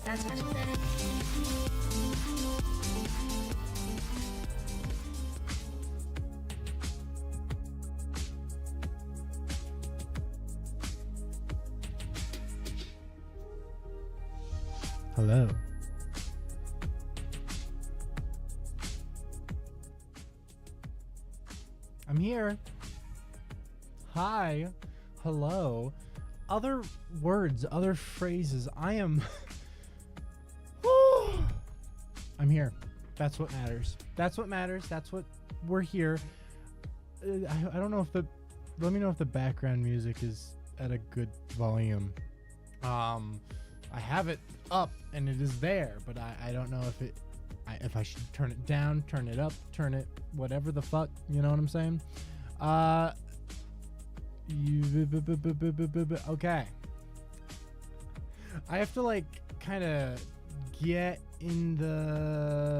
That's what she said. Hello. I'm here. Hi. Hello. Other words, other phrases. I am. I'm here. That's what matters. That's what matters. That's what we're here. I don't know if the. Let me know if the background music is at a good volume. I have it up and it is there, but I don't know if I should turn it down, turn it up, turn it whatever the fuck, you know what I'm saying? Okay. I have to like kind of get in the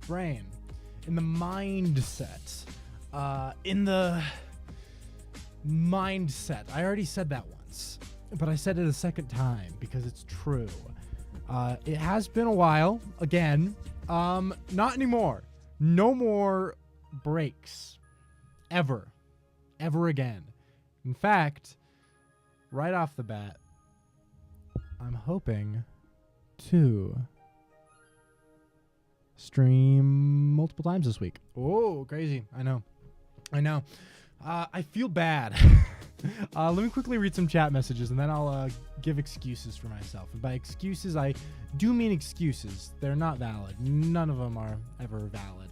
brain, in the mindset, in the mindset. I already said that once, but I said it a second time because it's true. It has been a while again. Not anymore. No more breaks. Ever again. In fact, right off the bat, I'm hoping to stream multiple times this week. Oh, crazy. I know. I feel bad. Let me quickly read some chat messages and then I'll give excuses for myself. And by excuses, I do mean excuses. They're not valid. None of them are ever valid.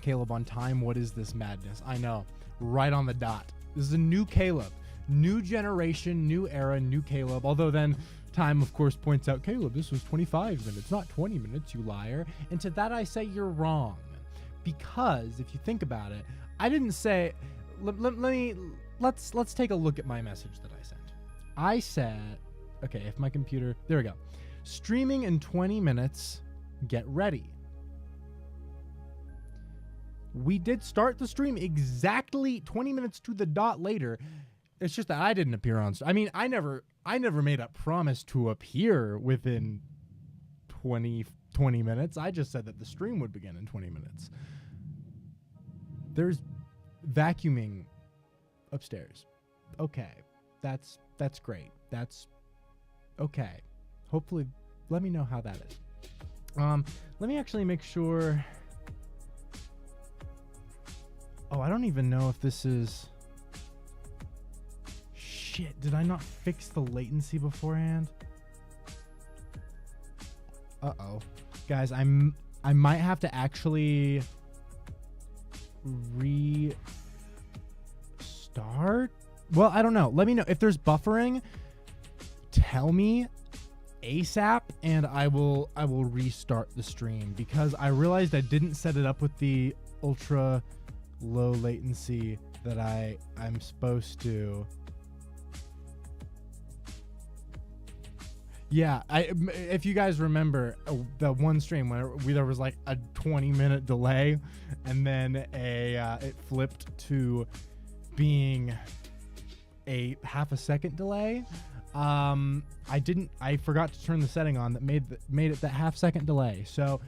Caleb on time. What is this madness? I know. Right on the dot. This is a new Caleb. New generation, new era, new Caleb. Although then time, of course, points out, Caleb, this was 25 minutes, not 20 minutes, you liar. And to that I say you're wrong. Because if you think about it, I didn't say... Let's take a look at my message that I sent. I said, okay, if my computer, there we go. Streaming in 20 minutes, get ready. We did start the stream exactly 20 minutes to the dot later. It's just that I didn't appear on. I mean, I never made a promise to appear within 20 minutes. I just said that the stream would begin in 20 minutes. There's vacuuming upstairs. Okay. That's great. That's okay. Hopefully, let me know how that is. Let me actually make sure. Oh, I don't even know if this is... Shit, did I not fix the latency beforehand? Uh-oh. Guys, I might have to actually restart? Well, I don't know. Let me know. If there's buffering, tell me ASAP and I will restart the stream because I realized I didn't set it up with the ultra low latency that I'm supposed to. Yeah, if you guys remember the one stream where there was like a 20-minute delay and then it flipped to being a half a second delay. I forgot to turn the setting on that made it that half second delay. So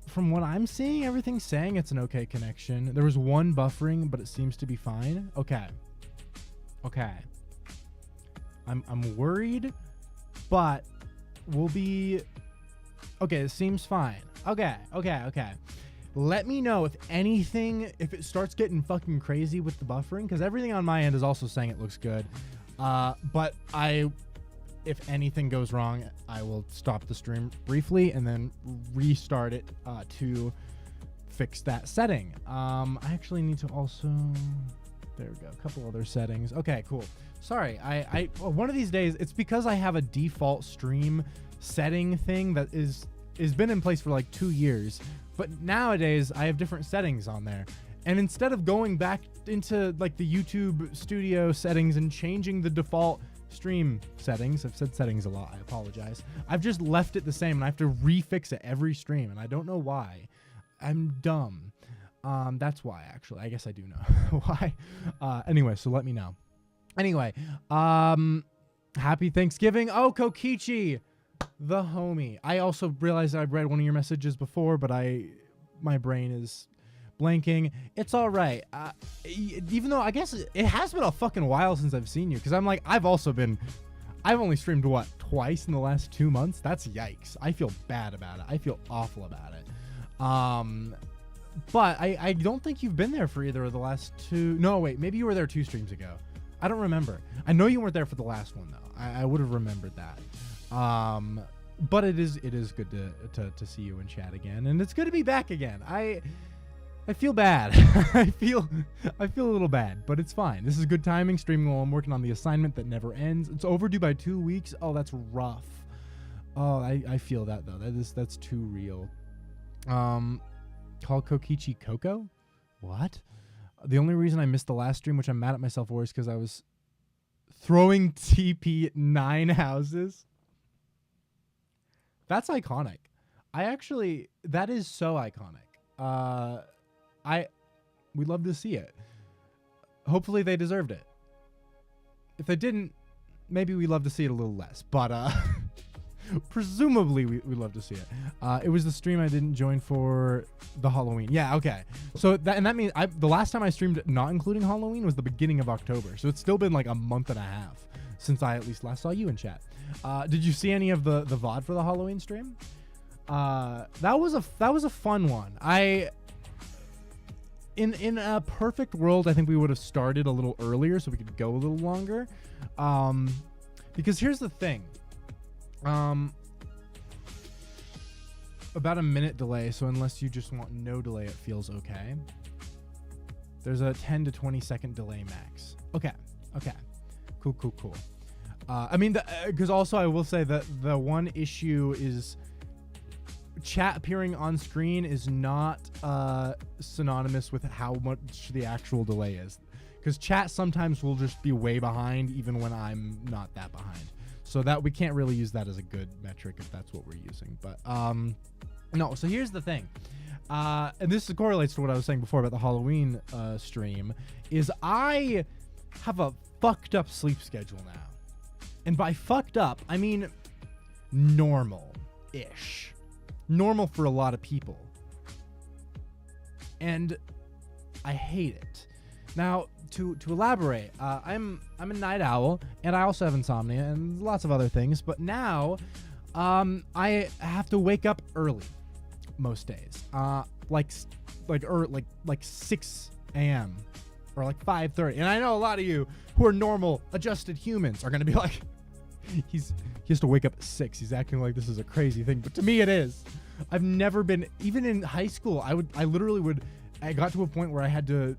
from what I'm seeing, everything's saying it's an okay connection. There was one buffering, but it seems to be fine. Okay. I'm worried, but we'll be okay. It seems fine. Okay. Let me know if it starts getting fucking crazy with the buffering, because everything on my end is also saying it looks good. But if anything goes wrong, I will stop the stream briefly and then restart it to fix that setting. I actually need to also, there we go, a couple other settings. Okay, cool. Sorry, one of these days, it's because I have a default stream setting thing that is been in place for like 2 years, but nowadays I have different settings on there. And instead of going back into like the YouTube studio settings and changing the default stream settings, I've said settings a lot, I apologize. I've just left it the same and I have to refix it every stream and I don't know why. I'm dumb. That's why, actually. I guess I do know why. Anyway, so let me know. Anyway, Happy Thanksgiving. Oh, Kokichi, the homie. I also realized I've read one of your messages before, but my brain is blanking. It's all right. Even though I guess it has been a fucking while since I've seen you, because I'm like, I've only streamed, what, twice in the last 2 months? That's yikes. I feel bad about it. I feel awful about it. But I don't think you've been there for either of the last two. No, wait, maybe you were there 2 streams ago. I don't remember. I know you weren't there for the last one, though. I would have remembered that. But it is good to see you in chat again, and it's good to be back again. I feel bad. I feel a little bad, but it's fine. This is good timing, streaming while I'm working on the assignment that never ends. It's overdue by 2 weeks. Oh, that's rough. Oh, I feel that though. That's too real. Call Kokichi Coco? What? The only reason I missed the last stream, which I'm mad at myself for, is because I was throwing TP at 9 houses. That's iconic. That is so iconic. We'd love to see it. Hopefully they deserved it. If they didn't, maybe we'd love to see it a little less. But presumably we'd love to see it. It was the stream I didn't join for the Halloween. Yeah, okay. So that means the last time I streamed not including Halloween was the beginning of October. So it's still been like a month and a half since I at least last saw you in chat. Did you see any of the VOD for the Halloween stream? That was a fun one. In a perfect world, I think we would have started a little earlier so we could go a little longer. Because here's the thing. About a minute delay, so unless you just want no delay, it feels okay. There's a 10 to 20 second delay max. Okay. Cool. I mean, because also I will say that the one issue is chat appearing on screen is not synonymous with how much the actual delay is. Because chat sometimes will just be way behind even when I'm not that behind. So that we can't really use that as a good metric if that's what we're using. But no, so here's the thing. And this correlates to what I was saying before about the Halloween stream, is I have a fucked up sleep schedule now. And by fucked up, I mean normal-ish. Normal for a lot of people. And I hate it. Now, to elaborate, I'm a night owl, and I also have insomnia and lots of other things. But now, I have to wake up early most days, like 6 a.m. or like 5:30. And I know a lot of you who are normal, adjusted humans are gonna be like, he has to wake up at 6. He's acting like this is a crazy thing, but to me it is. I've never been, even in high school, I got to a point where I had to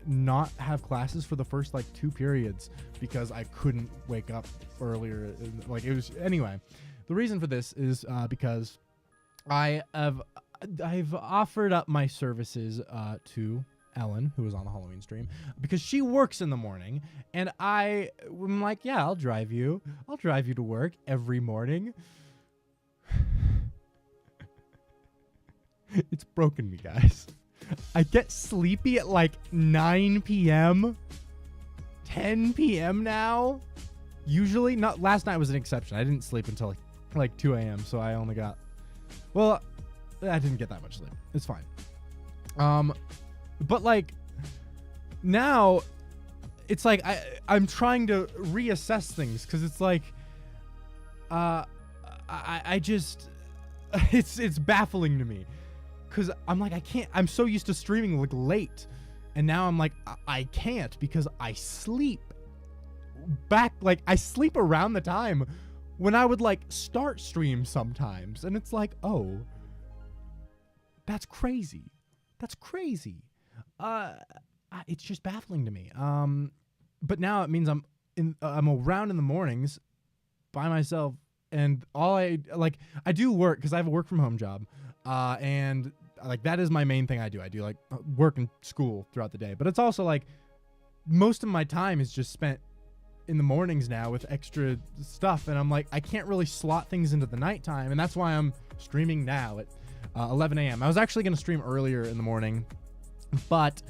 not have classes for the first like 2 periods because I couldn't wake up earlier. Like it was, anyway, the reason for this is because I've offered up my services to Ellen, who was on the Halloween stream, because she works in the morning, and I'm like, yeah, I'll drive you to work every morning. It's broken me, guys. I get sleepy at like 9 p.m., 10 p.m. now. Usually, not last night was an exception. I didn't sleep until like 2 a.m., so I only got, well, I didn't get that much sleep. It's fine. But like now it's like I'm trying to reassess things, because it's like I just it's baffling to me, because I'm like, I'm so used to streaming like late, and now I'm like I can't, because I sleep back, like I sleep around the time when I would like start stream sometimes, and it's like, oh, that's crazy. It's just baffling to me. But now it means I'm around in the mornings by myself, and I do work because I have a work from home job, and like that is my main thing I do. I do like work and school throughout the day, but it's also like most of my time is just spent in the mornings now with extra stuff, and I'm like, I can't really slot things into the nighttime, and that's why I'm streaming now at 11 a.m. I was actually going to stream earlier in the morning, but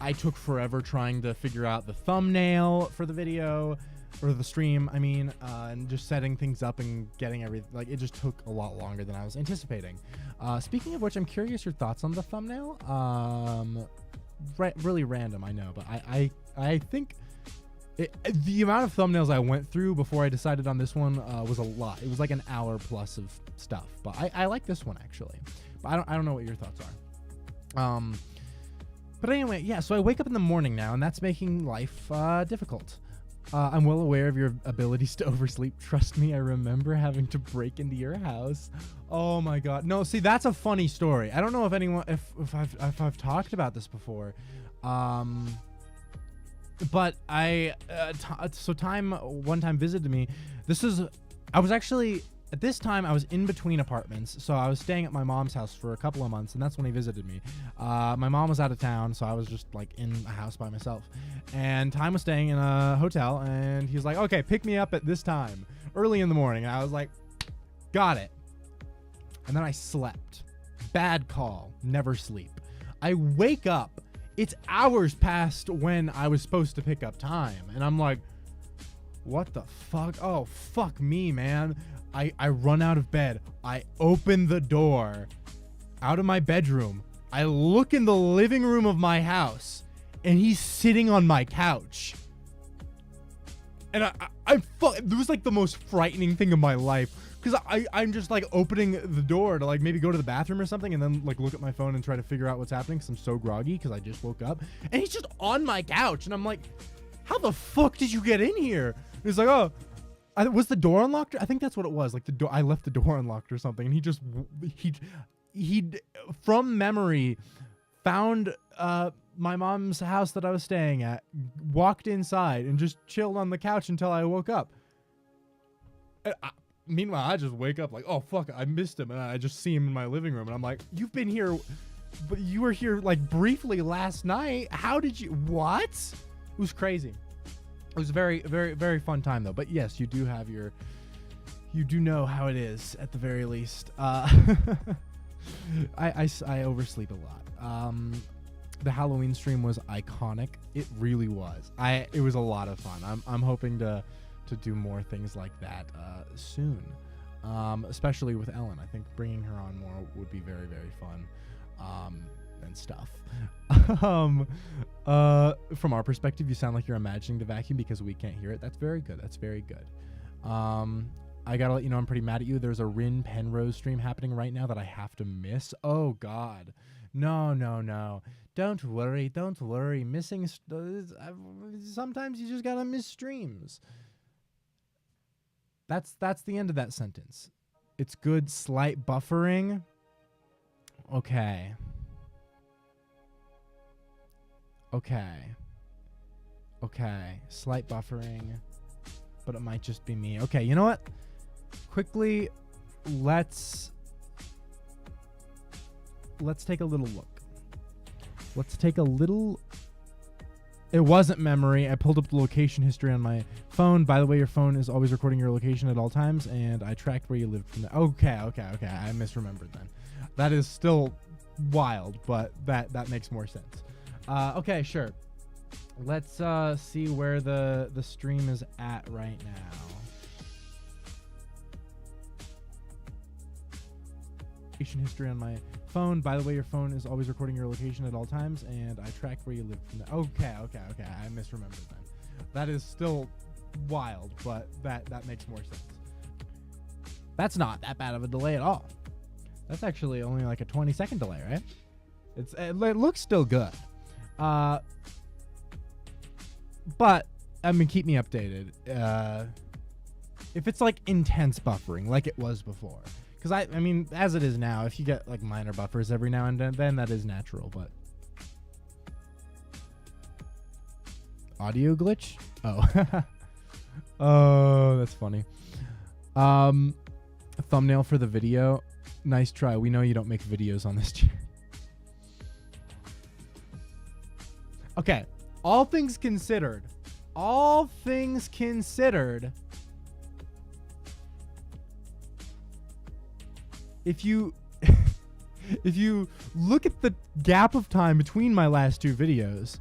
I took forever trying to figure out the thumbnail for the video. or the stream, I mean, and just setting things up and getting everything. Like, it just took a lot longer than I was anticipating. Speaking of which, I'm curious your thoughts on the thumbnail. Really random, I know, but I think the amount of thumbnails I went through before I decided on this one was a lot. It was like an hour plus of stuff, but I like this one actually. But I don't know what your thoughts are. But anyway, yeah. So I wake up in the morning now, and that's making life difficult. I'm well aware of your abilities to oversleep. Trust me, I remember having to break into your house. Oh my God. No, see, that's a funny story. I don't know if anyone, if I've talked about this before. But one time visited me. I was actually, at this time, I was in between apartments. So I was staying at my mom's house for a couple of months, and that's when he visited me. My mom was out of town, so I was just like in a house by myself. And Time was staying in a hotel, and he was like, okay, pick me up at this time, early in the morning. And I was like, got it. And then I slept. Bad call. Never sleep. I wake up. It's hours past when I was supposed to pick up Time. And I'm like, what the fuck? Oh, fuck me, man. I run out of bed. I open the door out of my bedroom. I look in the living room of my house, and he's sitting on my couch. And it was like the most frightening thing of my life. Because I'm just like opening the door to like maybe go to the bathroom or something, and then like look at my phone and try to figure out what's happening because I'm so groggy because I just woke up. And he's just on my couch, and I'm like, how the fuck did you get in here? And he's like, oh, was the door unlocked? I think that's what it was. Like the door, I left the door unlocked or something, and he from memory found my mom's house that I was staying at, walked inside, and just chilled on the couch until I woke up. Meanwhile, I just wake up like, oh, fuck, I missed him. And I just see him in my living room. And I'm like, you've been here, but you were here like briefly last night. How did you, what? It was crazy. It was a very, very, very fun time though. But yes, you do have you do know how it is at the very least. I oversleep a lot. The Halloween stream was iconic. It really was. It was a lot of fun. I'm hoping to do more things like that soon, especially with Ellen. I think bringing her on more would be very, very fun and stuff. From our perspective, you sound like you're imagining the vacuum because we can't hear it. That's very good. That's very good. I gotta let you know I'm pretty mad at you. There's a Rin Penrose stream happening right now that I have to miss. Oh God, no. Don't worry. Missing sometimes you just gotta miss streams. That's the end of that sentence. It's good. Slight buffering. Okay. Slight buffering, but it might just be me. Okay, you know what? Quickly, let's take a little look. It wasn't memory. I pulled up the location history on my phone. By the way, your phone is always recording your location at all times, and I tracked where you lived from there. Okay. I misremembered then. That is still wild, but that makes more sense. Okay, sure. Let's see where the stream is at right now. Location history on my phone. By the way, your phone is always recording your location at all times, and I tracked where you lived from there. Okay. I misremembered then. That is still wild, but that makes more sense. That's not that bad of a delay at all. That's actually only like a 20-second delay, right? It looks still good. But I mean, keep me updated. If it's like intense buffering, like it was before, because I mean, as it is now, if you get like minor buffers every now and then that is natural. But audio glitch? Oh, oh, that's funny. Thumbnail for the video. Nice try. We know you don't make videos on this channel. Okay, all things considered, if you look at the gap of time between my last two videos,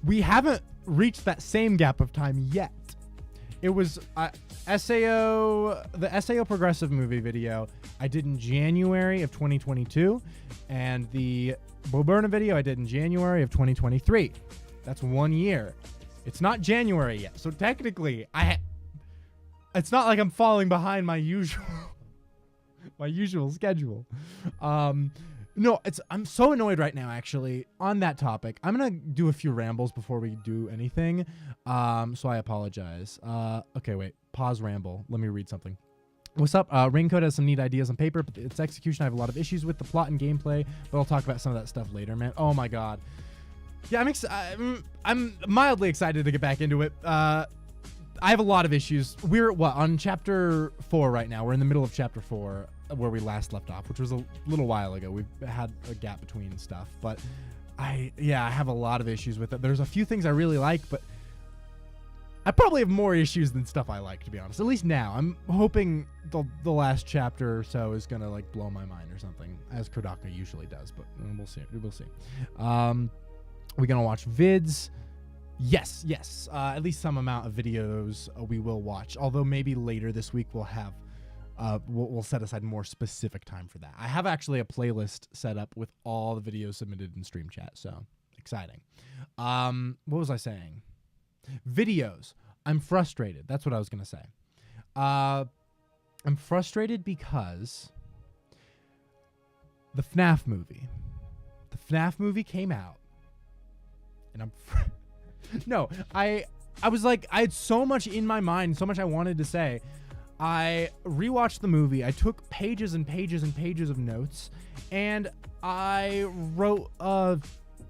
we haven't reached that same gap of time yet. It was SAO, the SAO Progressive movie video I did in January of 2022, and the Bo Burnham video I did in January of 2023. That's 1 year. It's not January yet, so technically it's not like I'm falling behind my usual schedule. No, I'm so annoyed right now, actually, on that topic. I'm going to do a few rambles before we do anything, so I apologize. Okay, wait. Pause ramble. Let me read something. What's up? Raincode has some neat ideas on paper, but its execution I have a lot of issues with the plot and gameplay, but I'll talk about some of that stuff later, man. Oh, my God. Yeah, I'm mildly excited to get back into it. I have a lot of issues. We're, on Chapter 4 right now. We're in the middle of Chapter 4. Where we last left off, which was a little while ago. We've had a gap between stuff, but I have a lot of issues with it. There's a few things I really like, but I probably have more issues than stuff I like, to be honest. At least now. I'm hoping the last chapter or so is gonna like blow my mind or something, as Kodaka usually does, but we'll see. We'll see. We're gonna watch vids. Yes. At least some amount of videos we will watch. Although maybe later this week we'll have we'll set aside more specific time for that. I have actually a playlist set up with all the videos submitted in stream chat, so exciting. What was I saying? Videos. I'm frustrated. That's what I was going to say. I'm frustrated because the FNAF movie came out, and I'm no, I was like, I had so much in my mind, so much I wanted to say. I rewatched the movie. I took pages and pages and pages of notes, and I wrote a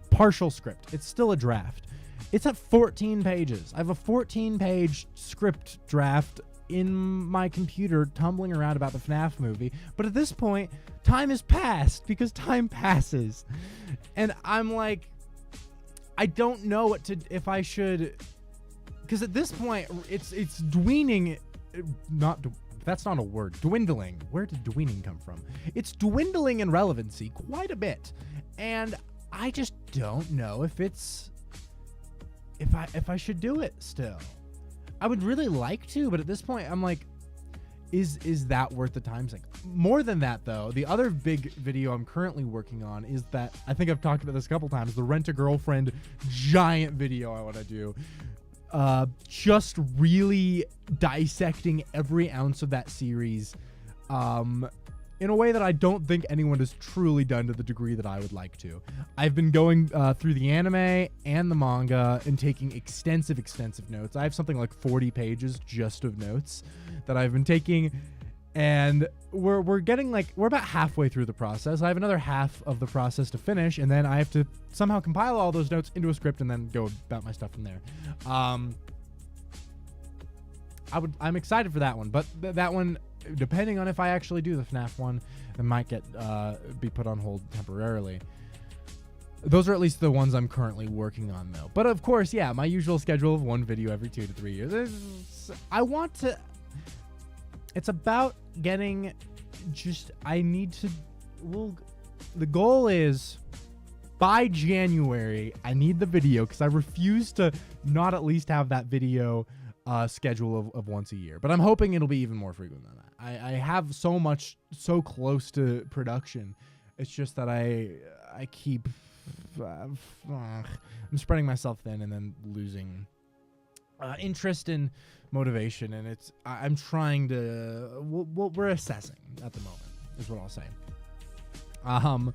partial script. It's still a draft. It's at 14 pages. I have a 14-page script draft in my computer tumbling around about the FNAF movie. But at this point, time has passed because time passes. And I'm like, I don't know if I should, because at this point, it's dwindling. That's not a word. Dwindling. Where did dwindling come from? It's dwindling in relevancy quite a bit, and I just don't know if I should do it still. I would really like to, but at this point, I'm like, is that worth the time? Like, more than that, though, the other big video I'm currently working on is that, I think I've talked about this a couple times, the Rent a Girlfriend giant video I want to do. Just really dissecting every ounce of that series in a way that I don't think anyone has truly done to the degree that I would like to. I've been going through the anime and the manga and taking extensive notes. I have something like 40 pages just of notes that I've been taking, and we're about halfway through the process. I have another half of the process to finish, and then I have to somehow compile all those notes into a script and then go about my stuff from there. I'm excited for that one, but that one, depending on if I actually do the FNAF one, it might be put on hold temporarily. Those are at least the ones I'm currently working on, though. But of course, yeah, my usual schedule of one video every 2 to 3 years. It's about getting the goal is by January, I need the video, because I refuse to not at least have that video schedule of once a year. But I'm hoping it'll be even more frequent than that. I have so much so close to production. It's just that I keep I'm spreading myself thin and then losing interest and motivation, and I'm trying to we're assessing at the moment is what I'll say. Do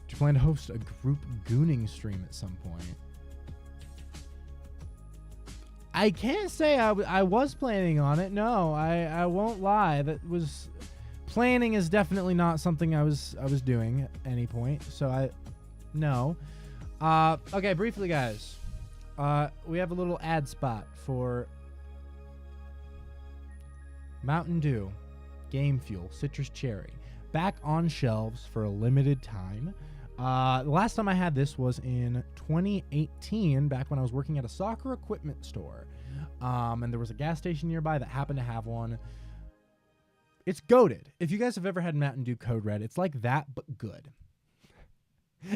you plan to host a group gooning stream at some point? I can't say I was planning on it. No, I won't lie. Planning is definitely not something I was doing at any point. So no. Okay, briefly, guys. We have a little ad spot for Mountain Dew, Game Fuel, Citrus Cherry, back on shelves for a limited time. The last time I had this was in 2018, back when I was working at a soccer equipment store. And there was a gas station nearby that happened to have one. It's goated. If you guys have ever had Mountain Dew Code Red, it's like that, but good.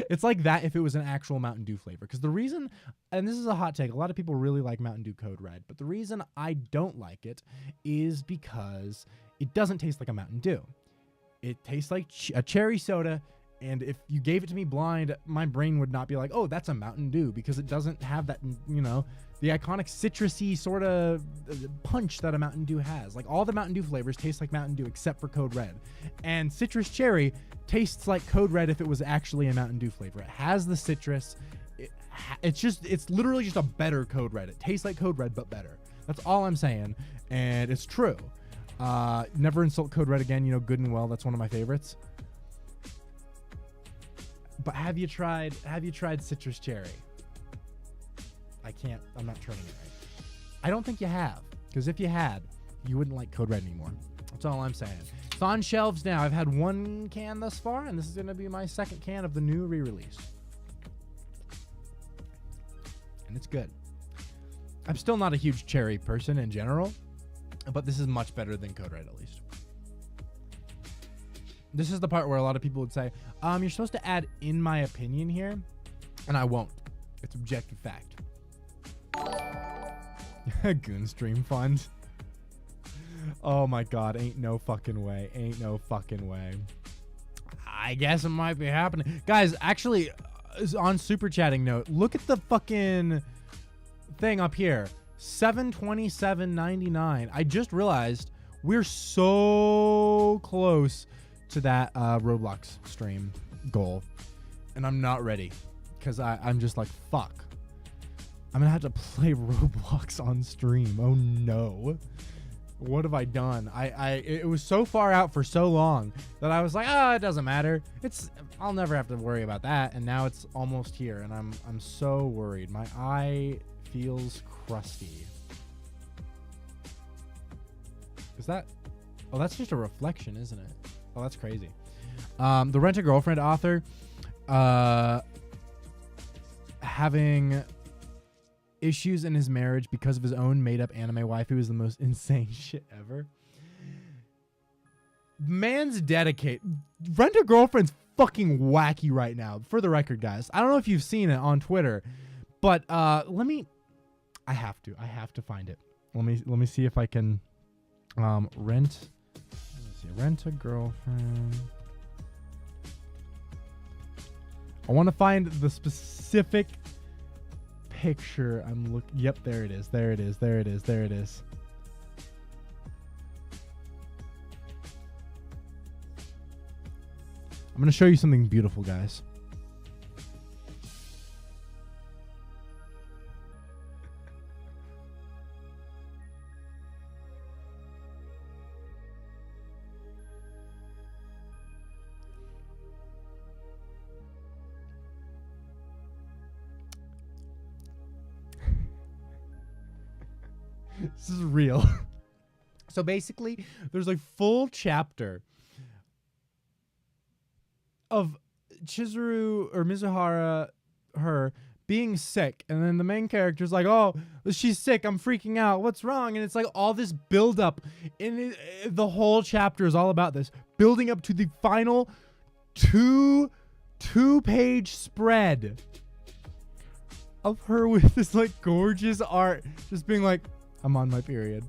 It's like that if it was an actual Mountain Dew flavor. Because the reason, and this is a hot take, a lot of people really like Mountain Dew Code Red, but the reason I don't like it is because it doesn't taste like a Mountain Dew. It tastes like a cherry soda, and if you gave it to me blind, my brain would not be like, oh, that's a Mountain Dew, because it doesn't have that, you know, the iconic citrusy sort of punch that a Mountain Dew has. Like, all the Mountain Dew flavors taste like Mountain Dew except for Code Red. And Citrus Cherry tastes like Code Red if it was actually a Mountain Dew flavor. It has the citrus. It's literally just a better Code Red. It tastes like Code Red, but better. That's all I'm saying, and it's true. Never insult Code Red again. You know, good and well. That's one of my favorites. But have you tried Citrus Cherry? I'm not turning it right. I don't think you have, because if you had, you wouldn't like Code Red anymore. That's all I'm saying. It's on shelves now. I've had one can thus far, and this is going to be my second can of the new re-release. And it's good. I'm still not a huge cherry person in general, but this is much better than Code Red, at least. This is the part where a lot of people would say, you're supposed to add "in my opinion" here, and I won't. It's objective fact. Goonstream Fund. Oh my god, ain't no fucking way. Ain't no fucking way. I guess it might be happening. Guys, actually, on super chatting note, look at the fucking thing up here. $727.99. I just realized we're so close to that Roblox stream goal, and I'm not ready, because I'm just like, fuck, I'm gonna have to play Roblox on stream. Oh no, what have I done? It was so far out for so long that I was like, it doesn't matter, I'll never have to worry about that. And now it's almost here, and I'm so worried. My eye feels crusty. Is that, oh, that's just a reflection, isn't it? Oh, that's crazy. The Rent-A-Girlfriend author having issues in his marriage because of his own made-up anime wife who is the most insane shit ever. Man's dedicated. Rent-A-Girlfriend's fucking wacky right now. For the record, guys, I don't know if you've seen it on Twitter, but I have to find it. Let me see if I can Rent-A-Girlfriend. I want to find the specific picture I'm looking. Yep, there it is. There it is. There it is. There it is. I'm going to show you something beautiful, guys. This is real. So basically, there's a full chapter of Chizuru or Mizuhara, her being sick, and then the main character's like, oh, she's sick, I'm freaking out, what's wrong? And it's like all this build up, and the whole chapter is all about this, building up to the final two-page spread of her with this like gorgeous art, just being like, I'm on my period.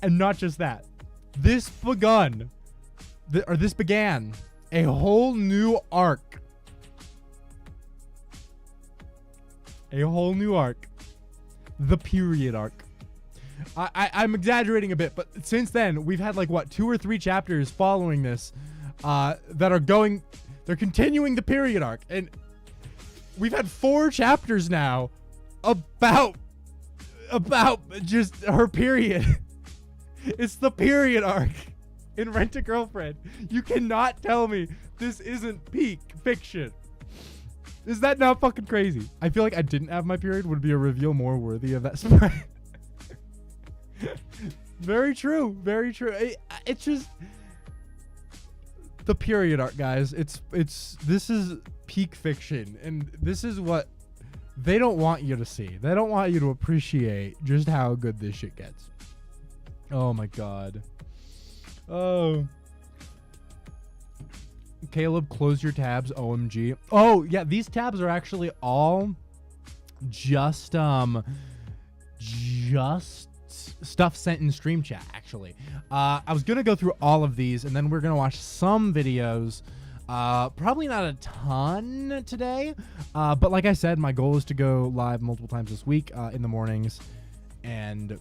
And not just that, this began a whole new arc. A whole new arc. The period arc. I'm exaggerating a bit, but since then, we've had like, what, 2 or 3 chapters following this that are going, they're continuing the period arc. And we've had 4 chapters now about just her period. It's the period arc in Rent-A-Girlfriend. You cannot tell me this isn't peak fiction. Is that not fucking crazy? I feel like I didn't have my period would be a reveal more worthy of that spread. Very true. Very true. It's just the period arc, guys. This is peak fiction, and this is what they don't want you to see. They don't want you to appreciate just how good this shit gets. Oh my god. Oh. Caleb, close your tabs. OMG. Oh yeah, these tabs are actually all just stuff sent in stream chat. Actually, I was gonna go through all of these, and then we're gonna watch some videos. Probably not a ton today, but like I said, my goal is to go live multiple times this week in the mornings, and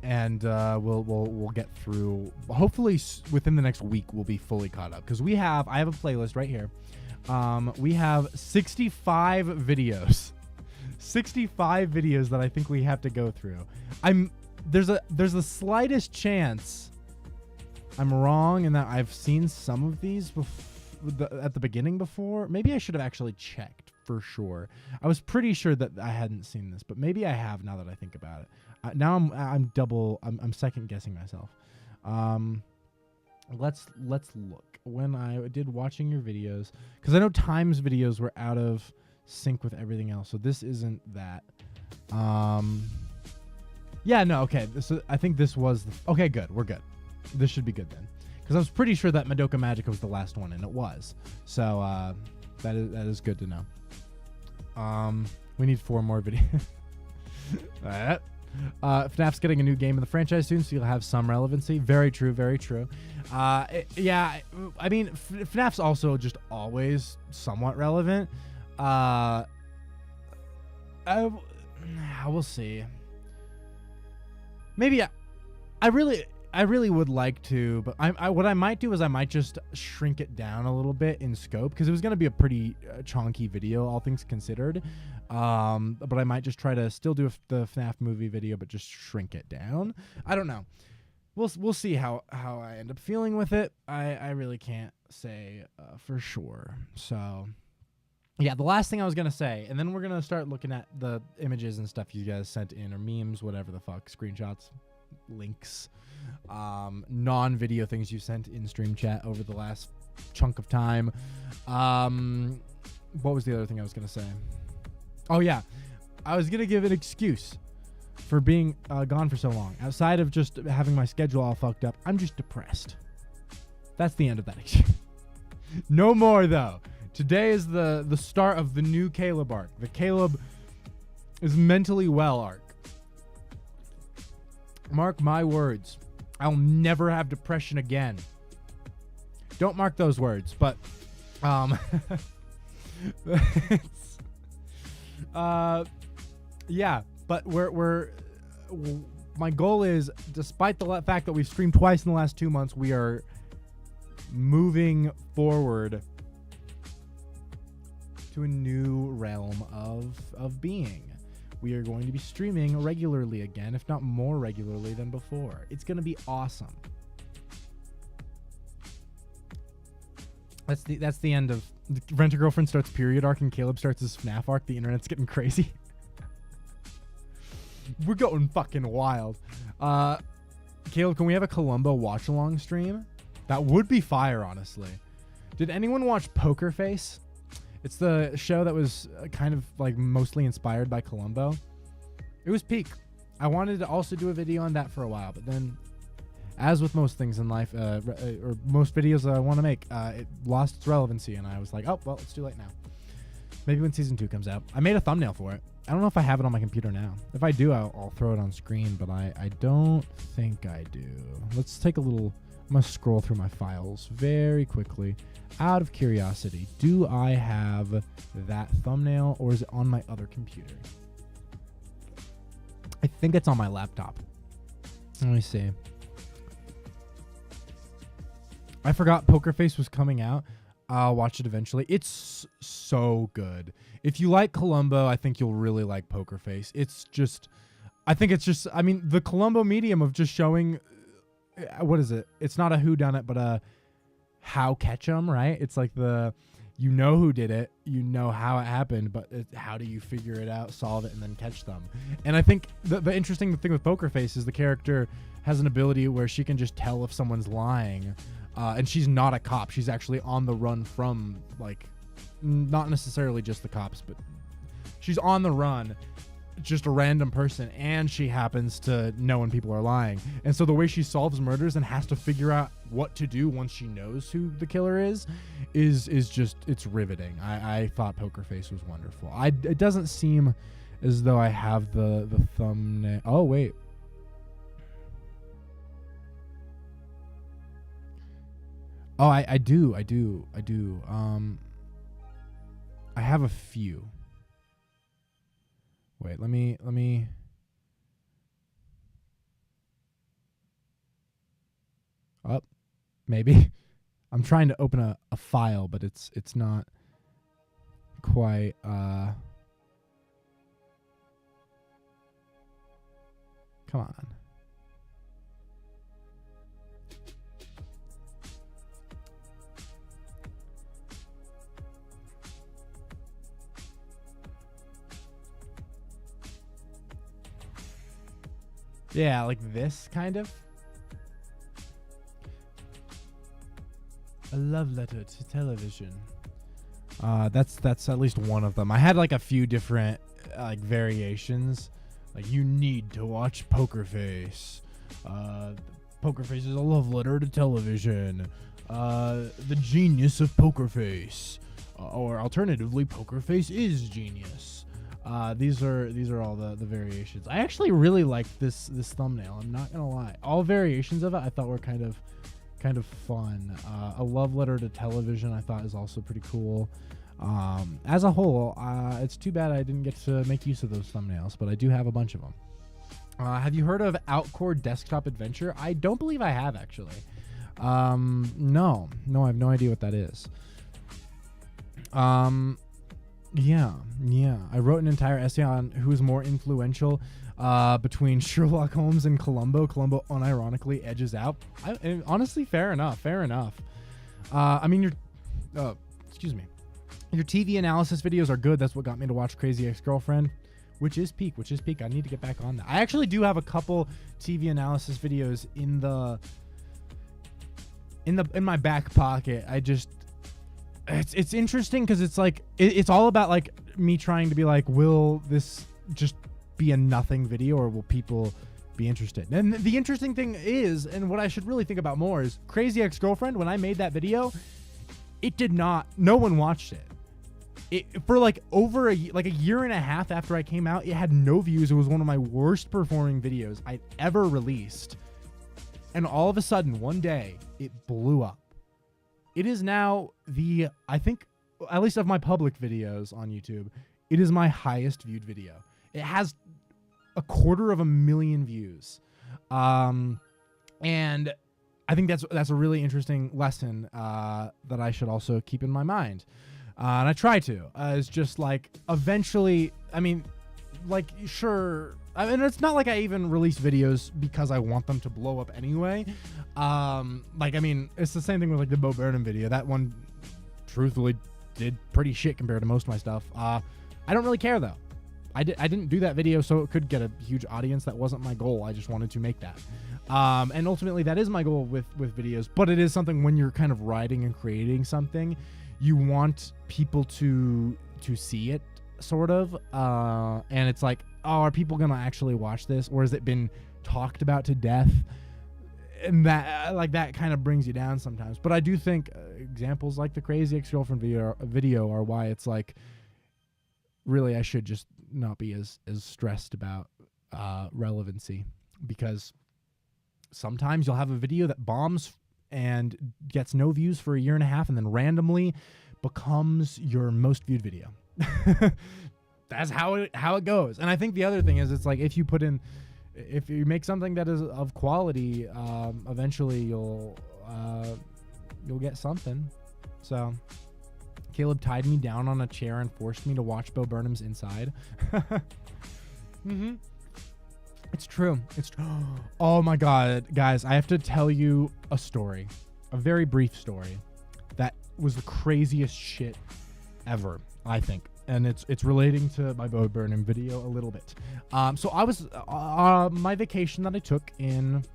we'll get through. Hopefully, within the next week, we'll be fully caught up because I have a playlist right here. We have 65 videos. 65 videos that I think we have to go through. There's the slightest chance I'm wrong in that I've seen some of these at the beginning before. Maybe I should have actually checked for sure. I was pretty sure that I hadn't seen this, but maybe I have now that I think about it. Now I'm second guessing myself. Let's look. When I did watching your videos, because I know Time's videos were out of sync with everything else, so this isn't that. Yeah, no, okay. I think this was okay. Good, we're good. This should be good then, because I was pretty sure that Madoka Magica was the last one, and it was. So that is good to know. We need 4 more videos. Alright. FNAF's getting a new game in the franchise soon, so you'll have some relevancy. Very true, very true. Yeah, I mean, FNAF's also just always somewhat relevant. I will see. Maybe I really would like to, but what I might do is I might just shrink it down a little bit in scope, because it was going to be a pretty chonky video, all things considered. But I might just try to still do the FNAF movie video, but just shrink it down. I don't know. We'll see how I end up feeling with it. I really can't say for sure. So yeah, the last thing I was going to say, and then we're going to start looking at the images and stuff you guys sent in, or memes, whatever the fuck, screenshots, links, non-video things you sent in stream chat over the last chunk of time. What was the other thing I was going to say? Oh yeah, I was going to give an excuse for being gone for so long. Outside of just having my schedule all fucked up, I'm just depressed. That's the end of that excuse. No more though. Today is the start of the new Caleb arc. The Caleb is mentally well arc. Mark my words. I'll never have depression again. Don't mark those words, but yeah, but my goal is, despite the fact that we've streamed twice in the last 2 months, we are moving forward to a new realm of being. We are going to be streaming regularly again, if not more regularly than before. It's going to be awesome. That's the end of Rent-A-Girlfriend starts period arc and Caleb starts his FNAF arc. The internet's getting crazy. We're going fucking wild. Caleb, can we have a Columbo watch along stream? That would be fire, honestly. Did anyone watch Poker Face? It's the show that was kind of like mostly inspired by Columbo. It was peak. I wanted to also do a video on that for a while, but then, as with most things in life, or most videos that I want to make, it lost its relevancy, and I was like, oh, well, it's too late now. Maybe when season 2 comes out. I made a thumbnail for it. I don't know if I have it on my computer now. If I do, I'll throw it on screen, but I don't think I do. Let's take a little... I'm going to scroll through my files very quickly. Out of curiosity, do I have that thumbnail, or is it on my other computer? I think it's on my laptop. Let me see. I forgot Poker Face was coming out. I'll watch it eventually. It's so good. If you like Columbo, I think you'll really like Poker Face. It's just... I think it's just... I mean, the Columbo medium of just showing... What is it? It's not a whodunit, but a how catch 'em, right? It's like you know who did it, you know how it happened, but how do you figure it out, solve it, and then catch them? And I think the interesting thing with Poker Face is the character has an ability where she can just tell if someone's lying, and she's not a cop. She's actually on the run from, like, not necessarily just the cops, but she's on the run. just a random person, and she happens to know when people are lying. And so the way she solves murders and has to figure out what to do once she knows who the killer is just, it's riveting. I thought Poker Face was wonderful. It doesn't seem as though I have the thumbnail. Oh, wait. Oh, I do. I have a few. Wait, let me. Oh, maybe. I'm trying to open a file, but it's not quite. Come on. Yeah, like this kind of. A love letter to television. That's at least one of them. I had like a few different like variations. Like, you need to watch Poker Face. Poker Face is a love letter to television. The genius of Poker Face. Or alternatively, Poker Face is genius. These are all the variations. I actually really liked this thumbnail. I'm not gonna lie. All variations of it I thought were kind of fun. A love letter to television I thought is also pretty cool. As a whole, it's too bad I didn't get to make use of those thumbnails, but I do have a bunch of them. Have you heard of Outcore Desktop Adventure? I don't believe I have, actually. No, I have no idea what that is. Yeah. I wrote an entire essay on who's more influential between Sherlock Holmes and Columbo. Columbo unironically edges out. And honestly, fair enough. I mean, excuse me. Your TV analysis videos are good. That's what got me to watch Crazy Ex-Girlfriend, which is peak. I need to get back on that. I actually do have a couple TV analysis videos in my back pocket. It's interesting because it's like it's all about like me trying to be like, will this just be a nothing video or will people be interested? And the interesting thing is, and what I should really think about more is Crazy Ex-Girlfriend. When I made that video, no one watched it. For like over a year and a half after I came out, it had no views. It was one of my worst performing videos I'd ever released. And all of a sudden, one day, it blew up. It is now I think, at least of my public videos on YouTube, it is my highest viewed video. It has 250,000 views. And I think that's a really interesting lesson that I should also keep in my mind. And I try to. It's just like, eventually, I mean, like, sure. I mean, it's not like I even release videos because I want them to blow up anyway. Like, I mean, it's the same thing with like the Bo Burnham video. That one, truthfully, did pretty shit compared to most of my stuff. I don't really care though. I didn't do that video so it could get a huge audience. That wasn't my goal. I just wanted to make that. And ultimately, that is my goal with videos. But it is something when you're kind of writing and creating something, you want people to see it, sort of. And it's like, oh, are people gonna actually watch this, or has it been talked about to death? And that kind of brings you down sometimes. But I do think examples like the Crazy Ex-Girlfriend video are why it's like, really, I should just not be as stressed about relevancy, because sometimes you'll have a video that bombs and gets no views for a year and a half and then randomly becomes your most viewed video. That's how it goes. And I think the other thing is, it's like, if you make something that is of quality, eventually you'll get something. So Caleb tied me down on a chair and forced me to watch Bo Burnham's Inside. Mm-hmm. It's true. Oh my God, guys, I have to tell you a story, a very brief story that was the craziest shit ever, I think. And it's relating to my Bo Burnham video a little bit. So I was my vacation that I took in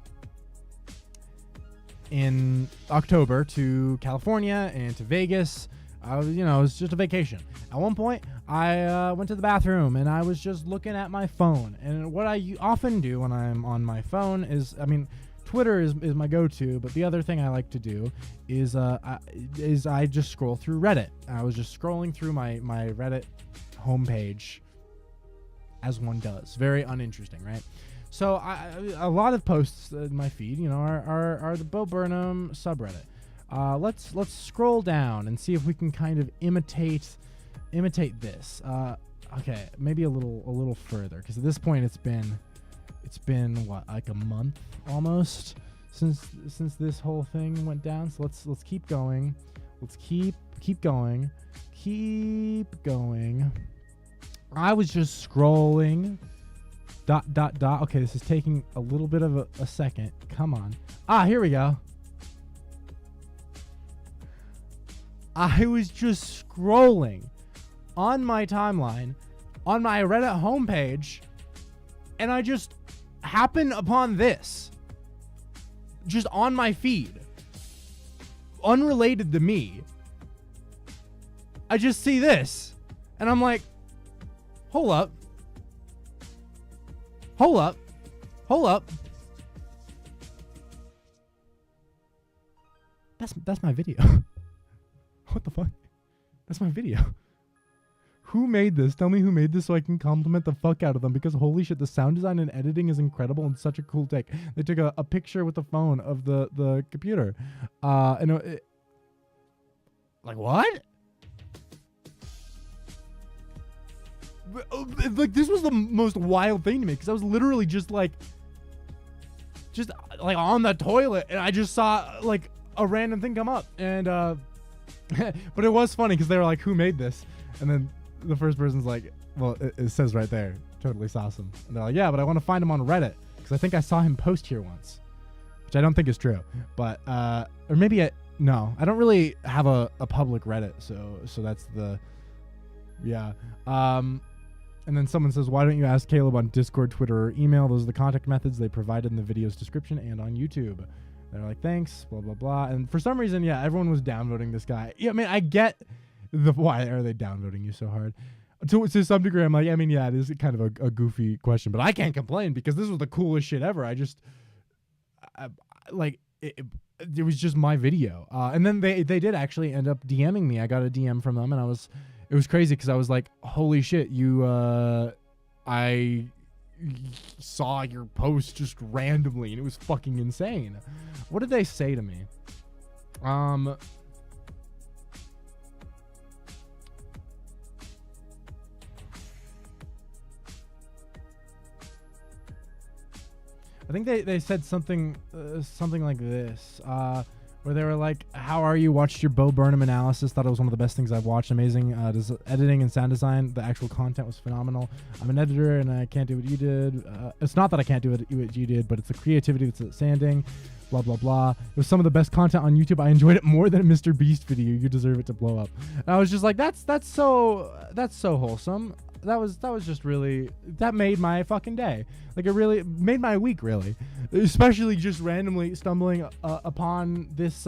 October to California and to Vegas. I was, it was just a vacation. At one point, I went to the bathroom and I was just looking at my phone. And what I often do when I'm on my phone is, Twitter is my go-to, but the other thing I like to do is I just scroll through Reddit. I was just scrolling through my Reddit homepage, as one does. Very uninteresting, right? So a lot of posts in my feed, are the Bo Burnham subreddit. Let's scroll down and see if we can kind of imitate this. Okay, maybe a little further, because at this point it's been what, like a month almost since this whole thing went down. So let's keep going. Let's keep going. Keep going. I was just scrolling. ... Okay, this is taking a little bit of a second. Come on. Here we go. I was just scrolling on my timeline, on my Reddit homepage, and I just happened upon this. Just on my feed. Unrelated to me. I just see this. And I'm like, hold up. That's my video. What the fuck? That's my video. Who made this? Tell me who made this so I can compliment the fuck out of them, because holy shit, the sound design and editing is incredible and such a cool take. They took a picture with the phone of the computer. Like, what? Like, this was the most wild thing to me, because I was literally just like on the toilet, and I just saw like a random thing come up, and but it was funny because they were like, who made this? And then the first person's like, well, it says right there, totally awesome. And they're like, yeah, but I want to find him on Reddit, because I think I saw him post here once, which I don't think is true. But or maybe no, I don't really have a public Reddit, so that's the, yeah. And then someone says, why don't you ask Caleb on Discord, Twitter, or email? Those are the contact methods they provided in the video's description and on YouTube. They're like, thanks, blah, blah, blah. And for some reason, yeah, everyone was downvoting this guy. Yeah, I mean, I get why are they downvoting you so hard? To some degree, I'm like, I mean, yeah, it is kind of a goofy question, but I can't complain because this was the coolest shit ever. It was just my video. And then they did actually end up DMing me. I got a DM from them, and it was crazy because I was like, holy shit, I saw your post just randomly, and it was fucking insane. What did they say to me? I think they said something like this, where they were like, how are you? Watched your Bo Burnham analysis. Thought it was one of the best things I've watched. Amazing. Editing and sound design. The actual content was phenomenal. I'm an editor and I can't do what you did. It's not that I can't do what you did, but it's the creativity that's outstanding. Blah, blah, blah. It was some of the best content on YouTube. I enjoyed it more than a Mr. Beast video. You deserve it to blow up. And I was just like, that's so wholesome. That was just really, that made my fucking day. Like, it really made my week, really. Especially just randomly stumbling upon this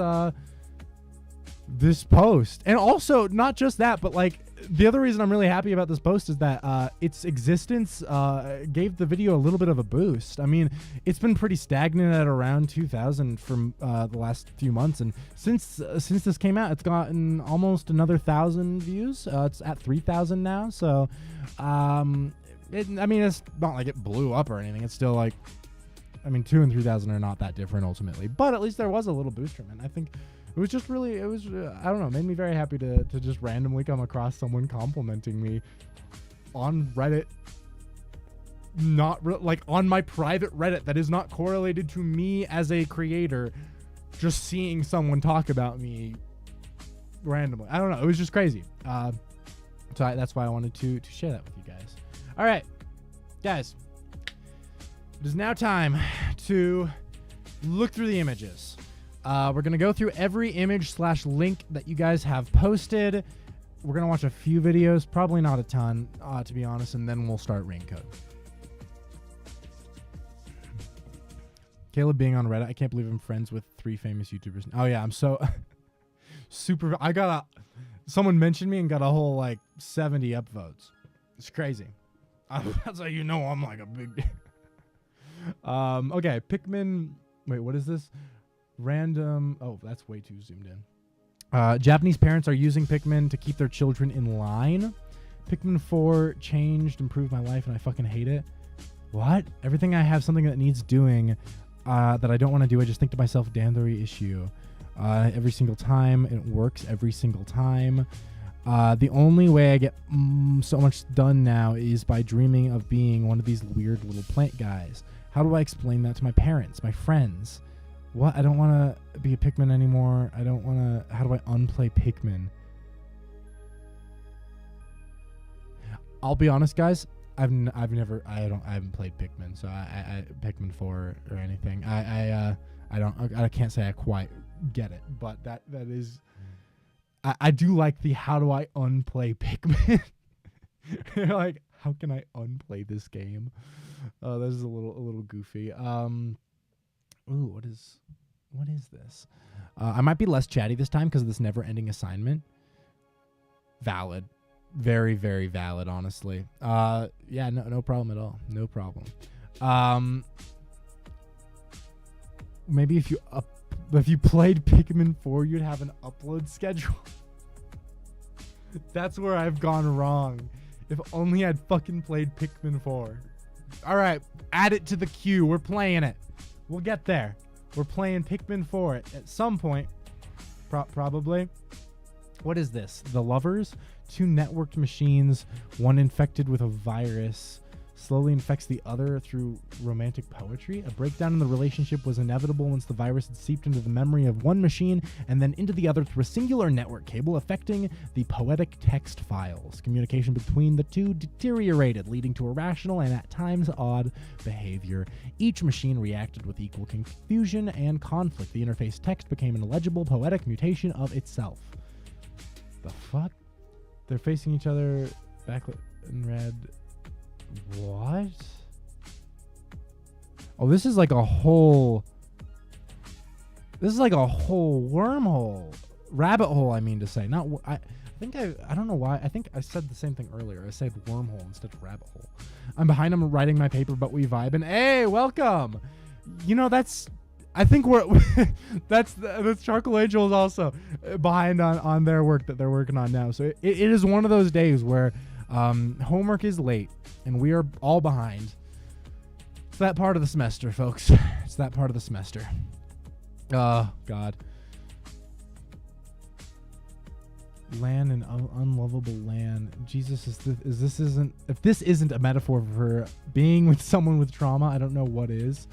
this post. And also, not just that, but like, the other reason I'm really happy about this post is that its existence gave the video a little bit of a boost. I mean, it's been pretty stagnant at around 2,000 for the last few months, and since this came out, it's gotten almost another 1,000 views. It's at 3,000 now, so I mean, it's not like it blew up or anything. It's still like, I mean, 2,000 and 3,000 are not that different ultimately, but at least there was a little boost from it. I think it was just really, I don't know, made me very happy to just randomly come across someone complimenting me on Reddit, like on my private Reddit that is not correlated to me as a creator, just seeing someone talk about me randomly. I don't know, it was just crazy. So that's why I wanted to share that with you guys. All right, guys, it is now time to look through the images. We're going to go through every image/link that you guys have posted. We're going to watch a few videos, probably not a ton, to be honest, and then we'll start raincode. Caleb being on Reddit. I can't believe I'm friends with 3 famous YouTubers. Oh, yeah, I'm so super. Someone mentioned me and got a whole like 70 upvotes. It's crazy. That's how you know I'm like a big. Okay, Pikmin. Wait, what is this? Random. Oh, that's way too zoomed in. Japanese parents are using Pikmin to keep their children in line. Pikmin 4 changed, improved my life, and I fucking hate it. What? Everything I have something that needs doing that I don't want to do, I just think to myself, damn the issue. Every single time. It works every single time. The only way I get so much done now is by dreaming of being one of these weird little plant guys. How do I explain that to my parents, my friends? What? I don't want to be a Pikmin anymore. I don't want to... How do I unplay Pikmin? I'll be honest, guys. I haven't played Pikmin, so I Pikmin 4 or anything. I can't say I quite get it, but that is... I do like the how do I unplay Pikmin? Like, how can I unplay this game? This is a little goofy. Ooh, what is this? I might be less chatty this time because of this never-ending assignment. Valid. Very, very valid, honestly. Yeah, no problem at all. No problem. Maybe if you played Pikmin 4, you'd have an upload schedule. That's where I've gone wrong. If only I'd fucking played Pikmin 4. All right, add it to the queue. We're playing it. We'll get there. We're playing Pikmin 4 at some point. Probably. What is this? The Lovers? 2 networked machines, one infected with a virus, slowly infects the other through romantic poetry. A breakdown in the relationship was inevitable once the virus had seeped into the memory of one machine and then into the other through a singular network cable, affecting the poetic text files. Communication between the two deteriorated, leading to irrational and at times odd behavior. Each machine reacted with equal confusion and conflict. The interface text became an illegible poetic mutation of itself. The fuck? They're facing each other, backlit in red. What? Oh, this is like a whole... This is like a whole wormhole. Rabbit hole, I mean to say. Not... I don't know why. I think I said the same thing earlier. I said wormhole instead of rabbit hole. I'm behind. I'm writing my paper, but we vibe. And hey, welcome. You know, that's... I think we're that's Charcoal Angels also behind on their work that they're working on now. So it is one of those days where homework is late and we are all behind. It's that part of the semester, folks. It's that part of the semester. Oh God. Land and unlovable land. Jesus, if this isn't a metaphor for being with someone with trauma, I don't know what is.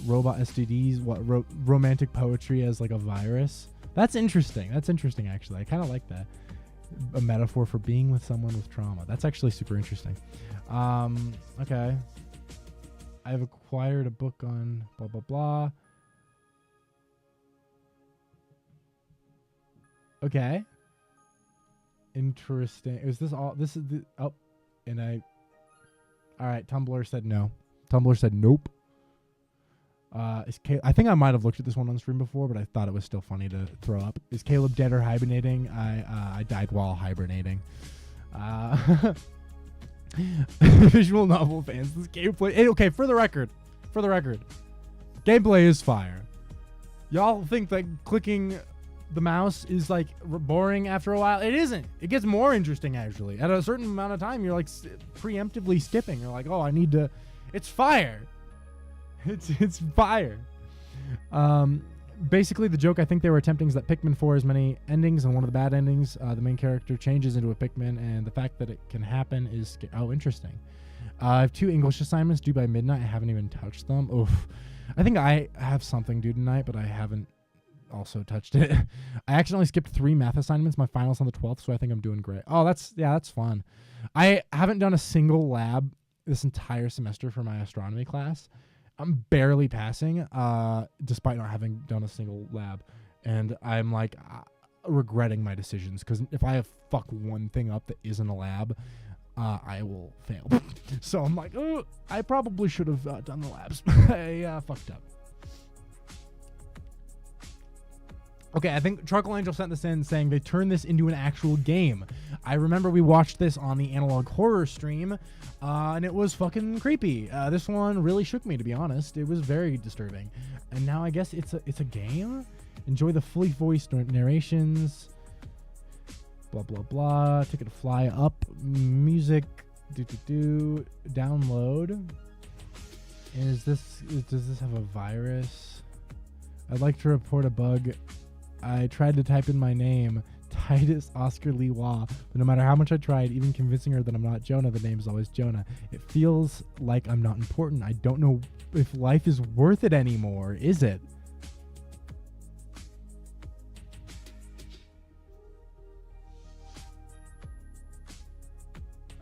Robot STDs, what romantic poetry as like a virus. That's interesting. That's interesting, actually. I kind of like that. A metaphor for being with someone with trauma. That's actually super interesting. Okay. I've acquired a book on blah, blah, blah. Okay. Interesting. Is this all? This is the... Oh. And I... All right. Tumblr said no. Tumblr said nope. I think I might have looked at this one on stream before, but I thought it was still funny to throw up. Is Caleb dead or hibernating? I died while hibernating. Visual novel fans, this gameplay... Okay, for the record, gameplay is fire. Y'all think that clicking the mouse is like boring after a while? It isn't. It gets more interesting, actually. At a certain amount of time, you're like preemptively skipping. You're like, oh, I need to... It's fire. It's fire. Basically, the joke I think they were attempting is that Pikmin 4 has many endings, and one of the bad endings, the main character changes into a Pikmin, and the fact that it can happen is... Oh, interesting. I have 2 English assignments due by midnight. I haven't even touched them. Oof. I think I have something due tonight, but I haven't also touched it. I accidentally skipped 3 math assignments. My final's on the 12th, so I think I'm doing great. Oh, that's fun. I haven't done a single lab this entire semester for my astronomy class. I'm barely passing, despite not having done a single lab. And I'm like regretting my decisions, because if I fuck one thing up that isn't a lab, I will fail. So I'm like, oh, I probably should have done the labs. I fucked up. Okay, I think Truckle Angel sent this in saying they turned this into an actual game. I remember we watched this on the Analog Horror stream, and it was fucking creepy. This one really shook me, to be honest. It was very disturbing. And now I guess it's a game? Enjoy the fully voiced narrations. Blah, blah, blah. Ticket to fly up. Music. Download. Does this have a virus? I'd like to report a bug. I tried to type in my name, Titus Oscar Lee Wah, but no matter how much I tried, even convincing her that I'm not Jonah, the name is always Jonah. It feels like I'm not important. I don't know if life is worth it anymore, is it?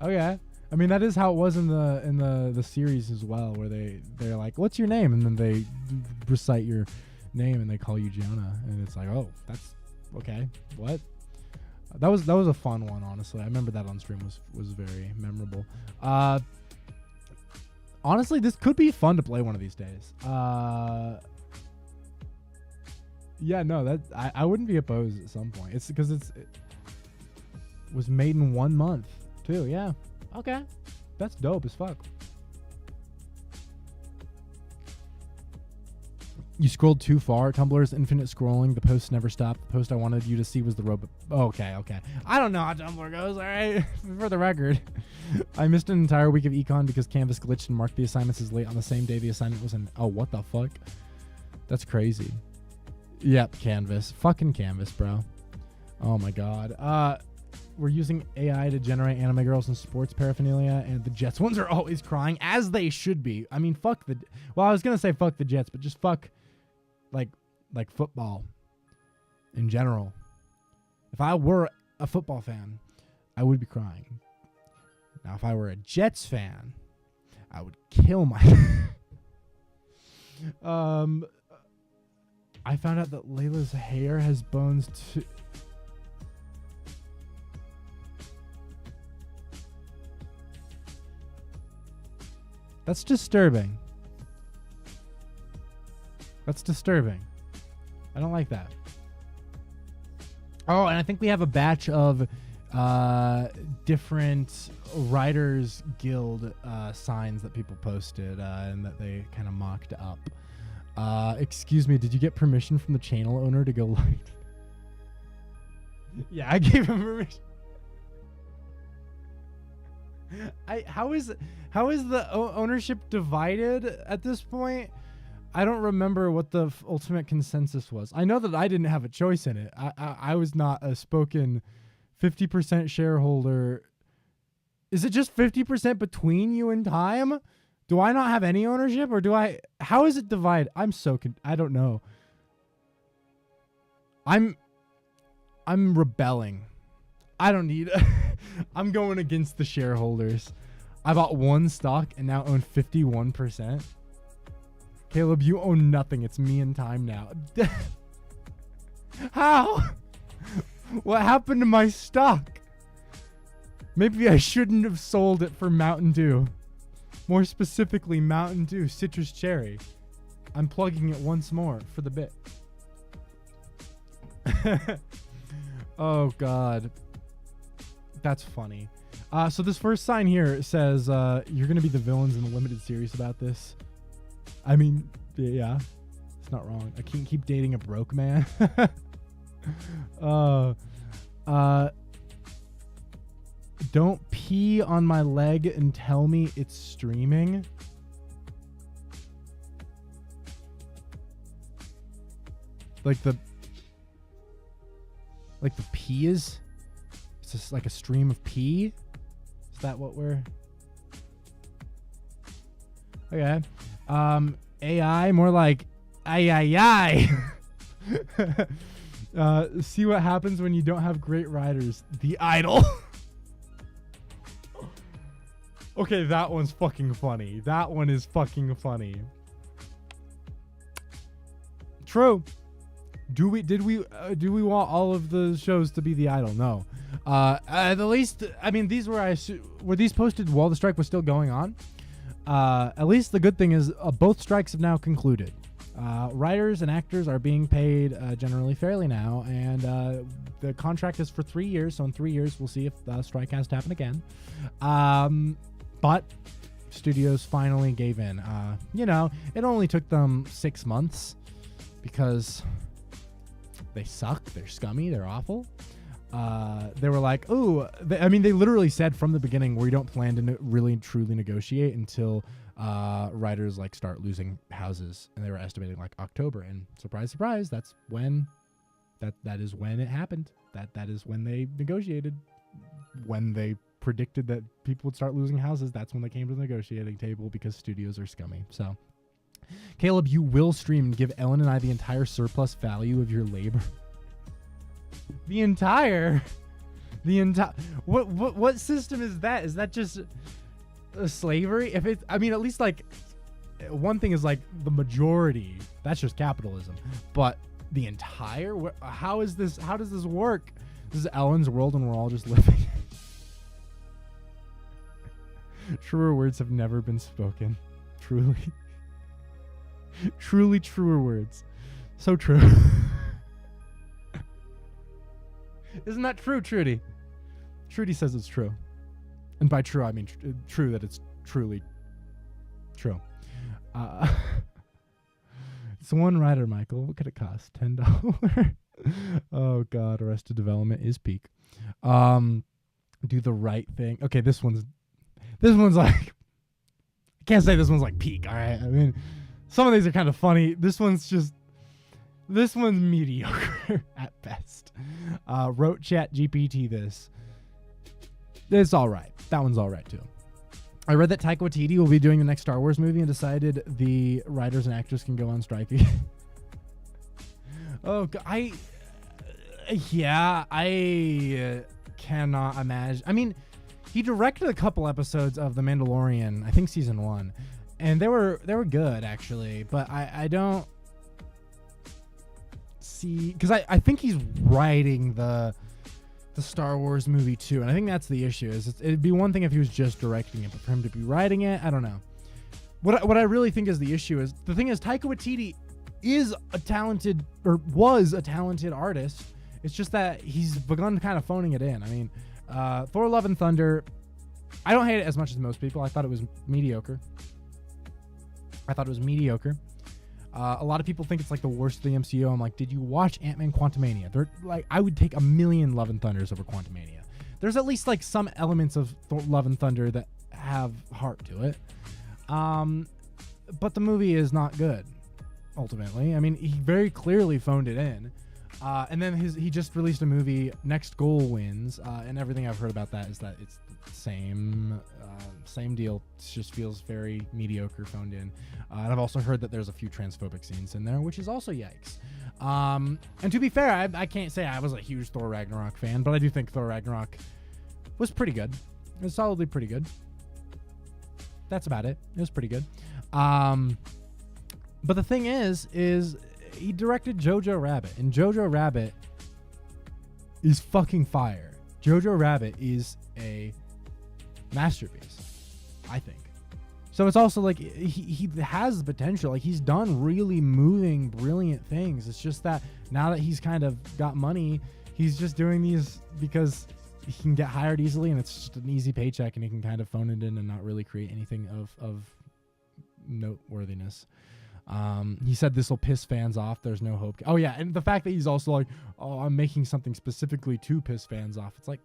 Okay. I mean, that is how it was in the series as well, where they're like, "What's your name?" and then they recite your name and they call you Jonah, and it's like, "Oh, that's okay. What?" That was a fun one, honestly. I remember that on stream was very memorable. Honestly, this could be fun to play one of these days. Yeah, no, that I wouldn't be opposed at some point. It's because it was made in 1 month too. Yeah. Okay. That's dope as fuck. You scrolled too far. Tumblr's infinite scrolling. The posts never stop. The post I wanted you to see was the robot. Oh, okay. I don't know how Tumblr goes, all right? For the record. I missed an entire week of econ because Canvas glitched and marked the assignments as late on the same day the assignment was in. Oh, what the fuck? That's crazy. Yep, Canvas. Fucking Canvas, bro. Oh, my God. We're using AI to generate anime girls and sports paraphernalia, and the Jets ones are always crying, as they should be. I mean, fuck the... Well, I was going to say fuck the Jets, but just fuck, like football in general. If I were a football fan, I would be crying. Now, if I were a Jets fan, I would kill my... I found out that Layla's hair has bones too... That's disturbing. That's disturbing. I don't like that. Oh, and I think we have a batch of different Writers Guild signs that people posted and that they kind of mocked up. Excuse me, did you get permission from the channel owner to go live? Yeah, I gave him permission. How is the ownership divided at this point? I don't remember what the ultimate consensus was. I know that I didn't have a choice in it. I was not a spoken 50% shareholder. Is it just 50% between you and Time? Do I not have any ownership, or do I? How is it divided? I'm so I don't know. I'm rebelling. I don't need... I'm going against the shareholders. I bought one stock and now own 51%. Caleb, you own nothing. It's me and Time now. How? What happened to my stock? Maybe I shouldn't have sold it for Mountain Dew. More specifically, Mountain Dew Citrus Cherry. I'm plugging it once more for the bit. Oh, God. That's funny. So this first sign here says, you're going to be the villains in the limited series about this. I mean, yeah, it's not wrong. I can't keep dating a broke man. Don't pee on my leg and tell me it's streaming. Like the pee is? It's just like a stream of pee? Is that what we're... Okay. AI, more like ay. See what happens when you don't have great writers. The Idol. Okay, that one's fucking funny. That one is fucking funny. True. Did we want all of the shows to be The Idol? No. At least, I mean, these were these posted while the strike was still going on? At least the good thing is both strikes have now concluded. Writers and actors are being paid generally fairly now, and the contract is for 3 years. So in 3 years, we'll see if the strike has to happen again. But studios finally gave in. It only took them 6 months because they suck. They're scummy. They're awful. They were like, they literally said from the beginning, we don't plan to really truly negotiate until writers like start losing houses, and they were estimating like October. And surprise, surprise, that's when that is when it happened. That is when they negotiated. When they predicted that people would start losing houses, that's when they came to the negotiating table, because studios are scummy. So, Caleb, you will stream and give Ellen and I the entire surplus value of your labor. What system is that? Is that just slavery? If it's, at least like one thing is like the majority. That's just capitalism. But the entire, how does this work? This is Ellen's world, and we're all just living. Truer words have never been spoken. Truly. Truly truer words. So true. Isn't that true, Trudy? Trudy says it's true. And by true, I mean true that it's truly true. It's one rider, Michael. What could it cost? $10. Oh, God. Arrested Development is peak. Do the right thing. Okay, this one's like, I can't say this one's like peak, all right? I mean, some of these are kind of funny. This one's mediocre at best. Wrote ChatGPT this. It's all right. That one's all right, too. I read that Taika Waititi will be doing the next Star Wars movie and decided the writers and actors can go on strike again. Oh, God. I cannot imagine. He directed a couple episodes of The Mandalorian, I think season 1, and they were good, actually, but I don't see, because I think he's writing the Star Wars movie too, and I think that's the issue. It'd be one thing if he was just directing it, but for him to be writing it, I don't know. What I really think is the issue is, the thing is, Taika Waititi was a talented artist. It's just that he's begun kind of phoning it in. Thor: Love and Thunder, I don't hate it as much as most people. I thought it was mediocre. A lot of people think it's like the worst of the MCU. I'm like, did you watch Ant-Man Quantumania? They're like, I would take a million Love and Thunders over Quantumania. There's at least like some elements of Love and Thunder that have heart to it. But the movie is not good, ultimately. He very clearly phoned it in. And then he just released a movie, Next Goal Wins, and everything I've heard about that is that it's the same deal. It just feels very mediocre, phoned in. And I've also heard that there's a few transphobic scenes in there, which is also yikes. And to be fair, I can't say I was a huge Thor Ragnarok fan, but I do think Thor Ragnarok was pretty good. It was solidly pretty good. That's about it. It was pretty good. But the thing is he directed Jojo Rabbit, and Jojo Rabbit is fucking fire. Jojo Rabbit is a masterpiece, I think. So it's also like he has the potential. Like, he's done really moving, brilliant things. It's just that now that he's kind of got money, he's just doing these because he can get hired easily, and it's just an easy paycheck, and he can kind of phone it in and not really create anything of noteworthiness. He said this will piss fans off. There's no hope. Oh yeah, and the fact that he's also like, oh, I'm making something specifically to piss fans off. It's like,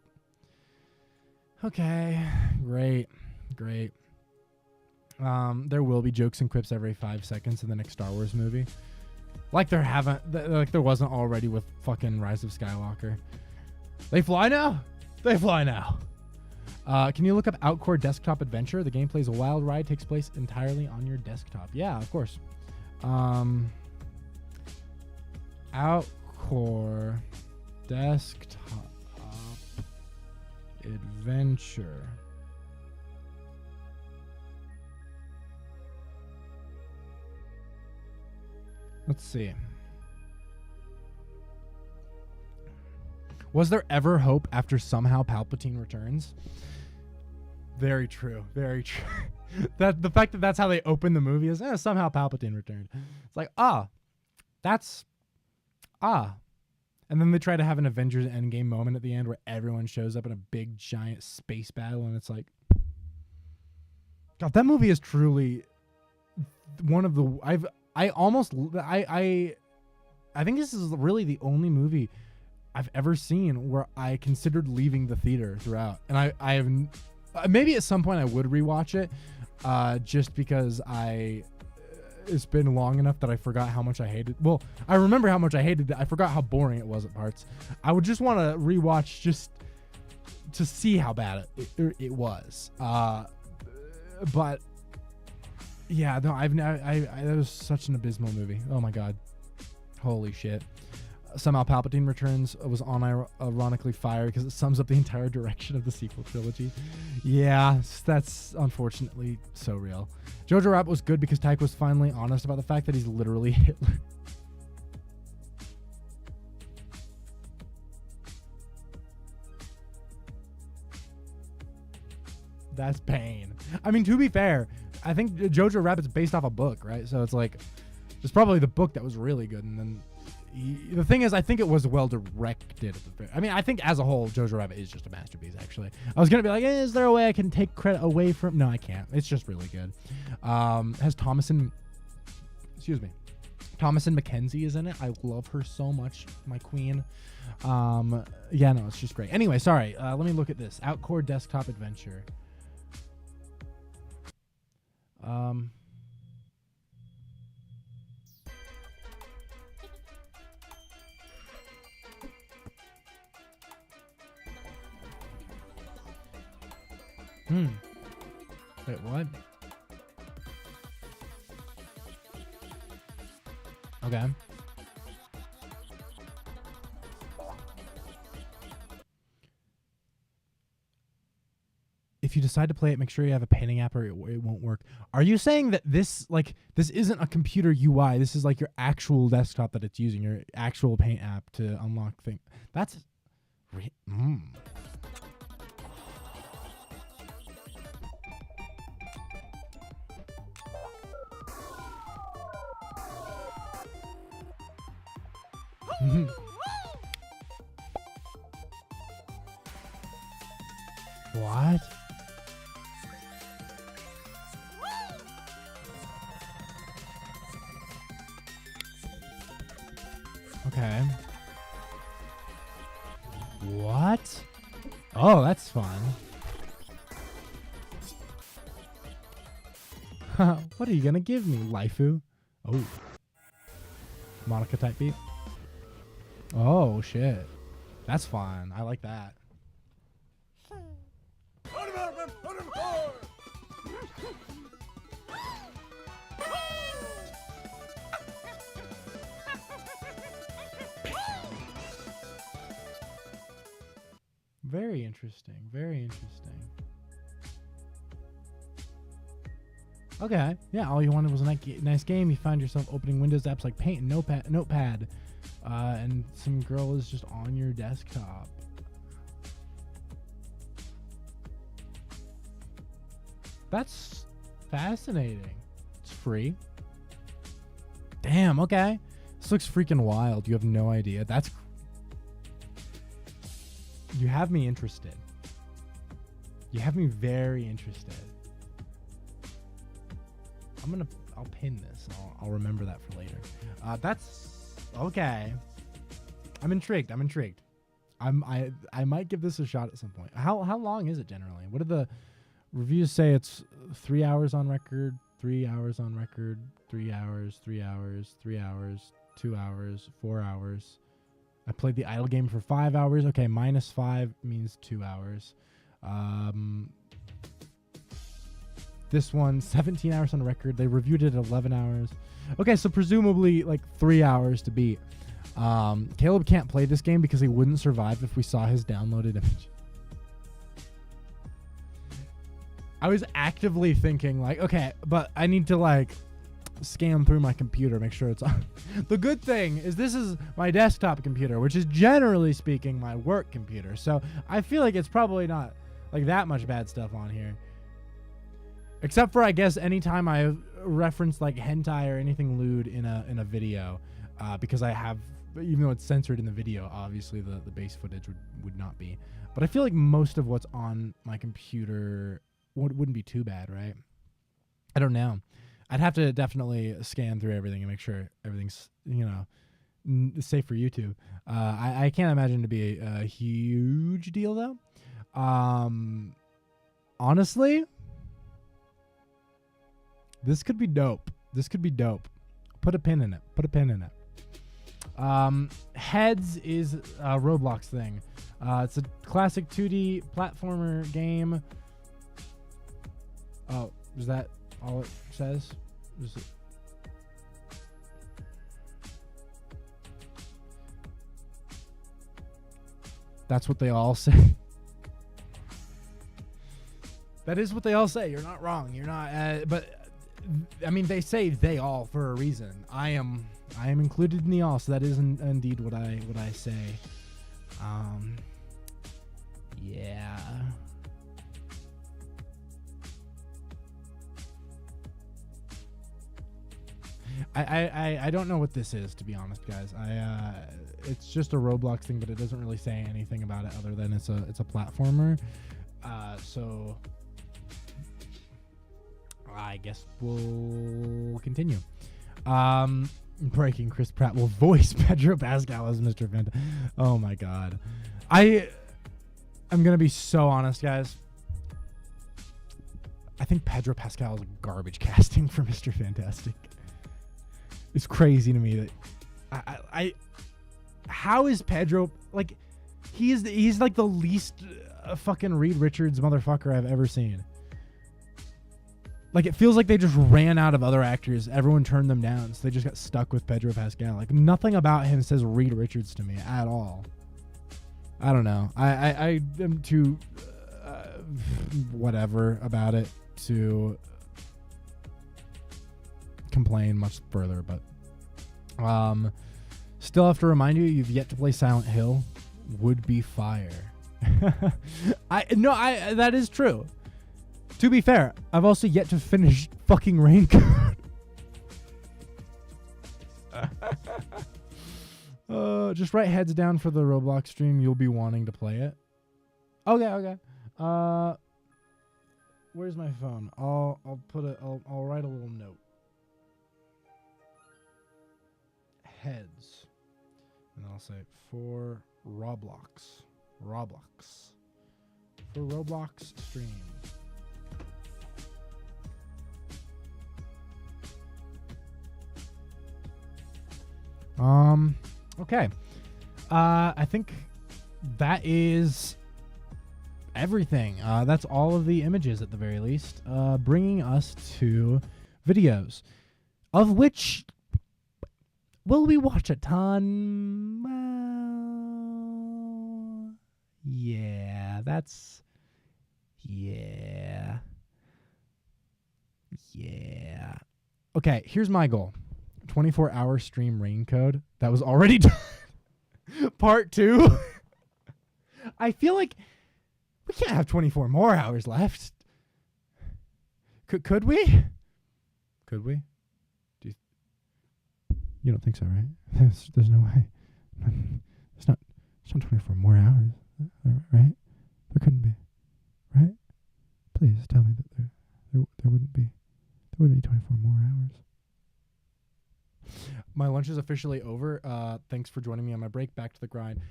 okay, great. There will be jokes and quips every 5 seconds in the next Star Wars movie, like there wasn't already with fucking Rise of Skywalker. They fly now. Can you look up Outcore Desktop Adventure? The gameplay is a wild ride, takes place entirely on your desktop. Yeah, of course. Outcore Desktop Adventure. Let's see. Was there ever hope after somehow Palpatine returns? Very true. Very true. That the fact that that's how they open the movie is somehow Palpatine returned. It's like, that's and then they try to have an Avengers Endgame moment at the end where everyone shows up in a big giant space battle, and it's like, God, that movie is truly one of the I think this is really the only movie I've ever seen where I considered leaving the theater throughout. And I have maybe at some point I would rewatch it, just because it's been long enough that I forgot how much I hated. Well, I remember how much I hated it. I forgot how boring it was at parts. I would just want to rewatch just to see how bad it was. But yeah, no, that was such an abysmal movie. Oh my God. Holy shit. Somehow Palpatine Returns was ironically fired because it sums up the entire direction of the sequel trilogy. Yeah, that's unfortunately so real. Jojo Rabbit was good because Taika was finally honest about the fact that he's literally Hitler. That's pain. I mean, to be fair, I think Jojo Rabbit's based off a book, right? So it's like, it's probably the book that was really good, and then the thing is, I think it was well directed. I mean, I think as a whole, Jojo Rabbit is just a masterpiece, actually. I was going to be like, is there a way I can take credit away from... No, I can't. It's just really good. Has Thomasin McKenzie is in it. I love her so much, my queen. Yeah, no, it's just great. Anyway, sorry. Let me look at this. Outcore Desktop Adventure. Wait, what? Okay. If you decide to play it, make sure you have a painting app or it won't work. Are you saying that this isn't a computer UI? This is like your actual desktop that it's using, your actual paint app to unlock things. That's... What? Okay. What? Oh, that's fun. What are you gonna give me, Laifu? Oh. Monica type beat. Oh, shit. That's fun. I like that. Very interesting. Very interesting. Okay. Yeah, all you wanted was a nice game. You find yourself opening Windows apps like Paint and Notepad. And some girl is just on your desktop. That's fascinating. It's free. Damn, okay. This looks freaking wild. You have no idea. You have me interested. You have me very interested. I'll pin this. I'll remember that for later. That's okay. I'm intrigued. I might give this a shot at some point. How long is it generally? What do the reviews say? It's 3 hours on record, 3 hours on record, 3 hours, 3 hours, 3 hours, 2 hours, 4 hours. I played the idle game for 5 hours. Okay, -5 means 2 hours. This one, 17 hours on record. They reviewed it at 11 hours. Okay, so presumably like 3 hours to beat. Caleb can't play this game because he wouldn't survive if we saw his downloaded image. I was actively thinking like, okay, but I need to like scan through my computer, make sure it's on. The good thing is this is my desktop computer, which is generally speaking my work computer. So I feel like it's probably not like that much bad stuff on here. Except for, I guess, anytime I reference like hentai or anything lewd in a video, because I have, even though it's censored in the video, obviously the base footage would not be. But I feel like most of what's on my computer wouldn't be too bad, right? I don't know. I'd have to definitely scan through everything and make sure everything's, safe for YouTube. I can't imagine it to be a huge deal though. Honestly, this could be dope. Put a pin in it. Heads is a Roblox thing. It's a classic 2D platformer game. Oh, is that all it says? That's what they all say. That is what they all say. You're not wrong. You're not. But I mean, they say they all for a reason. I am included in the all, so that is indeed what I say. Yeah. I don't know what this is, to be honest, guys. It's just a Roblox thing, but it doesn't really say anything about it other than it's a platformer. So I guess we'll continue. Breaking Chris Pratt will voice Pedro Pascal as Mr. Fanta. Oh my god. I'm gonna be so honest, guys. I think Pedro Pascal is garbage casting for Mr. Fantastic. It's crazy to me that how is Pedro, like, he's like the least fucking Reed Richards motherfucker I've ever seen. Like, it feels like they just ran out of other actors. Everyone turned them down, so they just got stuck with Pedro Pascal. Like, nothing about him says Reed Richards to me at all. I don't know. I am too whatever about it to complain much further, but still have to remind you've yet to play Silent Hill. Would be fire. That is true. To be fair, I've also yet to finish fucking Raincode. Just write heads down for the Roblox stream. You'll be wanting to play it. Okay. Where's my phone? I'll write a little note. Heads. And I'll say for Roblox. For Roblox stream. Okay. I think that is everything. That's all of the images at the very least. Bringing us to videos, of which will we watch a ton? Well, yeah, that's, yeah. Okay, here's my goal. 24-hour stream Raincode. That was already done. Part 2. I feel like we can't have 24 more hours left. Could we? You don't think so, right? There's no way. It's not 24 more hours, right? There couldn't be, right? Please tell me that there wouldn't be 24 more hours. My lunch is officially over. Thanks for joining me on my break. Back to the grind.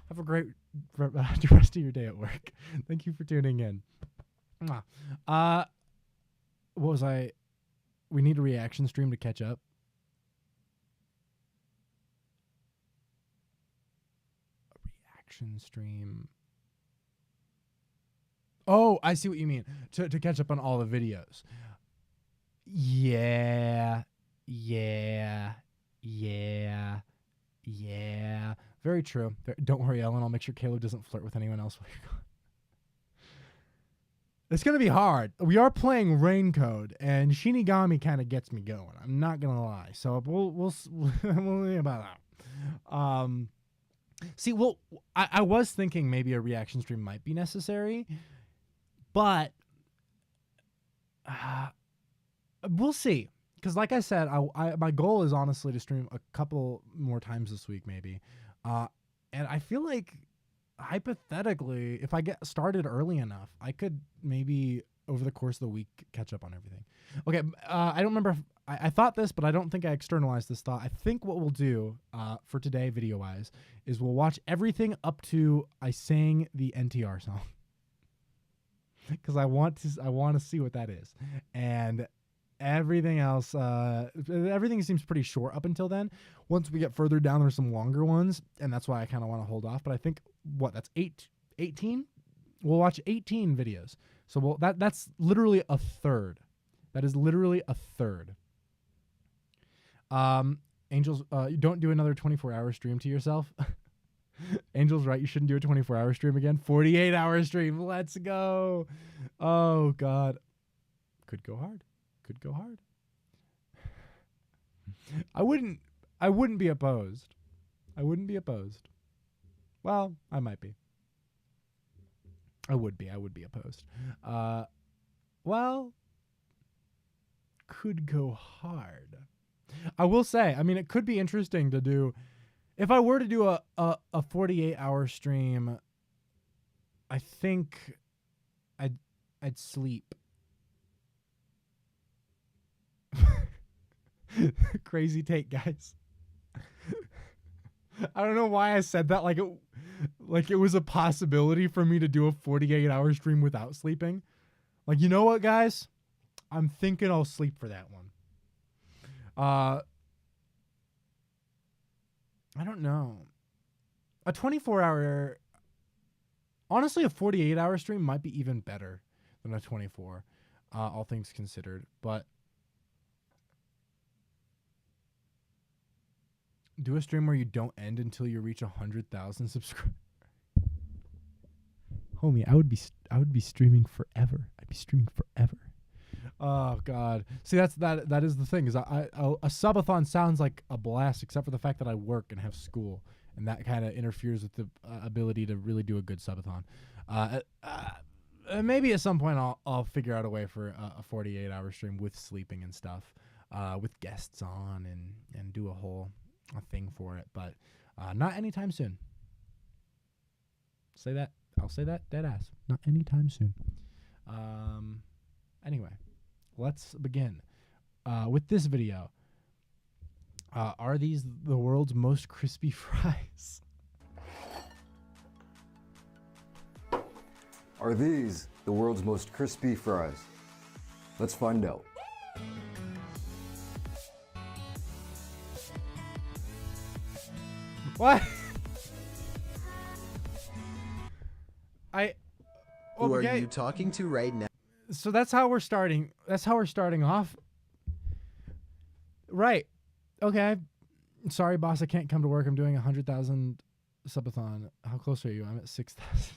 Have a great rest of your day at work. Thank you for tuning in. What was I? We need a reaction stream to catch up. A reaction stream. Oh, I see what you mean. To catch up on all the videos. Yeah. Very true. Don't worry, Ellen. I'll make sure Caleb doesn't flirt with anyone else while you're gone. It's going to be hard. We are playing Raincode, and Shinigami kind of gets me going. I'm not going to lie. So we'll see about that. See, well, I was thinking maybe a reaction stream might be necessary, but we'll see. Because like I said, my goal is honestly to stream a couple more times this week, maybe. And I feel like hypothetically, if I get started early enough, I could maybe over the course of the week catch up on everything. Okay, I don't remember. I thought this, but I don't think I externalized this thought. I think what we'll do for today, video-wise, is we'll watch everything up to I sang the NTR song. Because I want to see what that is. And everything else, everything seems pretty short up until then. Once we get further down, there's some longer ones, and that's why I kind of want to hold off. But I think, that's 18? We'll watch 18 videos. So that's literally a third. That is literally a third. Angels, you don't do another 24-hour stream to yourself. Angel's right. You shouldn't do a 24-hour stream again. 48-hour stream. Let's go. Oh, God. Could go hard. Could go hard. I wouldn't be opposed. I wouldn't be opposed. Well, I might be. I would be opposed. Well, could go hard. I will say, I mean, it could be interesting to do. If I were to do a 48-hour stream, I think I'd sleep. Crazy take, guys. I don't know why I said that like it was a possibility for me to do a 48-hour stream without sleeping. Like, you know what, guys? I'm thinking I'll sleep for that one. I don't know. A 24-hour... Honestly, a 48-hour stream might be even better than a 24, all things considered. But do a stream where you don't end until you reach 100,000 subscribers. Homie, I would be streaming forever. I'd be streaming forever. Oh God. See, that is the thing, is a subathon sounds like a blast, except for the fact that I work and have school, and that kind of interferes with the ability to really do a good subathon. Maybe at some point I'll figure out a way for a 48-hour stream with sleeping and stuff, with guests on and do a whole thing for it, but not anytime soon. I'll say that dead ass. Not anytime soon. Anyway, let's begin with this video. Are these the world's most crispy fries? Are these the world's most crispy fries? Let's find out. What? Who are you talking to right now? So that's how we're starting. That's how we're starting off. Right. Okay. Sorry, boss. I can't come to work. I'm doing 100,000 subathon. How close are you? I'm at 6,000.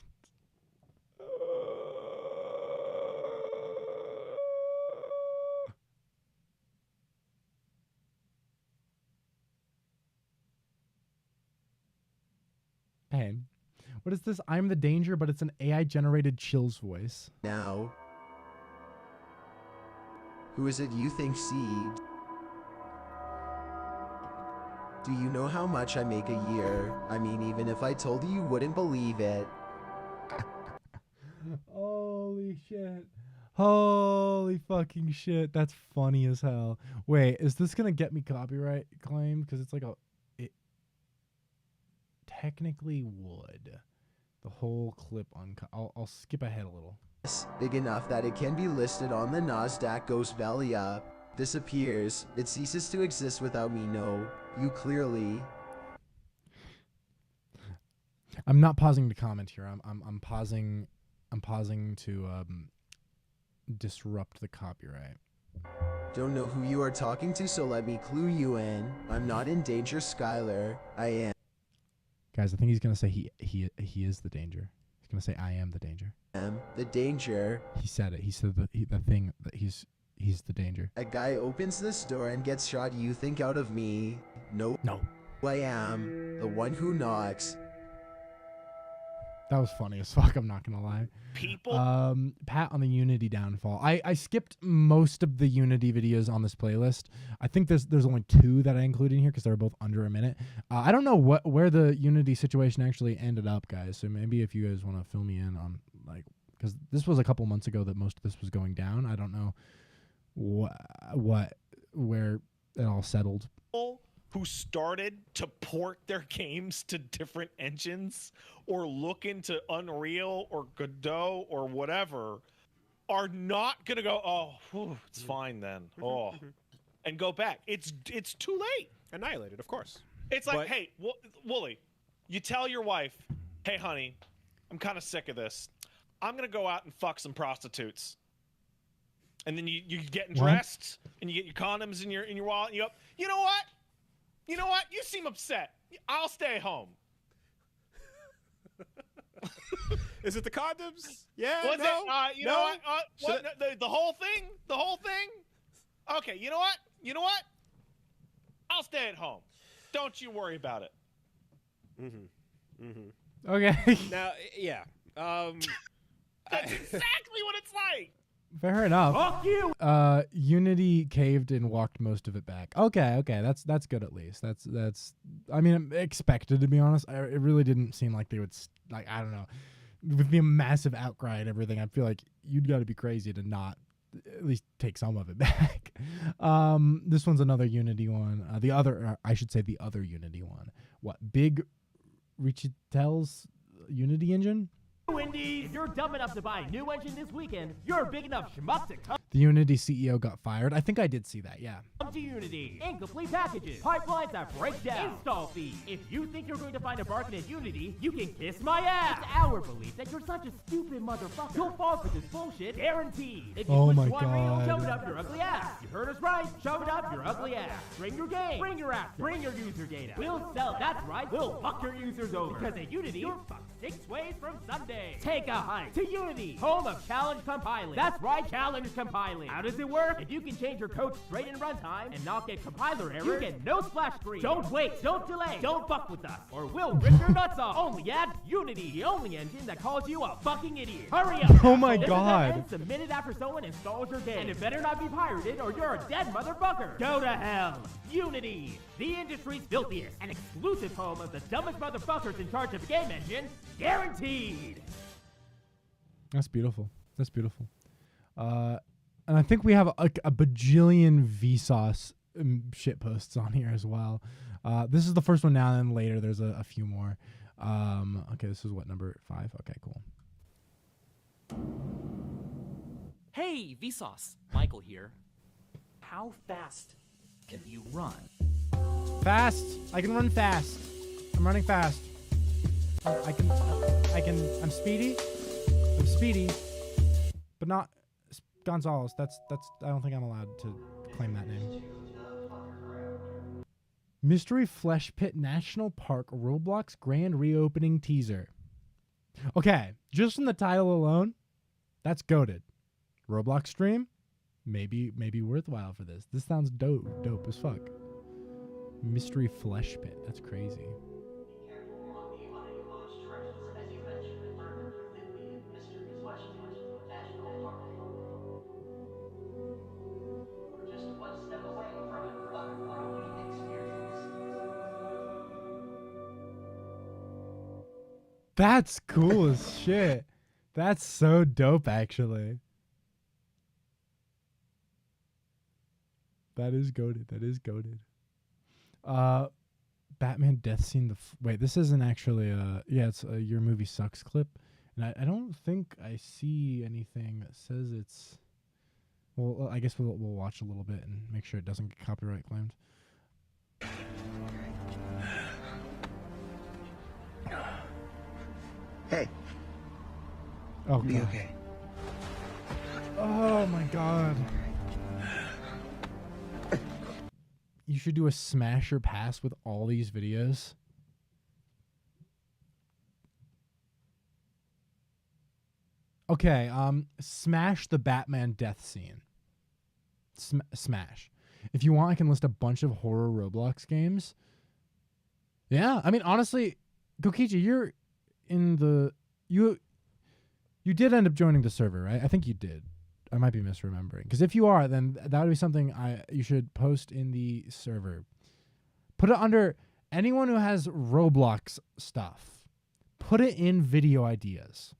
Pain. What is this? I'm the danger, but it's an AI-generated Chills voice. Now. Who is it you think seed? Do you know how much I make a year? I mean, even if I told you, you wouldn't believe it. Holy shit. Holy fucking shit. That's funny as hell. Wait, is this gonna get me copyright claimed? Because it's like it technically would. The whole clip on... I'll skip ahead a little. Big enough that it can be listed on the Nasdaq, goes belly up, disappears, it ceases to exist without me. No, you clearly... I'm not pausing to comment here. I'm pausing to disrupt the copyright. Don't know who you are talking to, so let me clue you in. I'm not in danger, Skylar. I am. Guys, I think he's gonna say he is the danger. He's gonna say I am the danger. The danger. He said it. He said the thing that he's the danger. A guy opens this door and gets shot. You think out of me? Nope. No. I am the one who knocks. That was funny as fuck. I'm not gonna lie. People. Pat on the Unity downfall. I skipped most of the Unity videos on this playlist. I think there's only 2 that I included in here because they were both under a minute. I don't know where the Unity situation actually ended up, guys. So maybe if you guys want to fill me in on like, because this was a couple months ago that most of this was going down. I don't know where it all settled. Who started to port their games to different engines or look into Unreal or Godot or whatever are not going to go, oh, whew, it's fine then. Oh, and go back. It's too late. Annihilated, of course. It's like, hey, Wooly, you tell your wife, hey, honey, I'm kind of sick of this. I'm going to go out and fuck some prostitutes. And then you getting dressed and you get your condoms in your wallet and you go, you know what? You know what? You seem upset. I'll stay home. Is it the condoms? Yeah. Was no. it? You know what? The whole thing? The whole thing? Okay. You know what? You know what? I'll stay at home. Don't you worry about it. Okay. Now, yeah. That's exactly what it's like. Fair enough. Fuck you. Unity caved and walked most of it back. Okay, that's good at least. That's. I mean, expected, to be honest. It really didn't seem like they would I don't know, with the massive outcry and everything. I feel like you'd got to be crazy to not at least take some of it back. This one's another Unity one. The other Unity one. What, Big Richitel's Unity engine? Wendy, if you're dumb enough to buy a new engine this weekend, you're a big enough schmuck to come The Unity CEO got fired. I think I did see that, yeah. to Unity. Incomplete packages, pipelines that break down, install fees. If you think you're going to find a bargain at Unity, you can kiss my ass. It's our belief that you're such a stupid motherfucker. You'll fall for this bullshit, guaranteed. If you Oh push my one reel, God. shove it up your ugly ass. You heard us right. Shove it up your ugly ass. Bring your game. Bring your ass. Bring your user data. We'll sell. That's right. We'll fuck your users over. Because at Unity, you're fucked 6 ways from Sunday. Take a hike to Unity, home of challenge compiling. That's right, challenge compiling. How does it work? If you can change your code straight in runtime and not get compiler errors, you get no splash screen. Don't wait, don't delay, don't fuck with us, or we'll rip your nuts off. Only at Unity, the only engine that calls you a fucking idiot. Hurry up! Oh my This God. is an end submitted after someone installs your game, and it better not be pirated, or you're a dead motherfucker. Go to hell. Unity, the industry's filthiest and exclusive home of the dumbest motherfuckers in charge of the game engine, guaranteed. That's beautiful. That's beautiful. And I think we have a bajillion Vsauce shit posts on here as well. This is the first one now, and then later there's a few more. Okay, this is what, number 5? Okay, cool. Hey, Vsauce. Michael here. How fast can you run? Fast. I can run fast. I'm running fast. I'm speedy. I'm speedy, but not Gonzalez. That's. I don't think I'm allowed to claim that name. Mystery Flesh Pit National Park Roblox grand reopening teaser. Okay, just from the title alone, that's goated. Roblox stream, maybe worthwhile for this. This sounds dope as fuck. Mystery Flesh Pit. That's crazy. That's cool as shit. That's so dope, actually. That is goated. That is goated. Batman death scene. Wait, this isn't actually yeah, it's a Your Movie Sucks clip, and I don't think I see anything that says it's. Well, I guess we'll watch a little bit and make sure it doesn't get copyright claimed. Hey, Oh be god. okay. Oh my god. You should do a smash or pass with all these videos. Okay, smash the Batman death scene. Smash. If you want, I can list a bunch of horror Roblox games. Yeah, I mean, honestly, Gokichi, you're in the you did end up joining the server, right? I think you did. I might be misremembering. Because if you are, then that would be something you should post in the server. Put it under anyone who has Roblox stuff. Put it in video ideas.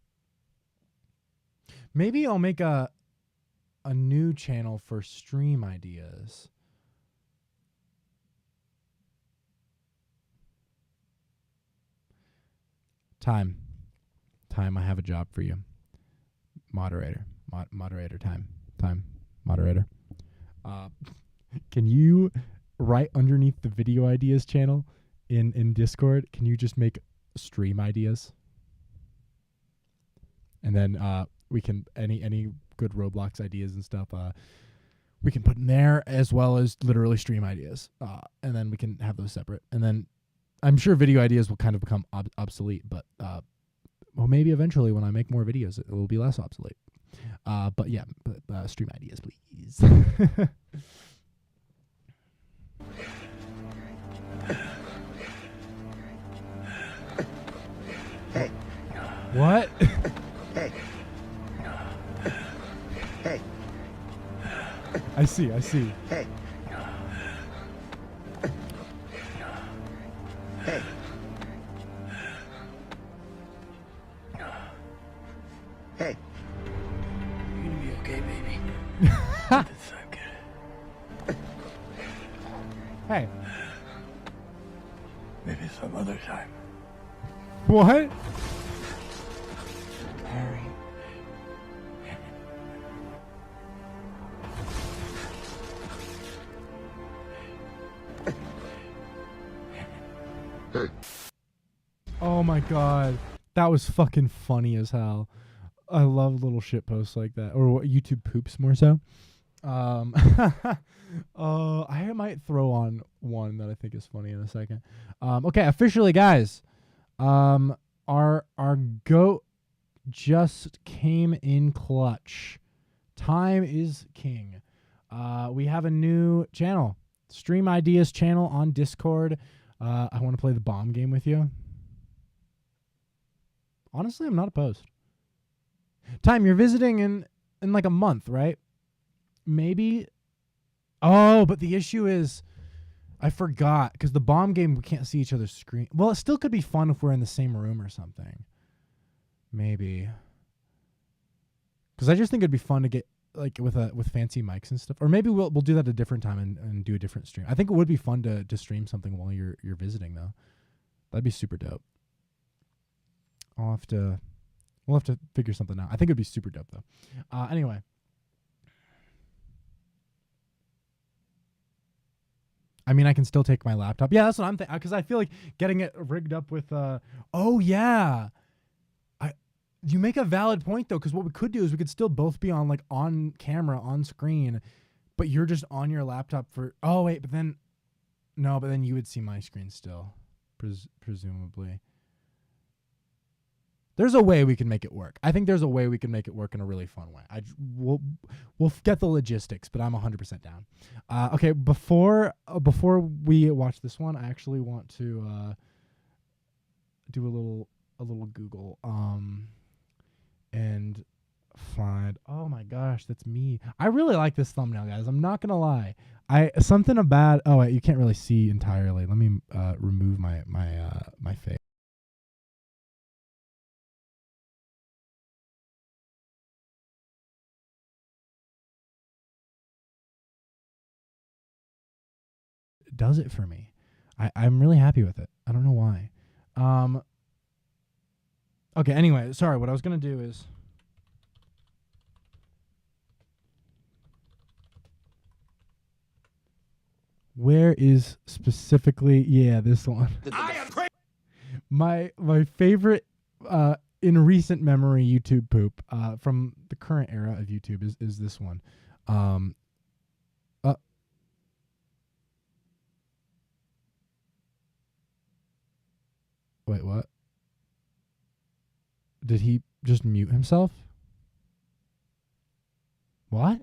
Maybe I'll make a new channel for stream ideas. Time, I have a job for you. Moderator. Moderator time. Moderator. Can you, right underneath the video ideas channel in Discord, can you just make stream ideas? And then we can, any good Roblox ideas and stuff, we can put in there, as well as literally stream ideas. And then we can have those separate. And then I'm sure video ideas will kind of become obsolete, but well, maybe eventually when I make more videos, it will be less obsolete. But yeah, stream ideas, please. Hey. What? Hey. Hey. I see. Hey. Hey. Hey. You're gonna be okay, baby. It's so good. Hey. Maybe some other time. What? Harry. Oh my god. That was fucking funny as hell. I love little shit posts like that. Or what, YouTube poops more so. I might throw on one that I think is funny in a second. Okay, officially guys. Our goat just came in clutch. Time is king. We have a new channel. Stream Ideas channel on Discord. I want to play the bomb game with you. Honestly, I'm not opposed. Time, you're visiting in like a month, right? Maybe. Oh, but the issue is I forgot, because the bomb game, we can't see each other's screen. Well, it still could be fun if we're in the same room or something. Maybe. Because I just think it'd be fun to get like with fancy mics and stuff. Or maybe we'll do that a different time and do a different stream. I think it would be fun to stream something while you're visiting though. That'd be super dope. We'll have to figure something out. I think it'd be super dope though. Anyway. I mean, I can still take my laptop. Yeah, that's what I'm thinking. Because I feel like getting it rigged up with oh yeah. You make a valid point though, because what we could do is we could still both be on camera, on screen, but you're just on your laptop for. Oh wait, but then you would see my screen still, presumably. There's a way we can make it work. I think there's a way we can make it work in a really fun way. We'll get the logistics, but I'm 100% down. Okay, before we watch this one, I actually want to do a little Google and find. Oh my gosh, that's me. I really like this thumbnail, guys. I'm not gonna lie. Something about. Oh wait, you can't really see entirely. Let me remove my face. Does it for me. I'm really happy with it. I don't know why. Okay, anyway, sorry, what I was going to do is where is specifically this one. I am crazy. My favorite in recent memory YouTube poop from the current era of YouTube is this one. Wait, what? Did he just mute himself? What?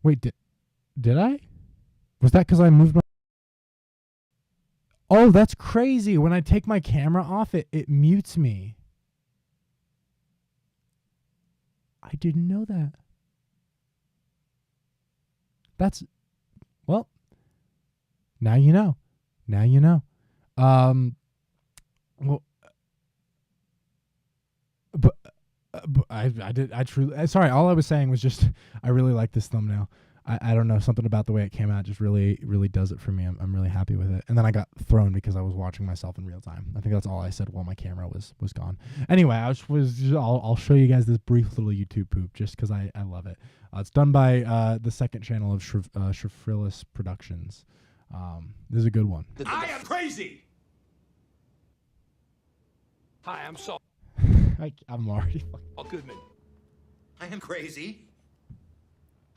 Wait, did I? Was that because I moved my... Oh, that's crazy. When I take my camera off, it mutes me. I didn't know that. That's, well, now you know. Now you know. Well, but I truly, sorry, all I was saying was just, I really like this thumbnail. I don't know, something about the way it came out just really does it for me. I'm really happy with it. And then I got thrown because I was watching myself in real time. I think that's all I said while my camera was gone. Anyway, I'll show you guys this brief little YouTube poop just because I love it. It's done by the second channel of Shrifelis Productions. This is a good one. I am crazy. Hi, I'm Saul I'm already. Goodman. I am crazy.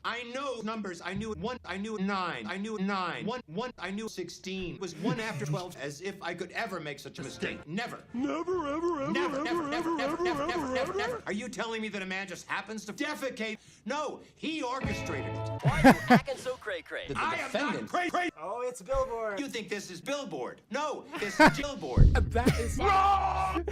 I know numbers. I knew 1. I knew 9. I knew 9. 1. I knew 16. It was 1 after 12. As if I could ever make such a mistake. Never. Never, ever, never. Are you telling me that a man just happens to defecate? No, he orchestrated it. Why are you acting so cray-cray? I am not crazy. Oh, it's Billboard. You think this is Billboard? No, this is Billboard. That is Wrong!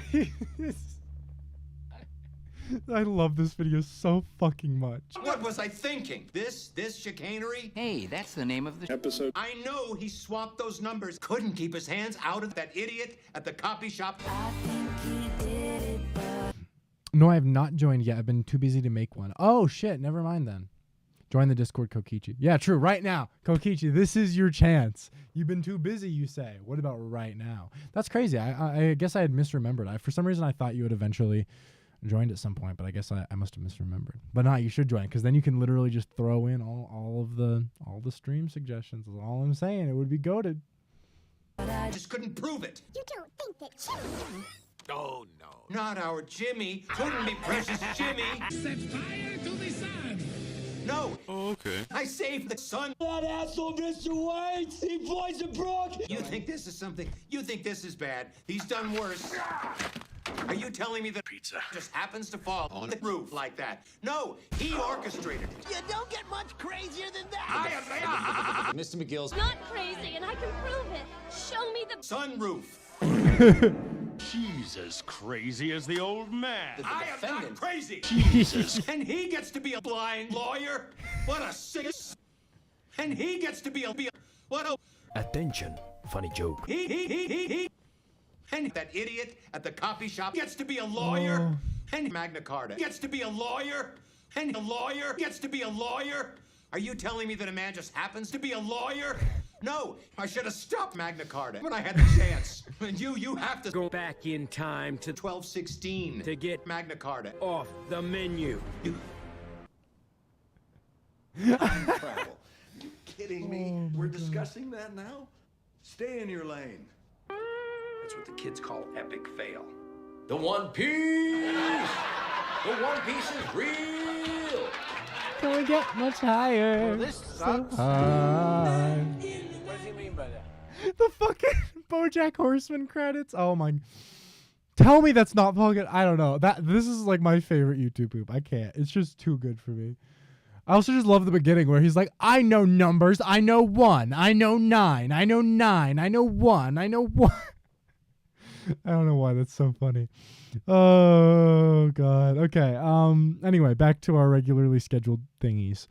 I love this video so fucking much. What was I thinking? This chicanery? Hey, that's the name of the Episode. I know he swapped those numbers. Couldn't keep his hands out of that idiot at the copy shop. No, I have not joined yet. I've been too busy to make one. Oh, shit. Never mind then. Join the Discord, Kokichi. Yeah, true. Right now, Kokichi, this is your chance. You've been too busy, you say. What about right now? That's crazy. I guess I had misremembered. For some reason, I thought you would eventually joined at some point, but I guess I must have misremembered. But no, you should join, because then you can literally just throw in all the stream suggestions. That's all I'm saying. It would be goated. I just couldn't prove it. You don't think that Jimmy... Oh, no. Not our Jimmy. Couldn't be precious Jimmy. Set fire to the sun! No. Oh, okay. I saved the sun. That asshole Mr. White! He poisoned Brooke! You think this is something? You think this is bad? He's done worse. Are you telling me that pizza just happens to fall on the roof like that? No, he orchestrated it. You don't get much crazier than that! I am Mr. McGill's Not crazy, and I can prove it. Show me the sunroof. She's as crazy as the old man. I am not crazy. Jesus. And he gets to be a blind lawyer. What a sick. And he gets to be a what a. Attention, funny joke. He. And that idiot at the coffee shop gets to be a lawyer. And Magna Carta gets to be a lawyer. And a lawyer gets to be a lawyer. Are you telling me that a man just happens to be a lawyer? No, I should have stopped Magna Carta when I had the chance. And you have to go back in time to 1216 to get Magna Carta off the menu. Time travel. You kidding me? We're discussing that now? Stay in your lane. That's what the kids call epic fail. The One Piece! The One Piece is real! Can we get much higher? Well, this sucks. High. What does he mean by that? The fucking BoJack Horseman credits. Oh my! Tell me that's not fucking. I don't know. This is like my favorite YouTube poop. I can't. It's just too good for me. I also just love the beginning where he's like, I know numbers. I know 1. I know 9. I know 9. I know 1. I know 1. I don't know why that's so funny. Oh god. Okay. Anyway, back to our regularly scheduled thingies.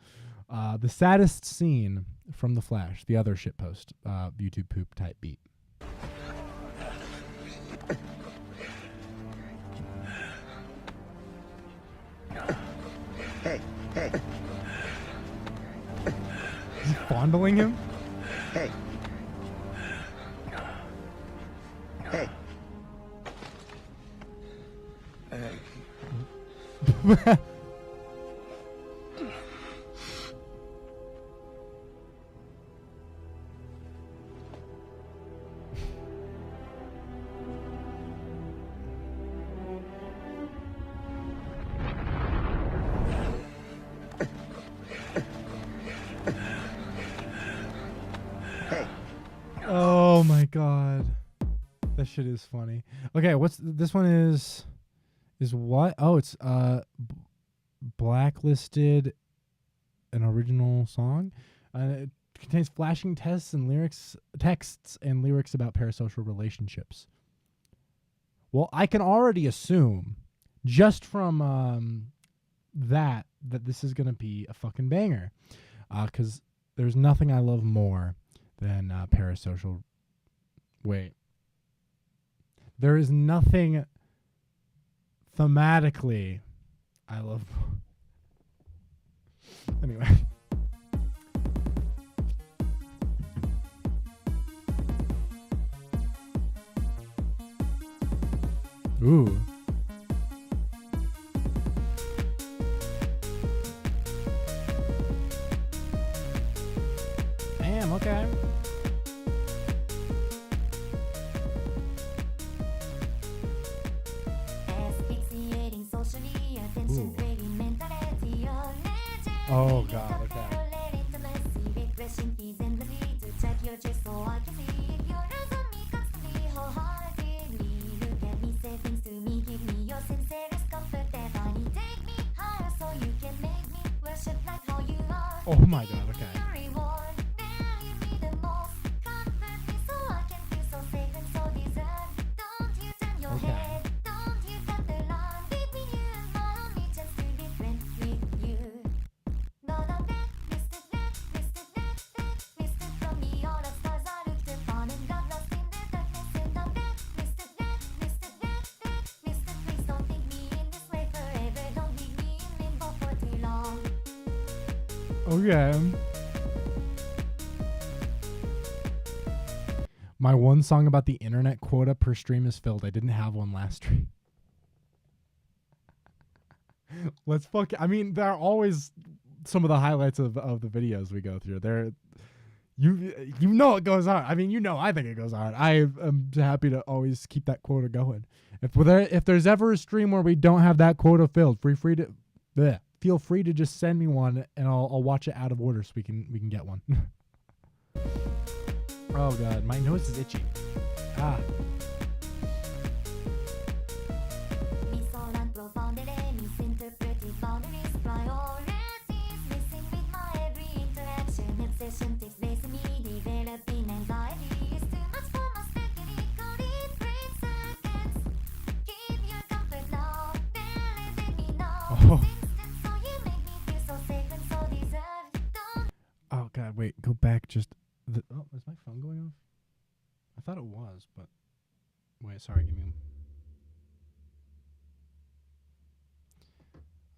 The saddest scene from The Flash, the other shitpost, YouTube poop type beat. Hey. Is he fondling him? Hey. Oh my god. That shit is funny. Okay, this one is what? Oh, it's blacklisted an original song. contains flashing texts and lyrics about parasocial relationships. Well, I can already assume just from that this is gonna be a fucking banger, because there's nothing I love more than parasocial. Wait, there is nothing thematically I love. Anyway. Ooh. Damn, okay. Ooh. Oh god, okay. Oh my god, okay. Okay. My one song about the internet quota per stream is filled. I didn't have one last stream. Let's fuck. I mean, there are always some of the highlights of the videos we go through. There, you know it goes on. I mean, you know, I think it goes on. I am happy to always keep that quota going. If there's ever a stream where we don't have that quota filled, feel free to just send me one, and I'll watch it out of order so we can get one. Oh god, my nose is itchy. Ah. Oh god, wait, go back just oh, is my phone going off? I thought it was, but wait, sorry, give me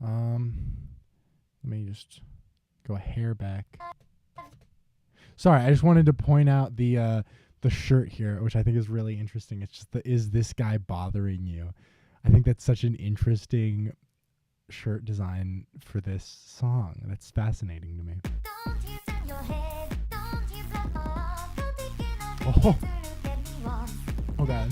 let me just go a hair back. Sorry, I just wanted to point out the shirt here, which I think is really interesting. It's just is this guy bothering you? I think that's such an interesting shirt design for this song. That's fascinating to me. Oh. Oh god.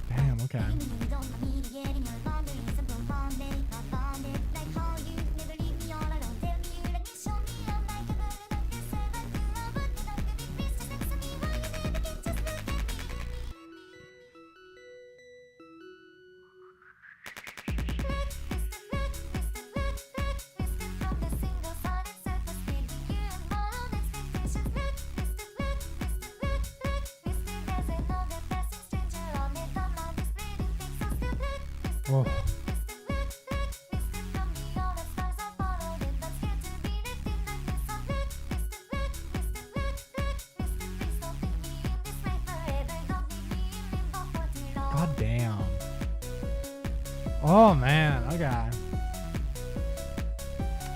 Damn, okay. Oh. God damn. Oh man, okay.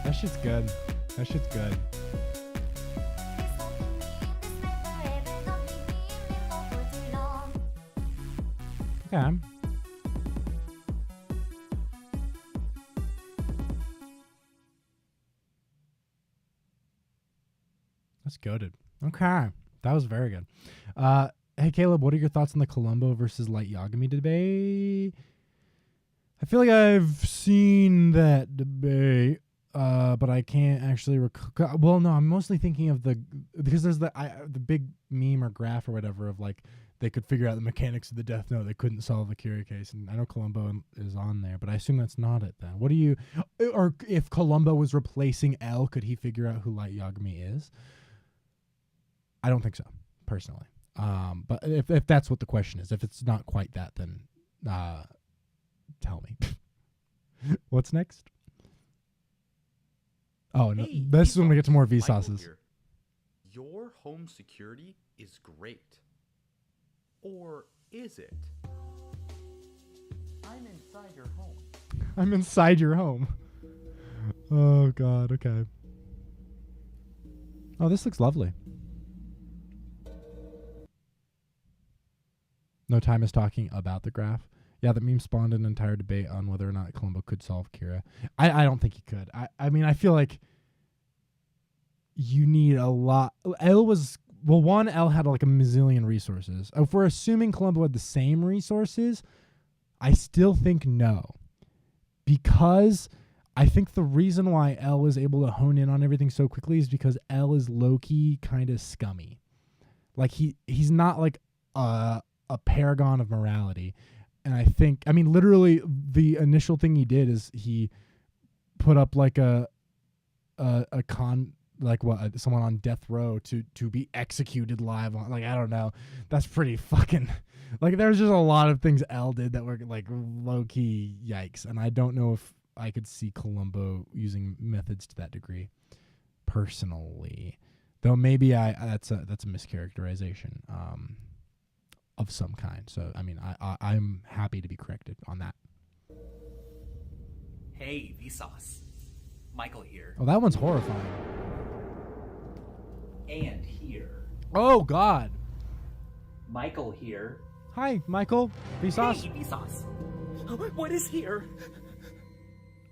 That shit's good. That shit's good. Okay. That's goated. Okay. That was very good. Hey, Caleb, what are your thoughts on the Columbo versus Light Yagami debate? I feel like I've seen that debate, but I can't actually recall. Well, no, I'm mostly thinking of because there's the big meme or graph or whatever of like they could figure out the mechanics of the Death Note. They couldn't solve the Curie case, and I know Columbo is on there, but I assume that's not it then. What do you, or if Columbo was replacing L, could he figure out who Light Yagami is? I don't think so, personally. But if that's what the question is, if it's not quite that, then tell me. What's next? Oh, no, Hey, this is when we get to more Michael Vsauces. here. Your home security is great. Or is it? I'm inside your home. I'm inside your home. Oh, God. Okay. Oh, this looks lovely. No time is talking about the graph. Yeah, the meme spawned an entire debate on whether or not Columbo could solve Kira. I don't think he could. I mean, I feel like you need a lot. L had like a mazillion resources. If we're assuming Columbo had the same resources, I still think no. Because I think the reason why L is able to hone in on everything so quickly is because L is low-key kind of scummy. Like he's not like a paragon of morality. And I think, I mean, literally the initial thing he did is he put up like someone on death row to be executed live on, like, I don't know. That's pretty fucking, like, there's just a lot of things L did that were like low key yikes. And I don't know if I could see Columbo using methods to that degree personally, though maybe that's a mischaracterization of some kind. So I mean, I'm happy to be corrected on that. Hey, Vsauce. Michael here. Oh, that one's horrifying. And here. Oh God. Michael here. Hi, Michael. Vsauce. Hey, Vsauce. What is here?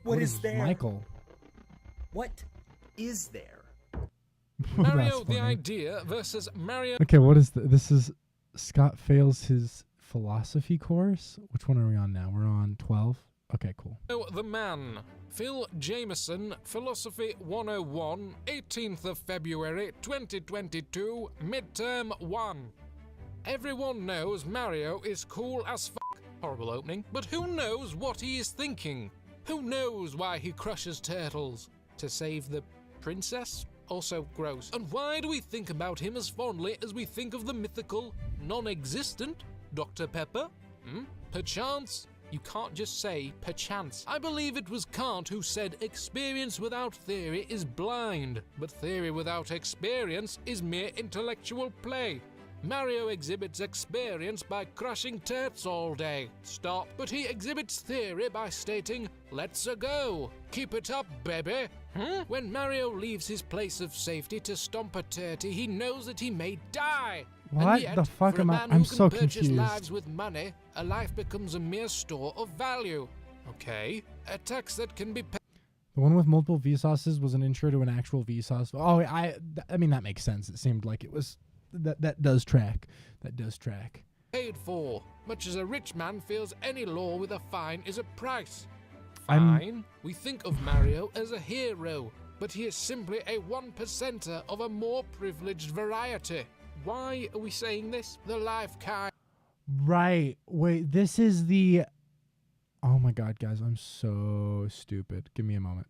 What is there? Michael? What is there? Mario the idea versus Mario. Okay, what is this? Is Scott fails his philosophy course? Which one are we on now? We're on 12. Okay, cool. The man. Phil Jameson, Philosophy 101, 18th of February 2022, midterm 1. Everyone knows Mario is cool as fuck. Horrible opening. But who knows what he is thinking? Who knows why he crushes turtles? To save the princess? Also gross. And why do we think about him as fondly as we think of the mythical, non-existent Dr. Pepper? Perchance? You can't just say perchance. I believe it was Kant who said experience without theory is blind, but theory without experience is mere intellectual play. Mario exhibits experience by crushing turts all day. Stop. But he exhibits theory by stating, let's go. Keep it up, baby. When Mario leaves his place of safety to stomp a turty, he knows that he may die. What And yet, the fuck for a am I? man I'm who so can purchase confused. lives with money, a life becomes a mere store of value. Okay. A tax that can be paid. The one with multiple Vsauces was an intro to an actual Vsauce. Oh, I mean, that makes sense. It seemed like it was, that does track. That does track. Paid for, much as a rich man feels any law with a fine is a price. I'm- Fine. We think of Mario as a hero, but he is simply a 1%er of a more privileged variety. Why are we saying this? The life kind. Right. Wait, this is the... Oh my God, guys, I'm so stupid. Give me a moment.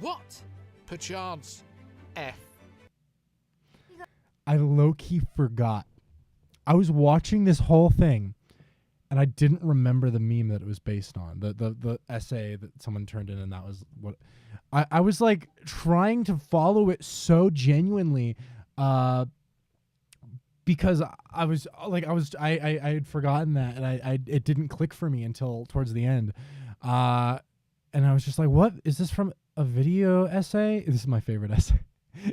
What? Perchance. F. I low-key forgot. I was watching this whole thing, and I didn't remember the meme that it was based on. The essay that someone turned in, and that was what... I was, like, trying to follow it so genuinely, because I had forgotten that, and it didn't click for me until towards the end, and I was just like, "What is this from a video essay?" This is my favorite essay.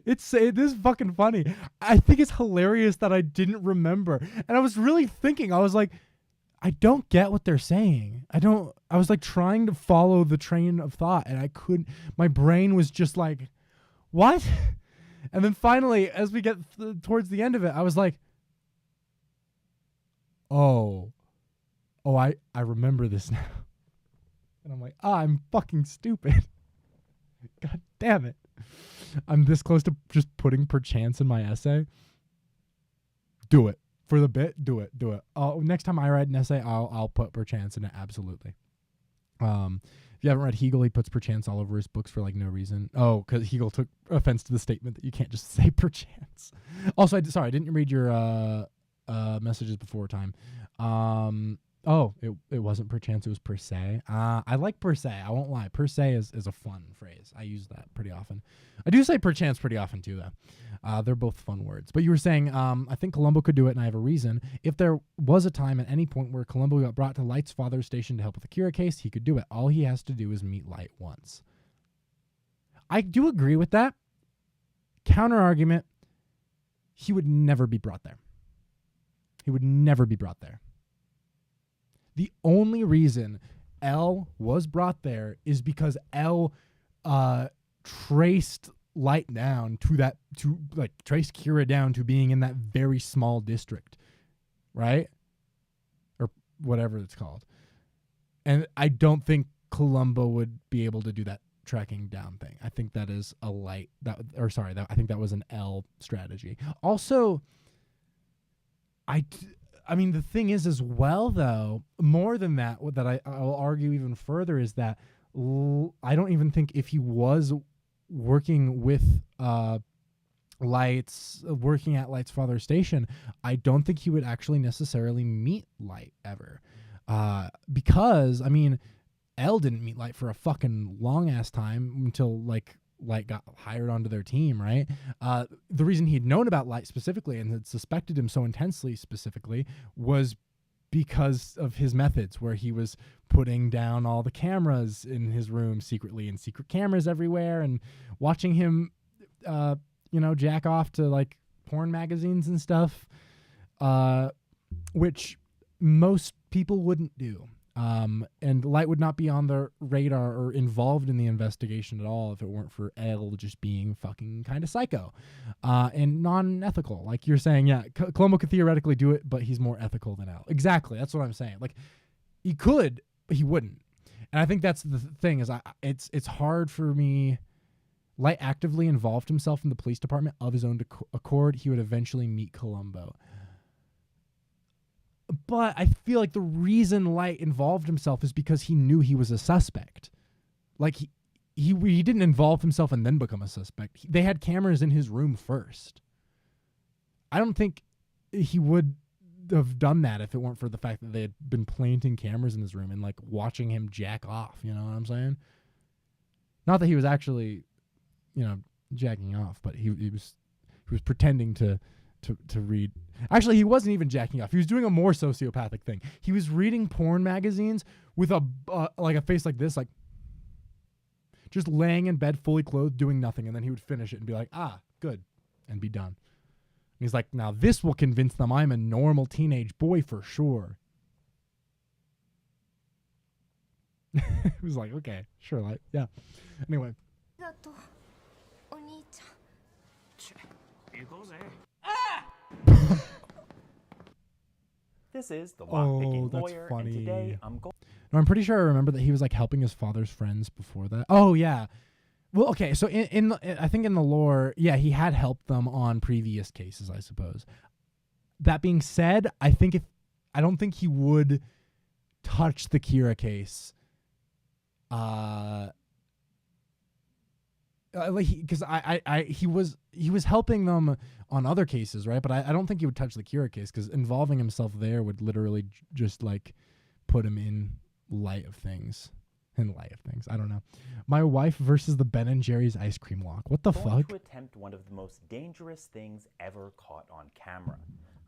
This is fucking funny. I think it's hilarious that I didn't remember, and I was really thinking. I was like, I don't get what they're saying. I was like trying to follow the train of thought, and I couldn't. My brain was just like, what? And then finally, as we get towards the end of it, I was like, oh, I remember this now. And I'm like, I'm fucking stupid. God damn it. I'm this close to just putting perchance in my essay. Do it. For the bit, do it. Next time I write an essay, I'll put perchance in it, absolutely. If you haven't read Hegel, he puts perchance all over his books for like no reason. Oh, because Hegel took offense to the statement that you can't just say perchance. Also, I didn't read your messages before time. It wasn't perchance, it was per se. I like per se, I won't lie. Per se is a fun phrase. I use that pretty often. I do say perchance pretty often too, though. They're both fun words. But you were saying, I think Columbo could do it, and I have a reason. If there was a time at any point where Columbo got brought to Light's father's station to help with the Kira case, he could do it. All he has to do is meet Light once. I do agree with that. Counter argument, he would never be brought there. He would never be brought there. The only reason L was brought there is because L traced Light down traced Kira down to being in that very small district, right? Or whatever it's called. And I don't think Columbo would be able to do that tracking down thing. I think that is a Light I think that was an L strategy. Also, I mean, the thing is as well, though, more than that I'll argue even further is that I don't even think if he was working with working at Light's father's station, I don't think he would actually necessarily meet Light ever. Because, I mean, L didn't meet Light for a fucking long-ass time until, Light got hired onto their team, right? The reason he'd known about Light specifically and had suspected him so intensely specifically was because of his methods, where he was putting down all the cameras in his room secretly, and secret cameras everywhere, and watching him, jack off to like porn magazines and stuff, which most people wouldn't do. And Light would not be on the radar or involved in the investigation at all if it weren't for L just being fucking kind of psycho and non-ethical. Like you're saying, yeah, Columbo could theoretically do it, but he's more ethical than L. Exactly, that's what I'm saying. Like, he could, but he wouldn't. And I think that's the thing is it's hard for me. Light actively involved himself in the police department of his own accord. He would eventually meet Columbo. But I feel like the reason Light involved himself is because he knew he was a suspect. Like, he didn't involve himself and then become a suspect. They had cameras in his room first. I don't think he would have done that if it weren't for the fact that they had been planting cameras in his room and, like, watching him jack off. You know what I'm saying? Not that he was actually, jacking off, but he was pretending to read. Actually, he wasn't even jacking off. He was doing a more sociopathic thing. He was reading porn magazines with a face like this, like just laying in bed fully clothed, doing nothing, and then he would finish it and be like, good, and be done. And he's like, now this will convince them I'm a normal teenage boy for sure. It was like, okay, sure, like, yeah. Anyway. This is the lockpicking lawyer, funny. and today I'm going. No, I'm pretty sure I remember that he was like helping his father's friends before that. Oh yeah. Well, okay. So I think in the lore, yeah, he had helped them on previous cases, I suppose. That being said, I don't think he would touch the Kira case. Because he was helping them on other cases, right? But I don't think he would touch the Kira case because involving himself there would literally just like put him in light of things. I don't know. My wife versus the Ben and Jerry's ice cream walk. What the fuck? I'm going to attempt one of the most dangerous things ever caught on camera.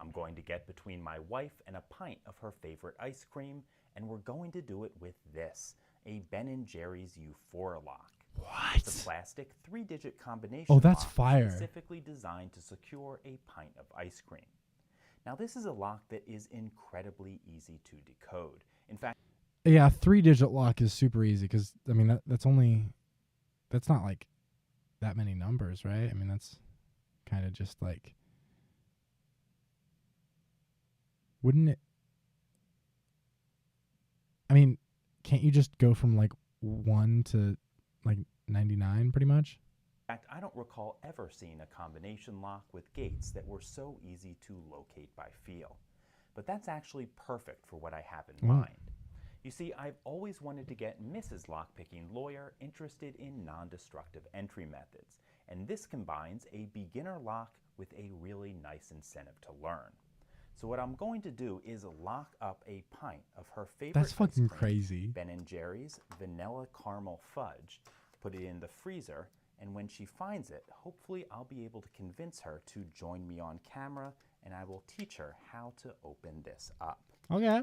I'm going to get between my wife and a pint of her favorite ice cream, and we're going to do it with this, a Ben and Jerry's Euphora lock. What? It's a plastic 3-digit combination. Oh, that's lock fire. Specifically designed to secure a pint of ice cream. Now, this is a lock that is incredibly easy to decode. In fact, yeah, 3-digit lock is super easy because I mean that's not like that many numbers, right? I mean that's kind of just like, wouldn't it? I mean, can't you just go from like 1 to like 99 pretty much? In fact, I don't recall ever seeing a combination lock with gates that were so easy to locate by feel. But that's actually perfect for what I have in mind. You see, I've always wanted to get Mrs. Lockpicking Lawyer interested in non-destructive entry methods, and this combines a beginner lock with a really nice incentive to learn. So what I'm going to do is lock up a pint of her favorite That's fucking ice cream, crazy. Ben & Jerry's Vanilla Caramel Fudge, put it in the freezer, and when she finds it, hopefully I'll be able to convince her to join me on camera, and I will teach her how to open this up. Okay.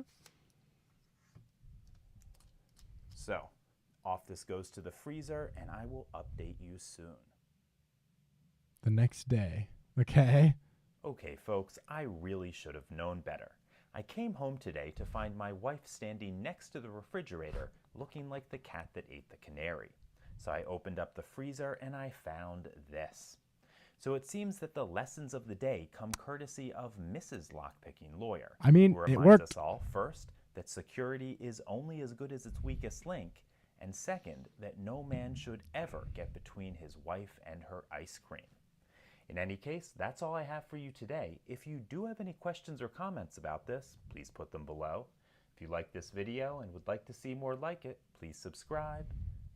So, off this goes to the freezer, and I will update you soon. The next day. Okay. Okay, folks, I really should have known better. I came home today to find my wife standing next to the refrigerator, looking like the cat that ate the canary. So I opened up the freezer and I found this. So it seems that the lessons of the day come courtesy of Mrs. Lockpicking Lawyer. I mean, who it reminds worked. us all, first, that security is only as good as its weakest link, and second, that no man should ever get between his wife and her ice cream. In any case, that's all I have for you today. If you do have any questions or comments about this, please put them below. If you like this video and would like to see more like it, please subscribe.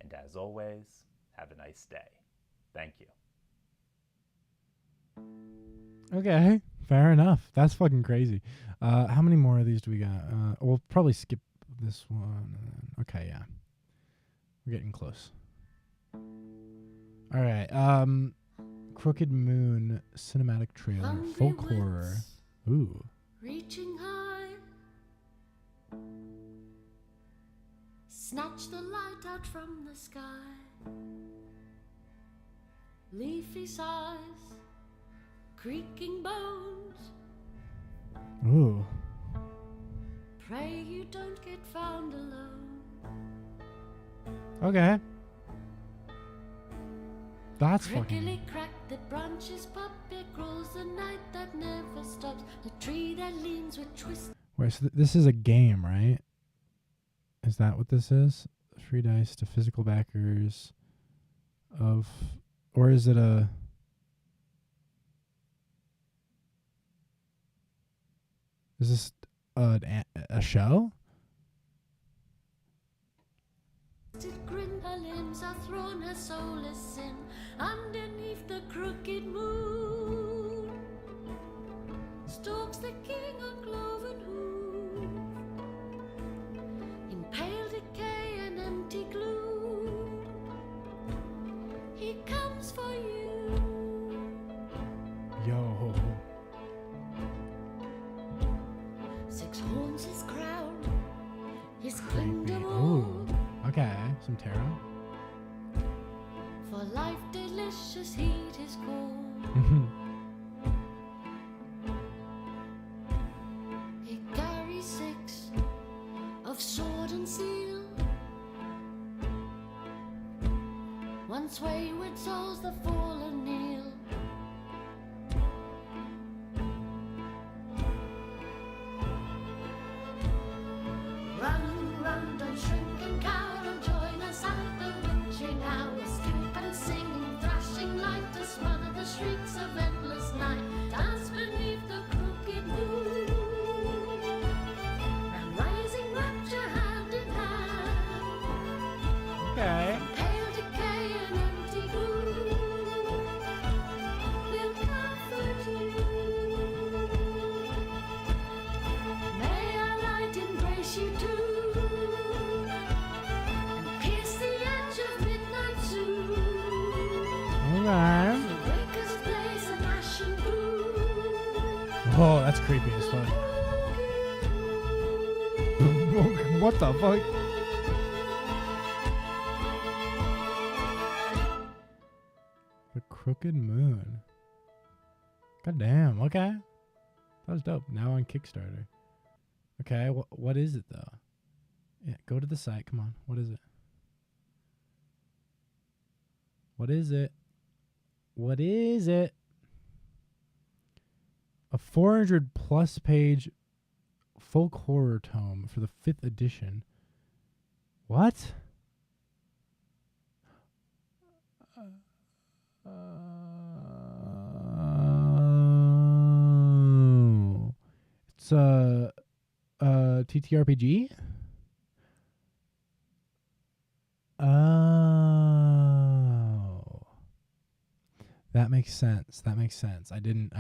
And as always, have a nice day. Thank you. Okay, fair enough. That's fucking crazy. How many more of these do we got? We'll probably skip this one. Okay, yeah. We're getting close. All right. Crooked Moon cinematic trailer, Hungry folk horror. Ooh. Reaching high, snatch the light out from the sky. Leafy sighs, creaking bones. Ooh. Pray you don't get found alone. Okay. That's Prickly fucking. crack, the branches pop, it grows the night that never stops. The tree that leans with twists. Wait, so this is a game, right? Is that what this is? Free dice to physical backers of, or is it a? Is this a show? Grin, her limbs are thrown, her soul is sin. Underneath the crooked moon stalks the king on cloven hoof. In pale decay and empty gloom, he comes for you. Yo. 6 horns his crown, his kingdom Ooh. Okay, some tarot. for life delicious heat is cold. He carries 6 of sword and seal. Once wayward souls the fallen kneel. Run, run, don't shrink and cower, and join us at the witching hour. Skip and sing, thrashing light to smother the shrieks of endless night. Dance beneath the crooked moon, and rising rapture hand in hand. Okay. Pale decay and empty gloom will comfort you. May our light embrace you too, and pierce the edge of midnight soon. Okay. The wakest blaze an ashen gloom. Oh, that's creepy as fuck. What the fuck? The Crooked Moon. God damn. Okay. That was dope. Now on Kickstarter. Okay. What is it though? Yeah. Go to the site. Come on. What is it? What is it? What is it? A 400 plus page folk horror tome for the 5th edition What? It's a TTRPG. Oh, that makes sense. That makes sense. I didn't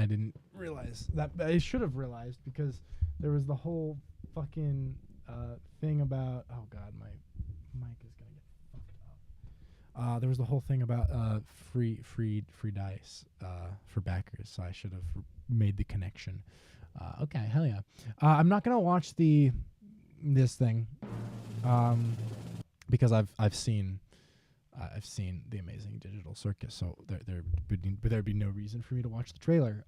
realize that. I should have realized because there was the whole fucking thing about. Oh God, my mic is gonna get fucked up. There was the whole thing about free dice for backers, so I should have made the connection. Okay, hell yeah. I'm not gonna watch this thing, because I've seen the Amazing Digital Circus, so there'd be no reason for me to watch the trailer.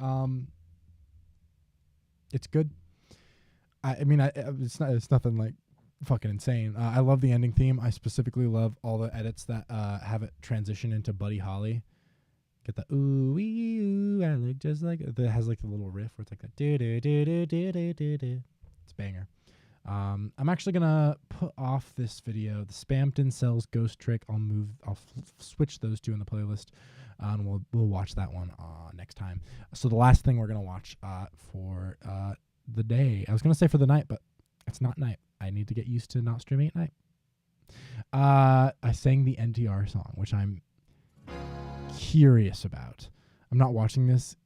It's good. I mean, it's nothing like fucking insane. I love the ending theme. I specifically love all the edits that have it transition into Buddy Holly. Get the ooh wee ooh, I look just like that has like the little riff where it's like that do do do do do do do do. It's banger. I'm actually gonna put off this video, the Spampton Cells Ghost Trick. I'll switch those two in the playlist, and we'll watch that one next time. So the last thing we're gonna watch for the day, I was gonna say for the night, but it's not night. I need to get used to not streaming at night. I sang the NTR song, which I'm curious about. I'm not watching this.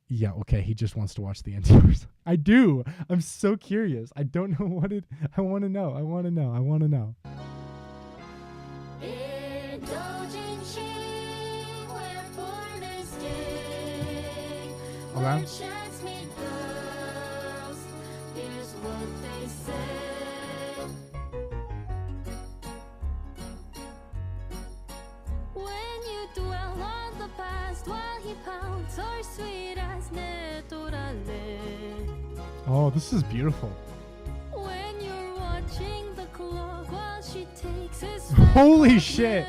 Yeah, okay, he just wants to watch the NTR song. I do. I'm so curious. I don't know what it. I want to know. I want to know. I want to know. Okay. Oh, this is beautiful. When you're watching the clock while she takes his Holy shit.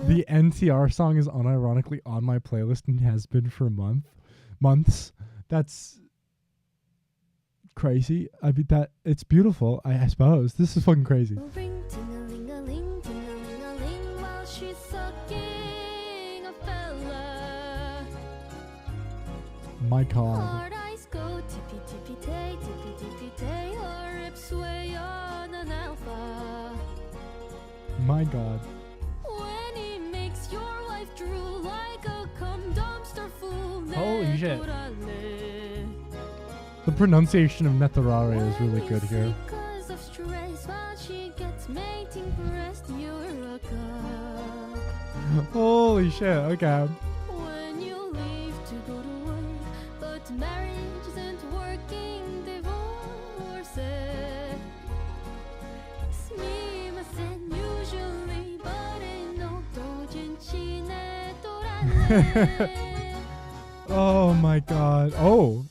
The NTR song is unironically on my playlist and has been for months. That's crazy. I mean, that it's beautiful. I suppose this is fucking crazy. My God. My God. When he makes your life drool like a cum dumpster fool. Holy shit. The pronunciation of Netarare is really good here. Because of stress while she gets mating breast, you're a cock. Holy shit, okay. When you leave to go to work, but marriage isn't working, divorce it. Sumimasen usually, but no dojinchi ne torane. Oh my God. Oh.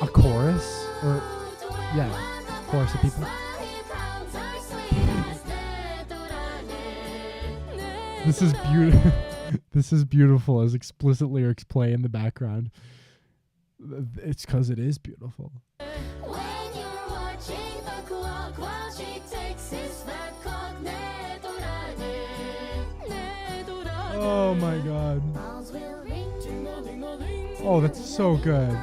A chorus? Or, yeah, chorus of people. This is beautiful. This is beautiful as explicit lyrics play in the background. It's because it is beautiful. When you're watching the clock while she takes his fat cock, Oh my God. Oh, that's so good.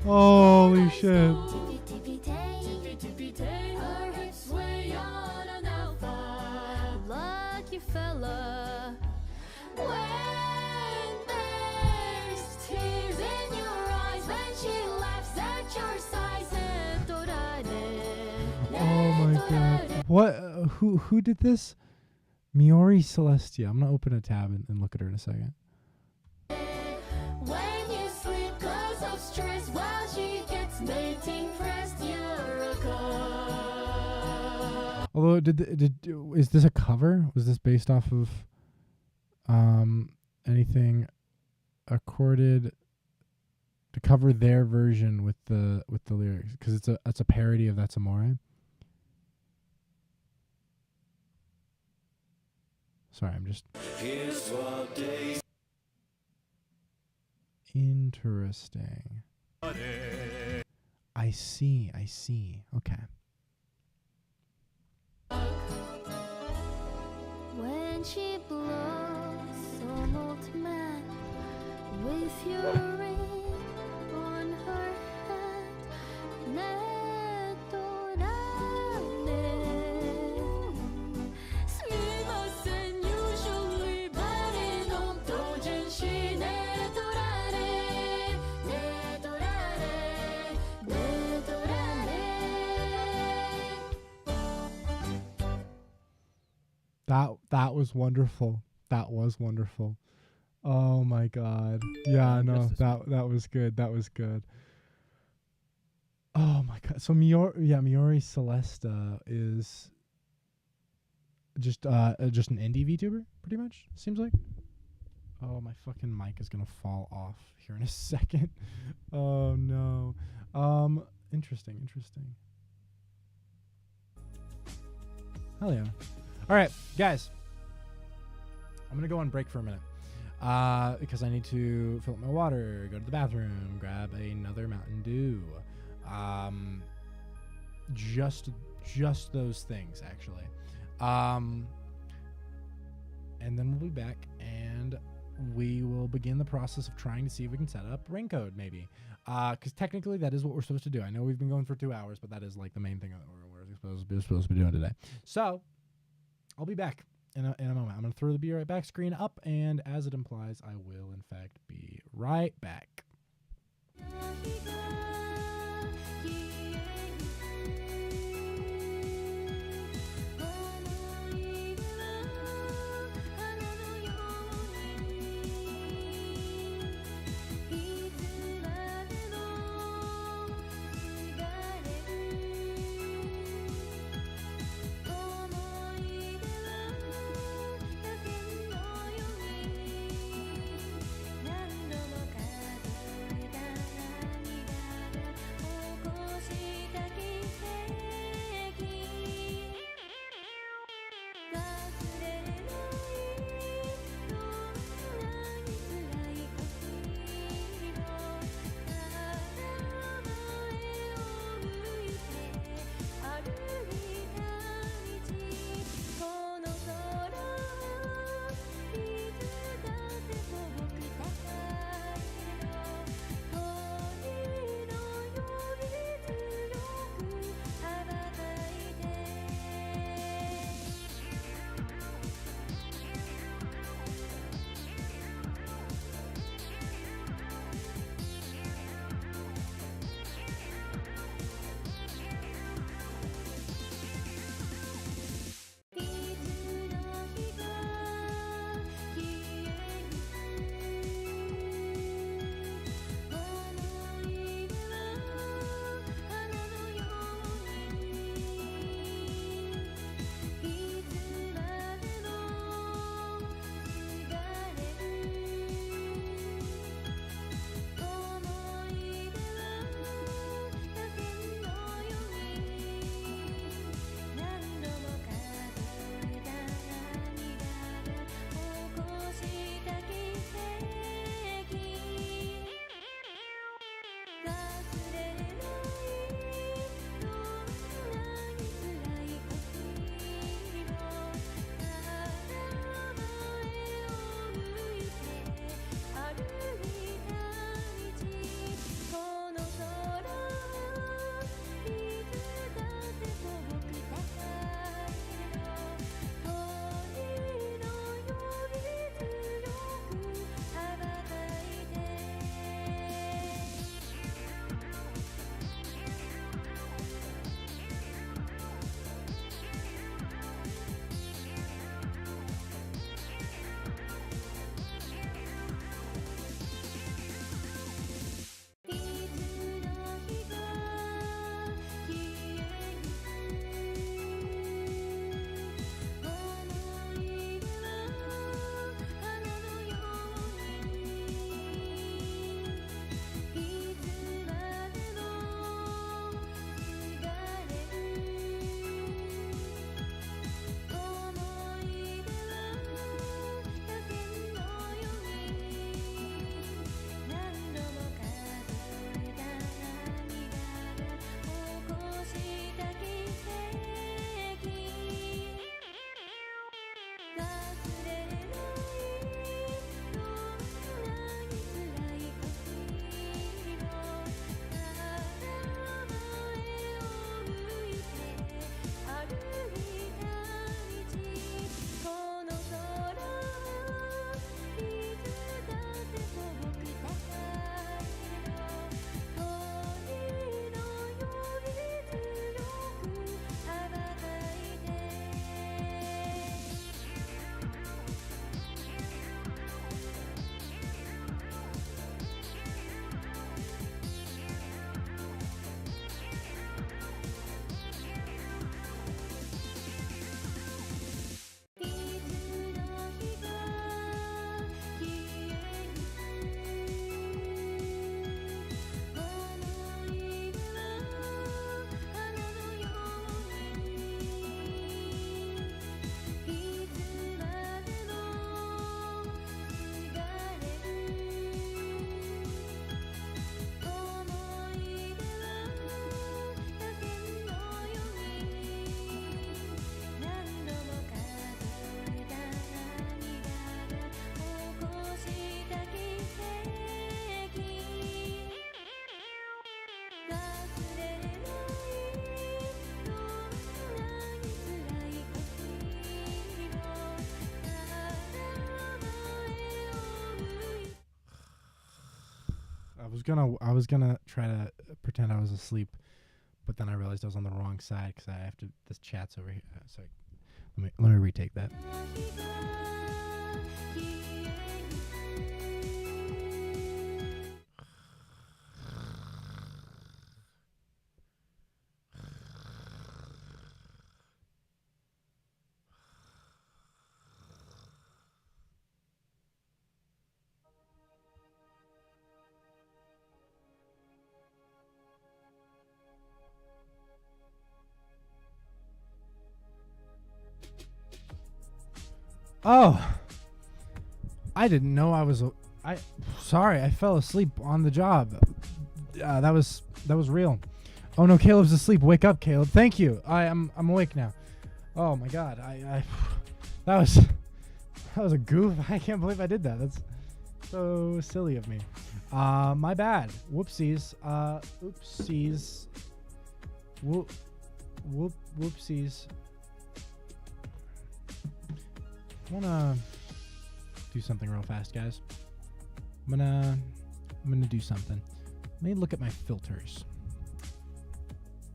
Holy shit. Lucky fella. When there's tears in your eyes, when she laughs at your size. Oh my God. What? Who did this? Miori Celestia. I'm gonna open a tab and look at her in a second. When you sleep cause of stress while she gets mating pressed, you're a cock. Although, is this a cover? Was this based off of anything accorded to cover their version with the lyrics? Because it's a parody of That's Amore. Sorry, I'm just. Here's what days. Interesting. I see. Okay. When she blows some old man with your ring on her head, 스미마센 usually 발이 넘도진시 내도라래 That was wonderful. That was wonderful. Oh my god. Yeah, no, that was good. That was good. Oh my god. So Miori Celesta is just an indie VTuber, pretty much, seems like. Oh, my fucking mic is gonna fall off here in a second. Oh no. Interesting. Hell yeah. All right, guys. I'm gonna go on break for a minute because I need to fill up my water, go to the bathroom, grab another Mountain Dew. Just those things, actually. And then we'll be back, and we will begin the process of trying to see if we can set up raincode, maybe. Because technically that is what we're supposed to do. I know we've been going for 2 hours, but that is like the main thing that we're supposed to be doing today. So I'll be back in a moment. I'm going to throw the Be Right Back screen up, and as it implies, I will, in fact, be right back. was gonna try to pretend I was asleep, but then I realized I was on the wrong side because I have to. This chat's over here. So let me retake that. Oh, I didn't know I was. Sorry, I fell asleep on the job. That was real. Oh no, Caleb's asleep. Wake up, Caleb. Thank you. I'm awake now. Oh my God, that was a goof. I can't believe I did that. That's so silly of me. My bad. Whoopsies. Oopsies. Whoopsies. I wanna do something real fast, guys. I'm gonna do something. Let me look at my filters.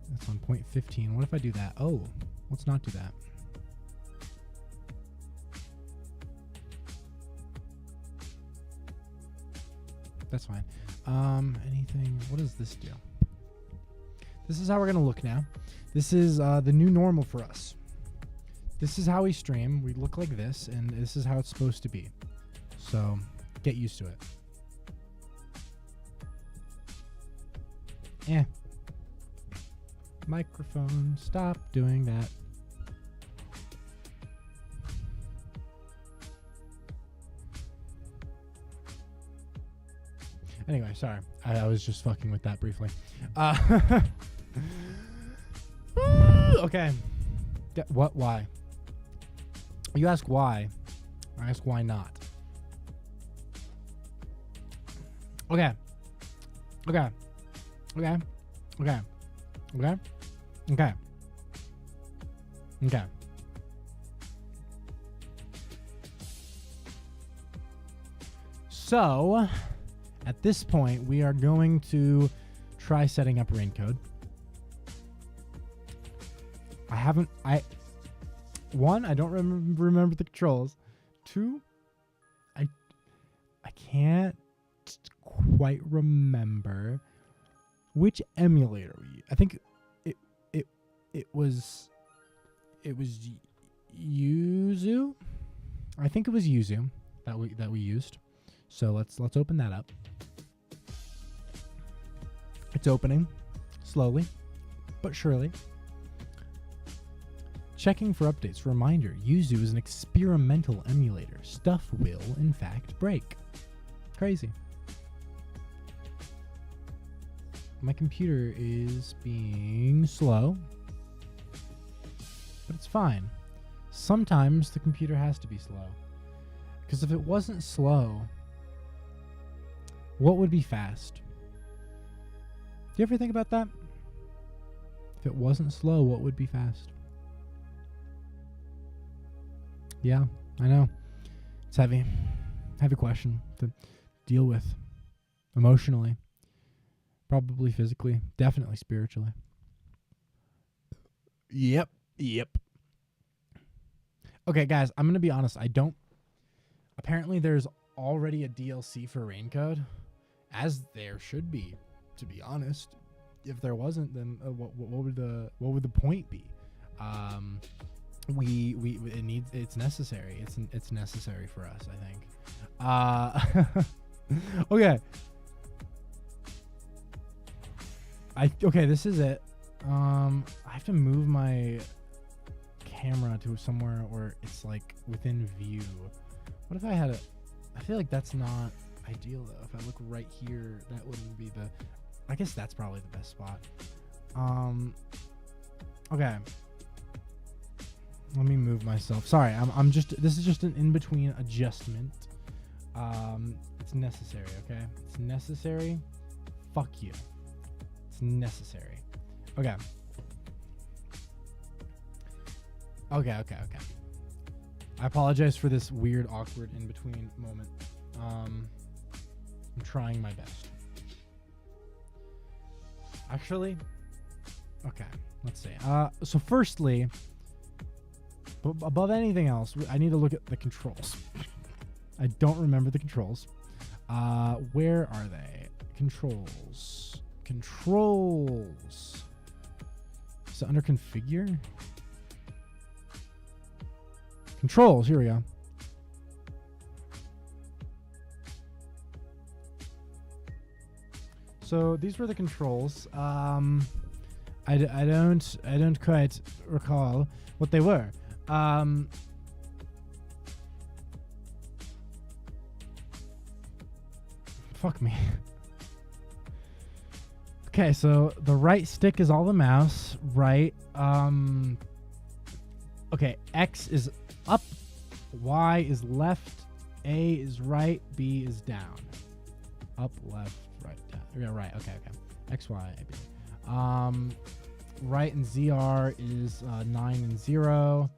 That's on point 15. What if I do that? Oh, let's not do that. That's fine. Anything? What does this do? This is how we're gonna look now. This is the new normal for us. This is how we stream. We look like this, and this is how it's supposed to be. So, get used to it. Microphone, stop doing that. Anyway, sorry. I was just fucking with that briefly. Okay. What? Why? You ask why. I ask why not. Okay. Okay. Okay. Okay. Okay. Okay. Okay. So, at this point, we are going to try setting up raincode. One, I don't remember the controls. Two, I can't quite remember which emulator we used. I think it was Yuzu. I think it was Yuzu that we used. So let's open that up. It's opening slowly but surely. Checking for updates. Reminder, Yuzu is an experimental emulator. Stuff will, in fact, break. Crazy. My computer is being slow, but it's fine. Sometimes the computer has to be slow. Because if it wasn't slow, what would be fast? Do you ever think about that? If it wasn't slow, what would be fast? Yeah, I know. It's heavy. Heavy question to deal with emotionally. Probably physically. Definitely spiritually. Yep. Okay, guys, I'm going to be honest. Apparently, there's already a DLC for raincode, as there should be, to be honest. If there wasn't, then what would the point be? It's necessary. It's necessary for us, I think. Okay. Okay, this is it. I have to move my camera to somewhere where it's like within view. What if I had I feel like that's not ideal though. If I look right here, that wouldn't be I guess that's probably the best spot. Okay. Let me move myself. Sorry, this is just an in-between adjustment. It's necessary, okay? It's necessary. Fuck you. It's necessary. Okay. Okay. I apologize for this weird, awkward in-between moment. I'm trying my best. Actually, okay. Let's see. So firstly, above anything else, I need to look at the controls. I don't remember the controls. Where are they? Controls. Controls. Is it under configure? Controls. Here we go. So these were the controls. I don't quite recall what they were. Fuck me. Okay, so the right stick is all the mouse, right? Okay, X is up, Y is left, A is right, B is down. Up, left, right, down. Yeah, right. Okay. X, Y, A, B. Right and ZR is 9 and 0.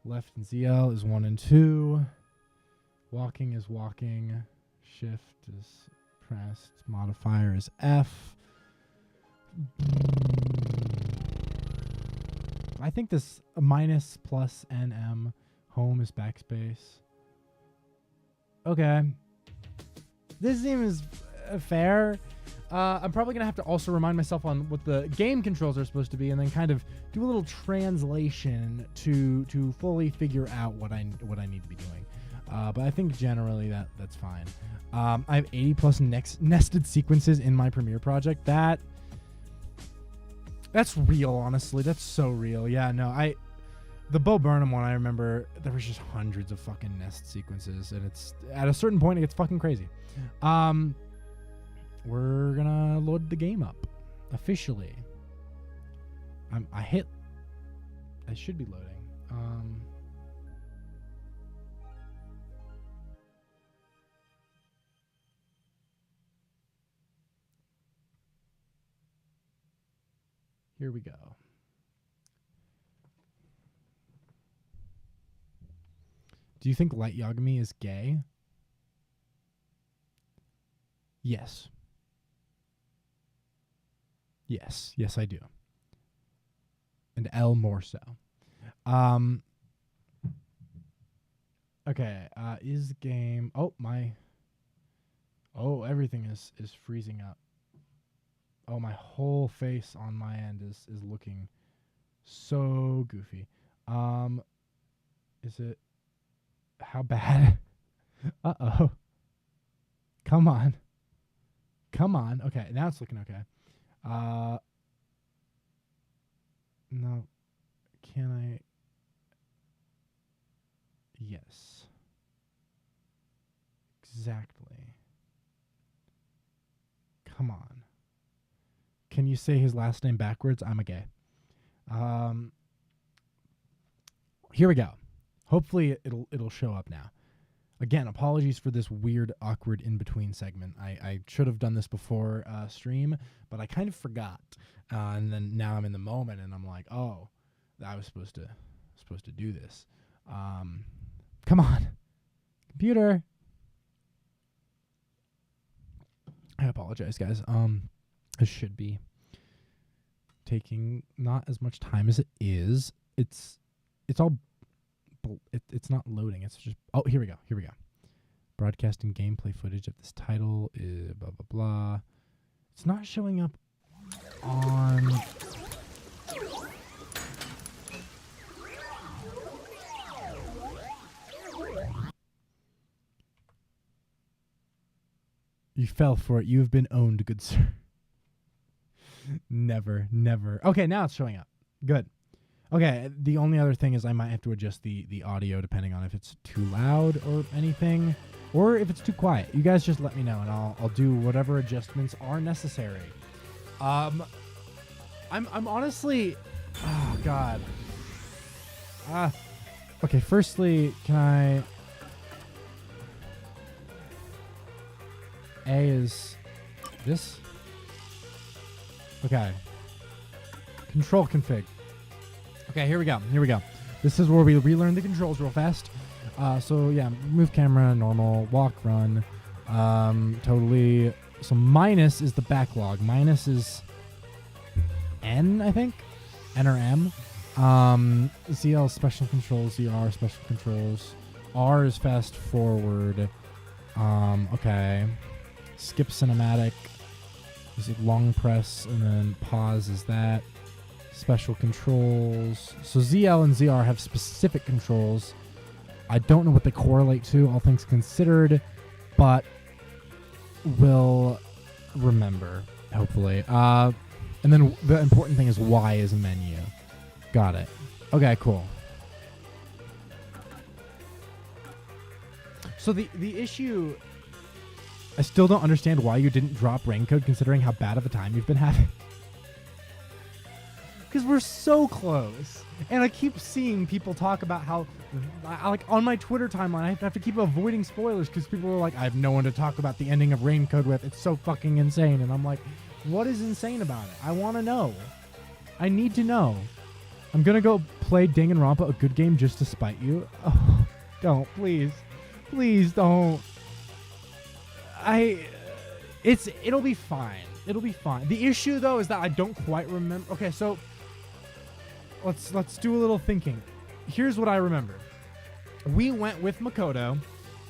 Left and ZL is 1 and 2. Walking is walking. Shift is pressed. Modifier is F. I think this minus plus NM. Home is backspace. Okay. This seems fair. I'm probably gonna have to also remind myself on what the game controls are supposed to be, and then kind of do a little translation to fully figure out what I need to be doing. But I think generally that's fine. I have 80 plus nested sequences in my Premiere project. That's real, honestly. That's so real. Yeah, no, the Bo Burnham one, I remember there was just hundreds of fucking nest sequences, and it's at a certain point it gets fucking crazy. We're gonna load the game up officially. I should be loading. Here we go. Do you think Light Yagami is gay? Yes. Yes, I do. And L more so. Okay, is game... everything is freezing up. Oh, my whole face on my end is looking so goofy. Is it... How bad? Uh-oh. Come on. Okay, now it's looking okay. No. Can I? Yes. Exactly. Come on. Can you say his last name backwards? I'm a gay. Here we go. Hopefully it'll show up now. Again, apologies for this weird, awkward in-between segment. I should have done this before stream, but I kind of forgot. And then now I'm in the moment, and I'm like, oh, I was supposed to do this. Come on, computer. I apologize, guys. This should be taking not as much time as it is. It's all. It's not loading. It's just... Oh, here we go. Broadcasting gameplay footage of this title is blah, blah, blah. It's not showing up on... You fell for it. You've been owned, good sir. Never. Okay, now it's showing up. Good. Okay, the only other thing is I might have to adjust the audio depending on if it's too loud or anything, or if it's too quiet. You guys just let me know, and I'll do whatever adjustments are necessary. I'm honestly... Oh, God. Okay, firstly, can I... A is this? Okay. Control config. Okay, here we go. This is where we relearn the controls real fast. So yeah, move camera, normal, walk, run. Totally. So minus is the backlog. Minus is N, I think. N or M. ZL special controls, ZR special controls. R is fast forward. Okay. Skip cinematic. Is it long press and then pause is that. Special controls. So ZL and ZR have specific controls. I don't know what they correlate to, all things considered, but we'll remember, hopefully. And then the important thing is Y is a menu. Got it. Okay, cool. So the issue, I still don't understand why you didn't drop raincode considering how bad of a time you've been having. Because we're so close. And I keep seeing people talk about how, like on my Twitter timeline, I have to keep avoiding spoilers because people are like, I have no one to talk about the ending of raincode with. It's so fucking insane. And I'm like, what is insane about it? I want to know. I need to know. I'm going to go play Danganronpa, a good game, just to spite you. Oh, don't, please. Please don't. It'll be fine. It'll be fine. The issue, though, is that I don't quite remember. Okay, so let's do a little thinking. Here's what I remember. We went with Makoto,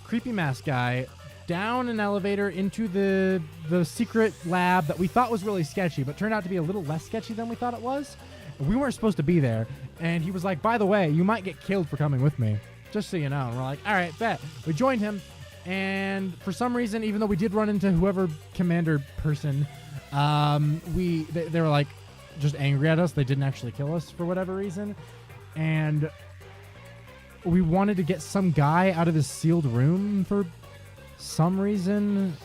creepy mask guy, down an elevator into the secret lab that we thought was really sketchy, but turned out to be a little less sketchy than we thought it was. We weren't supposed to be there, and he was like, by the way, you might get killed for coming with me, just so you know. And we're like, all right, bet. We joined him, and for some reason, even though we did run into whoever commander person, they were like just angry at us. They didn't actually kill us for whatever reason, and we wanted to get some guy out of this sealed room for some reason.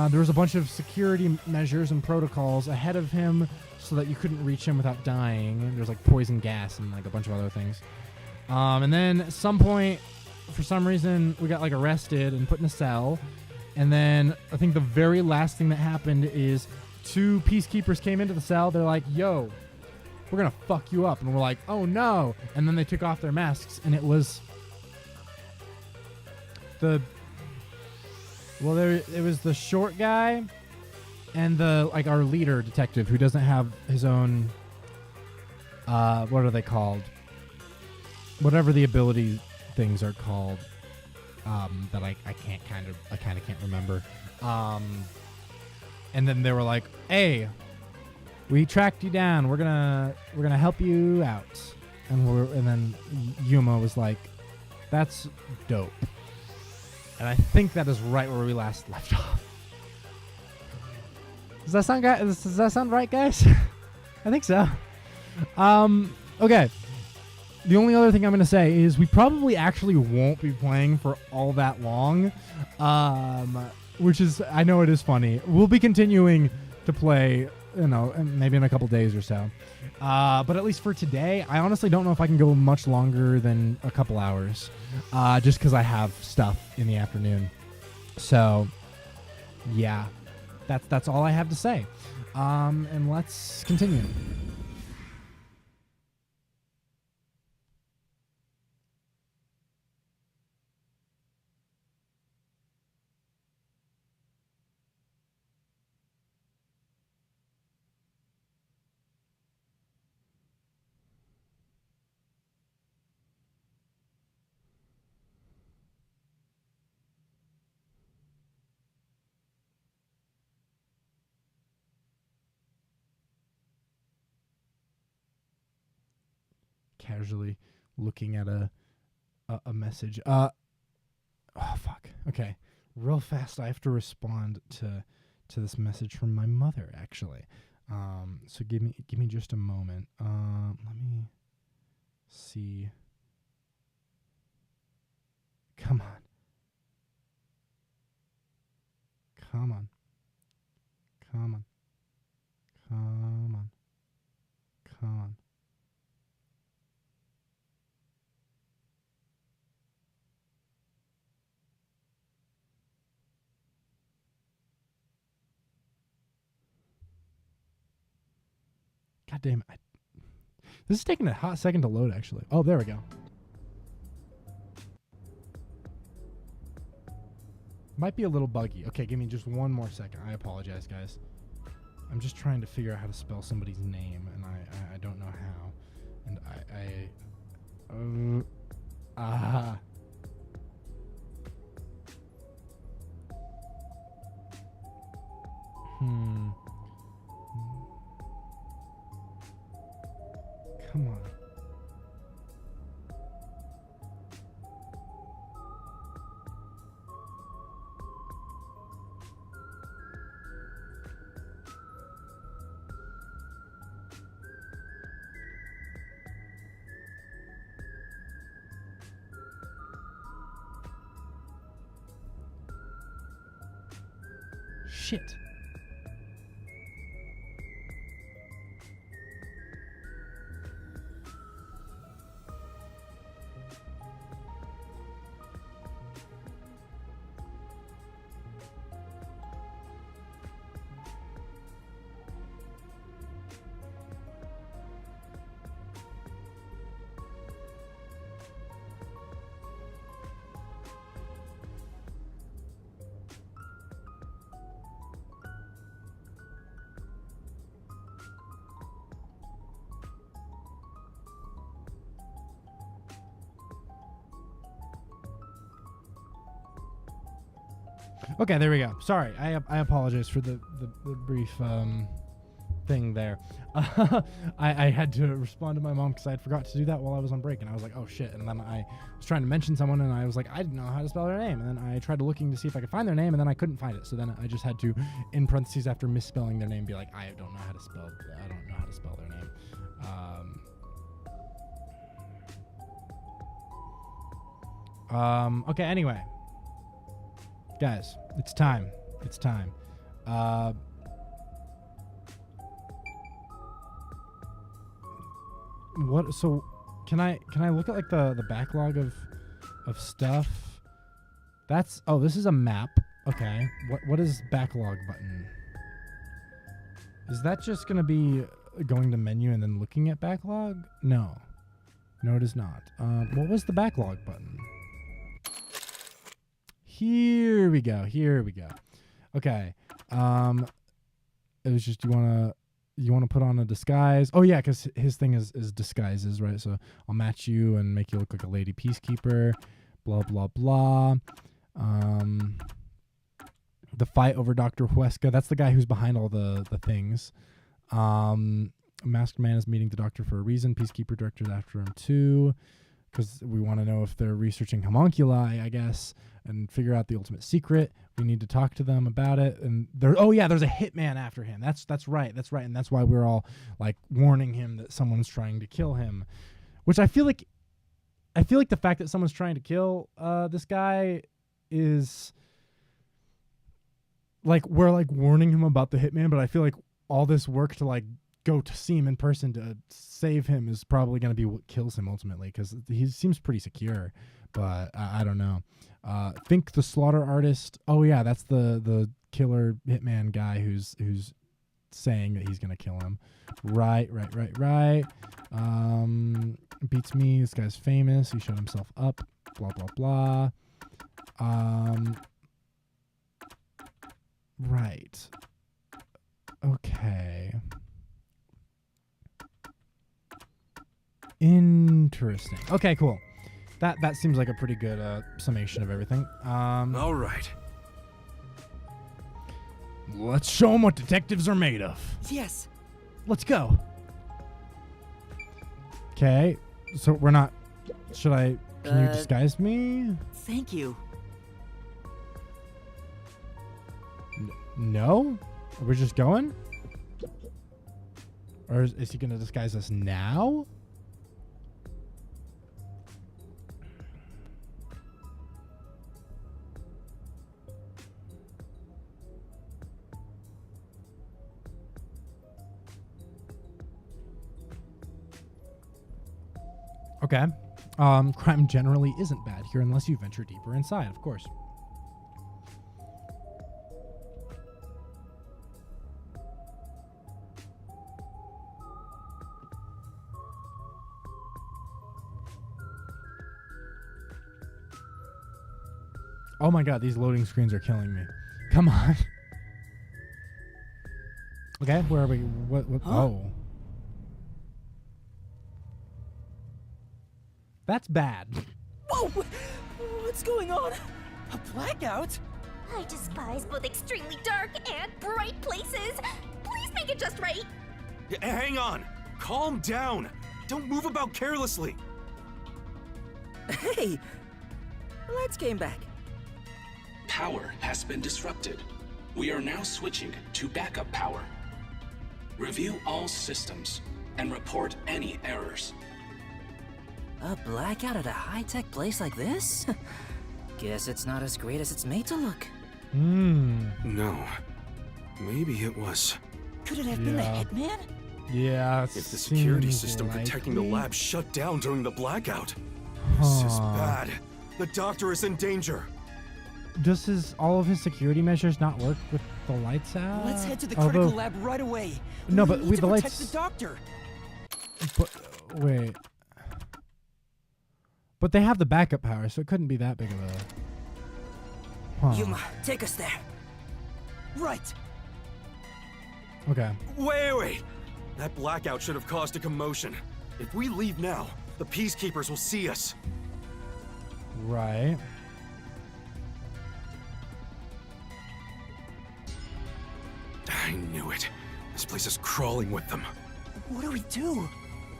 There was a bunch of security measures and protocols ahead of him so that you couldn't reach him without dying. There's like poison gas and like a bunch of other things. And then at some point, for some reason, we got like arrested and put in a cell. And then I think the very last thing that happened is 2 peacekeepers came into the cell. They're like, yo, we're going to fuck you up. And we're like, oh no. And then they took off their masks, and it was it was the short guy and our leader detective who doesn't have his own what are they called? Whatever the ability things are called, that I kind of can't remember. And then they were like, "Hey, we tracked you down. We're gonna help you out." And then Yuma was like, "That's dope." And I think that is right where we last left off. Does that sound right, guys? I think so. Okay. The only other thing I'm going to say is we probably actually won't be playing for all that long, which is, I know it is funny. We'll be continuing to play, maybe in a couple days or so. But at least for today, I honestly don't know if I can go much longer than a couple hours, just because I have stuff in the afternoon. So, yeah, that's all I have to say. And let's continue. Casually looking at a message. Oh fuck. Okay. Real fast, I have to respond to this message from my mother, actually. So give me just a moment. Let me see. Come on. Come on. Come on. Come on. Come on. God damn it. This is taking a hot second to load, actually. Oh, there we go. Might be a little buggy. Okay, give me just one more second. I apologize, guys. I'm just trying to figure out how to spell somebody's name, and I don't know how. And Come on. Shit. Okay, there we go. Sorry, I apologize for the brief thing there. I had to respond to my mom because I had forgot to do that while I was on break, and I was like, oh shit. And then I was trying to mention someone, and I was like, I didn't know how to spell their name. And then I tried looking to see if I could find their name, and then I couldn't find it. So then I just had to, in parentheses after misspelling their name, be like, I don't know how to spell their name. Okay, anyway. Guys, it's time. It's time. What? So, can I look at like the backlog of stuff? That's this is a map. Okay. What is backlog button? Is that just gonna be going to menu and then looking at backlog? No, it is not. What was the backlog button? Here we go. Okay. It was just you want to put on a disguise. Oh yeah, because his thing is disguises, right? So I'll match you and make you look like a lady peacekeeper. Blah blah blah. The fight over Dr. Huesca. That's the guy who's behind all the things. Masked man is meeting the doctor for a reason. Peacekeeper director's after him too, because we want to know if they're researching homunculi, I guess, and figure out the ultimate secret. We need to talk to them about it. And there's a hitman after him. That's right. And that's why we're all like warning him that someone's trying to kill him. Which I feel like the fact that someone's trying to kill this guy is like we're like warning him about the hitman, but I feel like all this work to like go to see him in person to save him is probably going to be what kills him ultimately, because he seems pretty secure, but I don't know. Think the slaughter artist. Oh yeah, that's the killer hitman guy who's saying that he's going to kill him. Right. Beats me. This guy's famous. He shut himself up. Blah blah blah. Right. Okay. Interesting. Okay, cool. That seems like a pretty good summation of everything. All right. Let's show them what detectives are made of. Yes. Let's go. Okay. So we're not... Can you disguise me? Thank you. No? We're just going? Or is he going to disguise us now? Okay. Crime generally isn't bad here unless you venture deeper inside, of course. Oh my god, these loading screens are killing me. Come on. Okay, where are we? What? Huh? Oh. That's bad. Whoa! What's going on? A blackout? I despise both extremely dark and bright places. Please make it just right. Hang on. Calm down. Don't move about carelessly. Hey! Lights came back. Power has been disrupted. We are now switching to backup power. Review all systems and report any errors. A blackout at a high-tech place like this? Guess it's not as great as it's made to look. No. Maybe it was. Could it have been the Yeah. hitman? Yeah. If the security seems system protecting the likely. lab shut down during the blackout. This is Huh. bad. The doctor is in danger. Does all of his security measures not work with the lights out? Let's head to the Although- critical lab right away. No, We but need with to the protect lights. the doctor. But wait. But they have the backup power, so it couldn't be that big of a. Huh. Yuma, take us there. Right. Okay. Wait. That blackout should have caused a commotion. If we leave now, the peacekeepers will see us. Right. I knew it. This place is crawling with them. What do we do?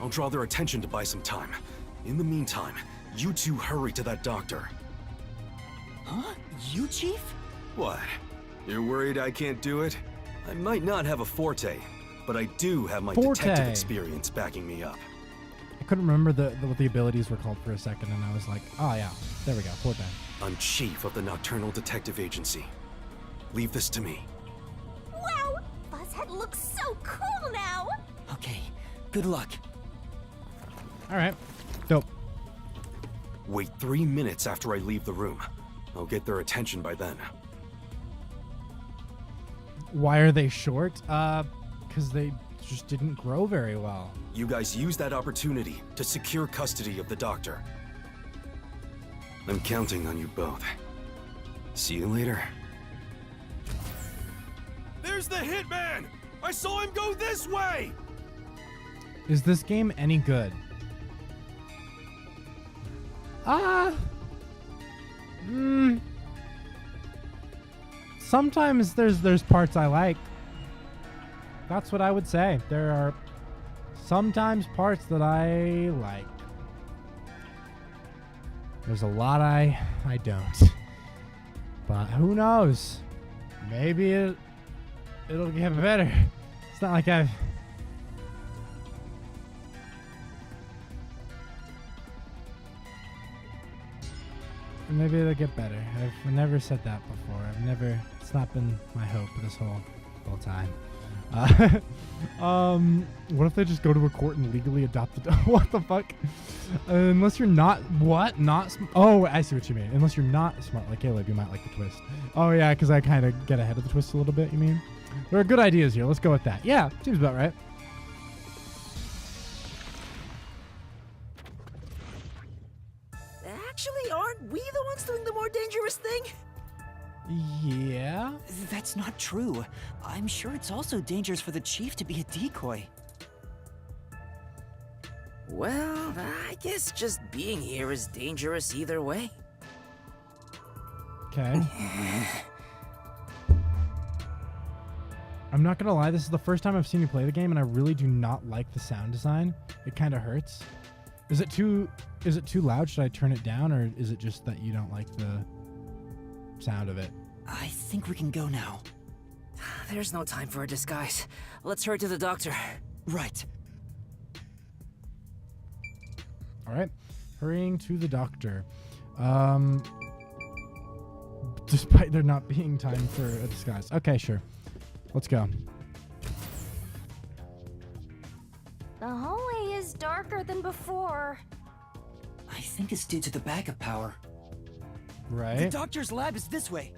I'll draw their attention to buy some time. In the meantime, you two hurry to that doctor. Huh? You, Chief? What? You're worried I can't do it? I might not have a forte, but I do have my detective Forte. experience backing me up. I couldn't remember what the abilities were called for a second, and I was like, oh yeah, there we go, Forte. I'm chief of the Nocturnal Detective Agency. Leave this to me. Wow, Buzzhead looks so cool now. Okay, good luck. All right. Dope. Wait 3 minutes after I leave the room. I'll get their attention by then. Why are they short? Because they just didn't grow very well. You guys use that opportunity to secure custody of the doctor. I'm counting on you both. See you later. There's the hitman! I saw him go this way! Is this game any good? Sometimes there's parts I like. That's what I would say. There are sometimes parts that I like. There's a lot I don't. But who knows? Maybe it'll get better. It's not like I've maybe it'll get better. I've never said that before. It's not been my hope this whole time. What if they just go to a court and legally adopt the what the fuck? Unless you're not oh, I see what you mean. Unless you're not smart like Caleb, you might like the twist. Oh yeah, because I kind of get ahead of the twist a little bit, you mean? There are good ideas here. Let's go with that. Yeah, seems about right. Actually, aren't we the ones doing the more dangerous thing? Yeah? That's not true. I'm sure it's also dangerous for the chief to be a decoy. Well, I guess just being here is dangerous either way. Okay. I'm not gonna lie, this is the first time I've seen you play the game, and I really do not like the sound design. It kind of hurts. Is it too loud? Should I turn it down, or is it just that you don't like the sound of it? I think we can go now. There's no time for a disguise. Let's hurry to the doctor. Right. All right, hurrying to the doctor. Despite there not being time for a disguise. Okay, sure. Let's go. The hallway is darker than before. I think it's due to the backup power. Right. The doctor's lab is this way.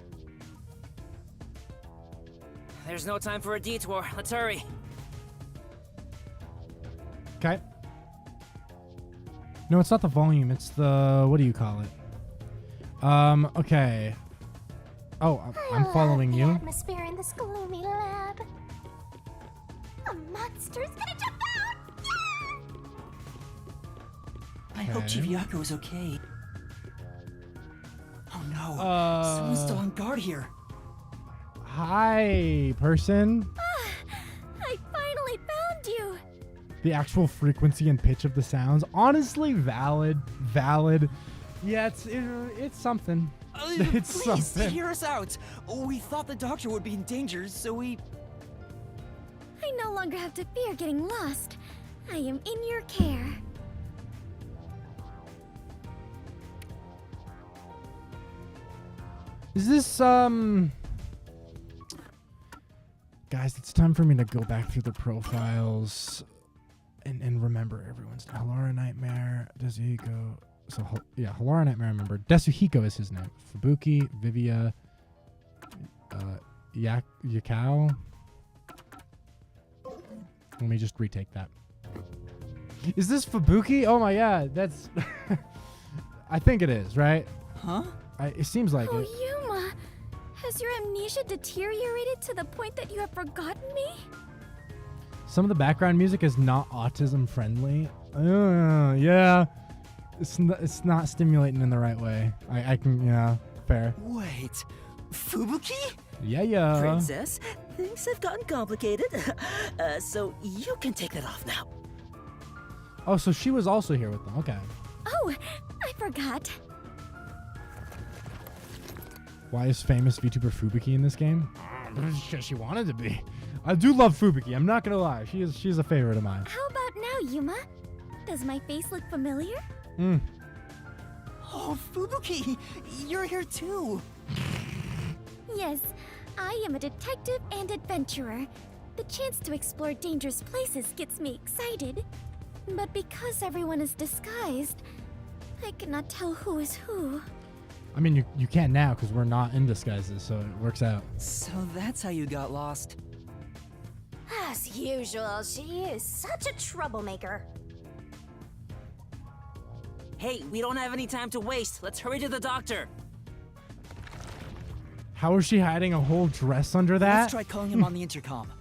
There's no time for a detour. Let's hurry. Okay. No, it's not the volume. It's the, what do you call it? Okay. Oh, I'm following The you. atmosphere in this gloomy lab. monster's gonna jump out! I hope Okay. Chibiako is okay. Oh no, Uh, someone's still on guard here. Hi, person. I finally found you! The actual frequency and pitch of the sounds, honestly, valid. Yeah, it's something. It's Please, something. hear us out. We thought the doctor would be in danger, so we... I no longer have to fear getting lost. I am in your care. Is this guys, it's time for me to go back through the profiles and remember everyone's name. Halara Nightmare, Desuhiko. So yeah, Halara Nightmare, I remember. Desuhiko is his name. Fubuki, Vivia, Yakao. Let me just retake that. Is this Fubuki? Oh my god, that's I think it is, right? Huh? It seems like Oh, it. Yuma! Has your amnesia deteriorated to the point that you have forgotten me? Some of the background music is not autism friendly. Yeah. It's not stimulating in the right way. I can, yeah, fair. Wait, Fubuki? Yeah. Princess, things have gotten complicated. So you can take that off now. Oh, so she was also here with them. Okay. Oh, I forgot. Why is famous VTuber Fubuki in this game? Because she wanted to be. I do love Fubuki. I'm not gonna lie. She's a favorite of mine. How about now, Yuma? Does my face look familiar? Oh, Fubuki, you're here too. Yes, I am a detective and adventurer. The chance to explore dangerous places gets me excited. But because everyone is disguised, I cannot tell who is who. I mean, you can now because we're not in disguises, so it works out. So that's how you got lost. As usual, she is such a troublemaker. Hey, we don't have any time to waste. Let's hurry to the doctor. How is she hiding a whole dress under that? Let's try calling him on the intercom.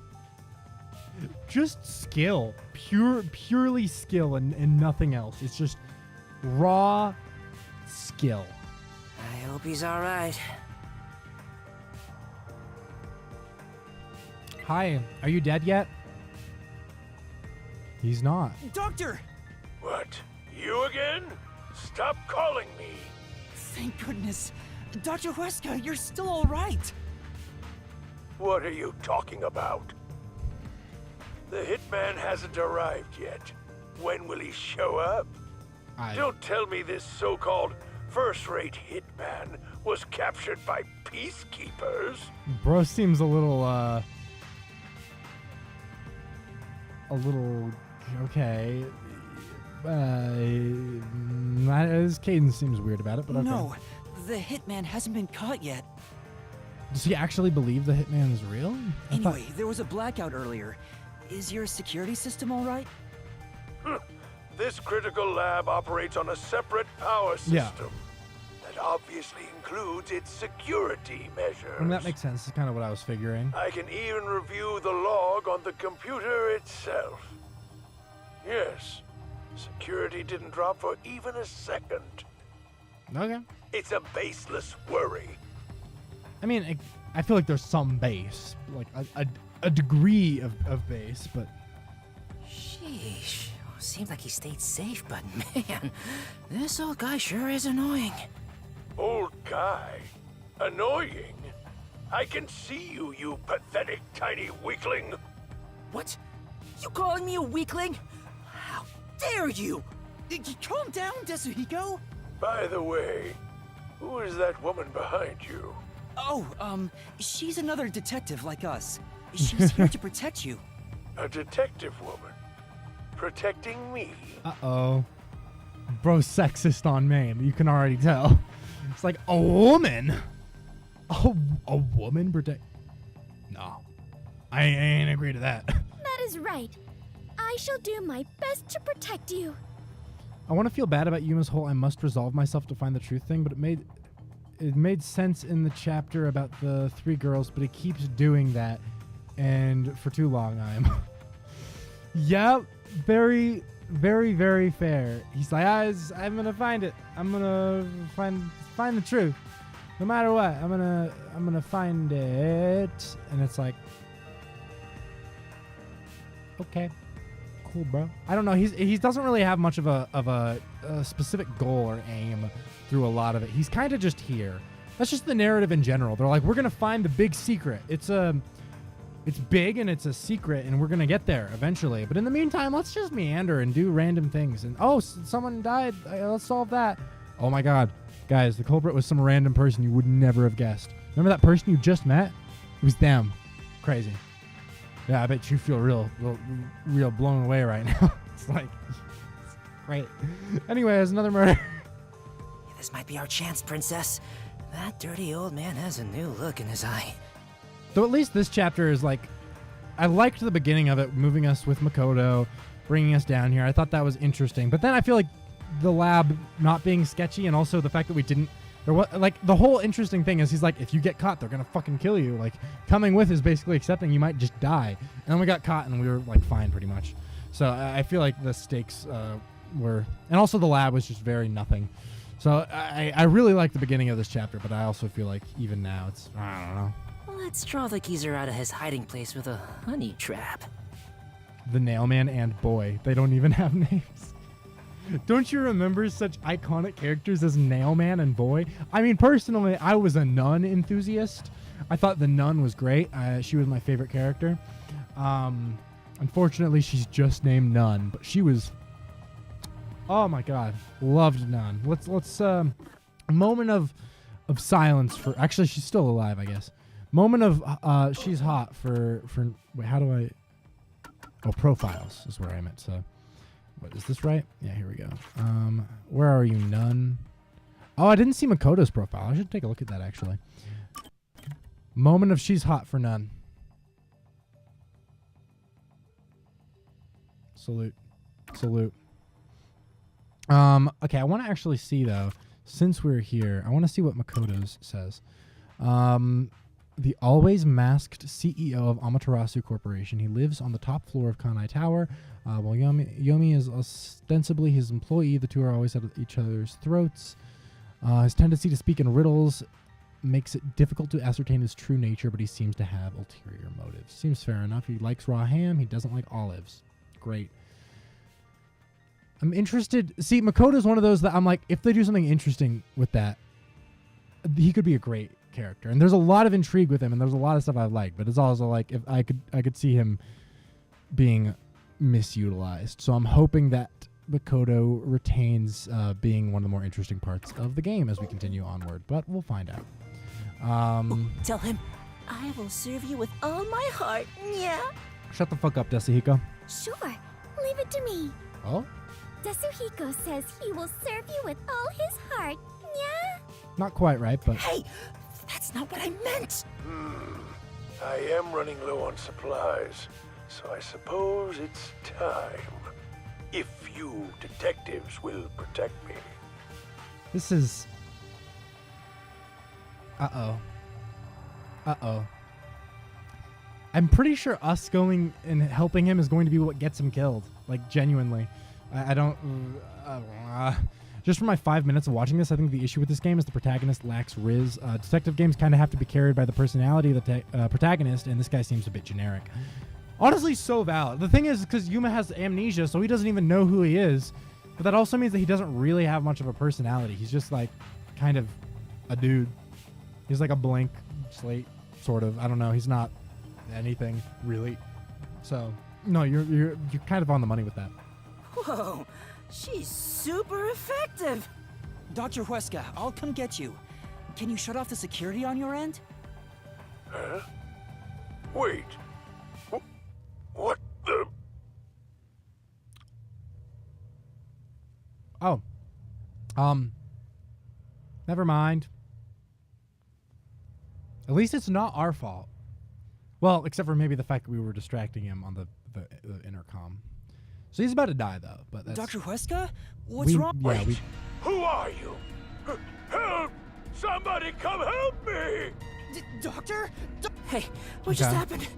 Just skill. Purely skill and nothing else. It's just raw skill. I hope he's all right. Hi, are you dead yet? He's not. Doctor! What? You again? Stop calling me. Thank goodness. Dr. Huesca, you're still all right. What are you talking about? The hitman hasn't arrived yet. When will he show up? Don't tell me this so-called first-rate hitman was captured by peacekeepers. Bro seems a little okay. His cadence seems weird about it, but okay. No, the hitman hasn't been caught yet. Does he actually believe the hitman is real? Anyway, there was a blackout earlier. Is your security system all right? This critical lab operates on a separate power system. Yeah. That obviously includes its security measures. I mean, that makes sense. That's kind of what I was figuring. I can even review the log on the computer itself. Yes, security didn't drop for even a second. Okay. It's a baseless worry. I mean, I feel like there's some base, like a degree of base, but... Sheesh. Seems like he stayed safe, but man, this old guy sure is annoying. Old guy? Annoying? I can see you, you pathetic tiny weakling. What? You calling me a weakling? How dare you? Calm down, Desuhiko. By the way, who is that woman behind you? Oh, she's another detective like us. She's here to protect you. A detective woman? Protecting me? Uh-oh. Bro's sexist on MAME. You can already tell. It's like, a woman? A woman protect... No. I ain't agree to that. That is right. I shall do my best to protect you. I want to feel bad about Yuma's whole I must resolve myself to find the truth thing, but it made sense in the chapter about the 3 girls, but it keeps doing that, and for too long Yep, very, very, very fair. He's like, I'm gonna find it. I'm gonna find the truth, no matter what. I'm gonna find it. And it's like, okay, cool, bro. I don't know. He doesn't really have much of a specific goal or aim through a lot of it. He's kind of just here. That's just the narrative in general. They're like, we're gonna find the big secret. It's big and it's a secret, and we're gonna get there eventually. But in the meantime, let's just meander and do random things. And someone died. Let's solve that. Oh my God, guys, the culprit was some random person you would never have guessed. Remember that person you just met? It was them. Crazy. Yeah, I bet you feel real blown away right now. It's like, great. Anyway, there's another murder. This might be our chance, princess. That dirty old man has a new look in his eye. So at least this chapter is like, I liked the beginning of it, moving us with Makoto, bringing us down here. I thought that was interesting. But then I feel like the lab not being sketchy, and also the fact that we didn't, the whole interesting thing is he's like, if you get caught, they're going to fucking kill you. Like, coming with is basically accepting you might just die. And then we got caught and we were like fine pretty much. So I feel like the stakes were, and also the lab was just very nothing. So I really like the beginning of this chapter, but I also feel like even now it's, I don't know. Let's draw the geezer out of his hiding place with a honey trap. The Nailman and Boy. They don't even have names. Don't you remember such iconic characters as Nailman and Boy? I mean, personally, I was a nun enthusiast. I thought the nun was great. She was my favorite character. Unfortunately, she's just named Nun, but she was... Oh my God, loved Nun. Let's a moment of silence for... Actually, she's still alive, I guess. Moment of she's hot for wait, how do I... Oh, profiles is where I meant. So, what is this right? Yeah, here we go. Where are you, Nun? Oh, I didn't see Makoto's profile. I should take a look at that actually. Moment of she's hot for Nun. Salute. Okay, I want to actually see though, since we're here, I want to see what Makoto's says. The always masked CEO of Amaterasu Corporation. He lives on the top floor of Kanai Tower. While Yomi is ostensibly his employee, the two are always at each other's throats. His tendency to speak in riddles makes it difficult to ascertain his true nature, but he seems to have ulterior motives. Seems fair enough. He likes raw ham. He doesn't like olives. Great. I'm interested. See, Makoto's one of those that I'm like, if they do something interesting with that, he could be a great character. And there's a lot of intrigue with him, and there's a lot of stuff I like, but it's also like, if I could see him being misutilized. So I'm hoping that Makoto retains being one of the more interesting parts of the game as we continue onward, but we'll find out. Tell him, I will serve you with all my heart, yeah? Shut the fuck up, Desuhiko. Sure, leave it to me. Oh? Desuhiko says he will serve you with all his heart, yeah? Not quite right, but... Hey, that's not what I meant! I am running low on supplies, so I suppose it's time. If you detectives will protect me. This is... Uh-oh. I'm pretty sure us going and helping him is going to be what gets him killed. Like, genuinely. I don't... just for my 5 minutes of watching this, I think the issue with this game is the protagonist lacks riz. Detective games kind of have to be carried by the personality of the protagonist, and this guy seems a bit generic. Honestly, so valid. The thing is, because Yuma has amnesia, so he doesn't even know who he is. But that also means that he doesn't really have much of a personality. He's just like, kind of a dude. He's like a blank slate, sort of. I don't know. He's not anything, really. So, no, you're kind of on the money with that. Whoa, she's super effective. Dr. Huesca, I'll come get you. Can you shut off the security on your end? Huh? Wait. What the? Oh. Never mind. At least it's not our fault. Well, except for maybe the fact that we were distracting him on the intercom. So he's about to die, though. But that's... Dr. Huesca? What's wrong? Yeah, Who are you? Help! Somebody come help me! Doctor? Hey, what just happened?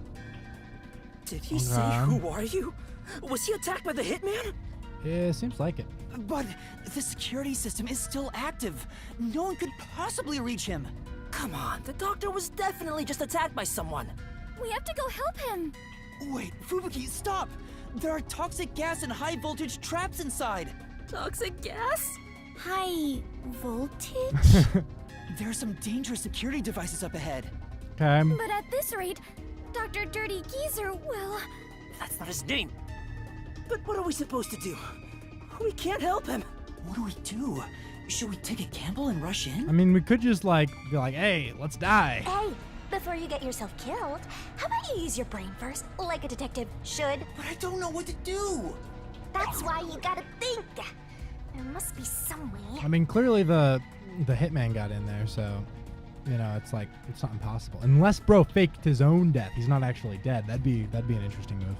Did he say, who are you? Was he attacked by the hitman? Yeah, seems like it. But the security system is still active. No one could possibly reach him. Come on, the doctor was definitely just attacked by someone. We have to go help him. Wait, Fubuki, stop! There are toxic gas and high voltage traps inside. Toxic gas? High voltage? There are some dangerous security devices up ahead. Okay. But at this rate, Dr. Dirty Geezer will... That's not his name. But what are we supposed to do? We can't help him. What do we do? Should we take a gamble and rush in? I mean, we could just like be like, hey, let's die. Hey, before you get yourself killed, how about you use your brain first, like a detective should? But I don't know what to do. That's why you gotta think. There must be some way. I mean, clearly the hitman got in there, so you know, it's like it's not impossible. Unless bro faked his own death. He's not actually dead. That'd be an interesting move.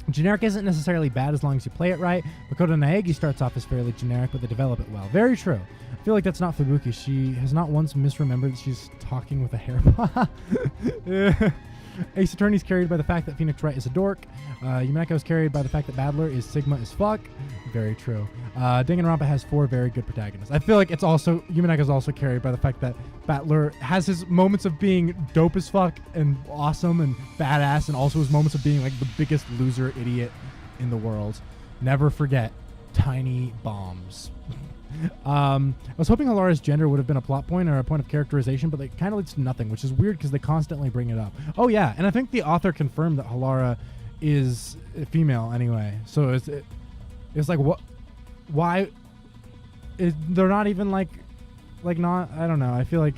Generic isn't necessarily bad as long as you play it right. Makoto Naegi starts off as fairly generic, but they develop it well. Very true. I feel like that's not Fubuki. She has not once misremembered that she's talking with a hair. Ace Attorney's carried by the fact that Phoenix Wright is a dork. Yumeko's carried by the fact that Battler is Sigma as fuck. Very true. Danganronpa has 4 very good protagonists. I feel like it's also Yumeko's also carried by the fact that Battler has his moments of being dope as fuck and awesome and badass, and also his moments of being like the biggest loser idiot in the world. Never forget tiny bombs. I was hoping Halara's gender would have been a plot point or a point of characterization, but it kind of leads to nothing, which is weird because they constantly bring it up. Oh yeah, and I think the author confirmed that Halara is a female anyway. So it's like what? Why? They're not even like not. I don't know. I feel like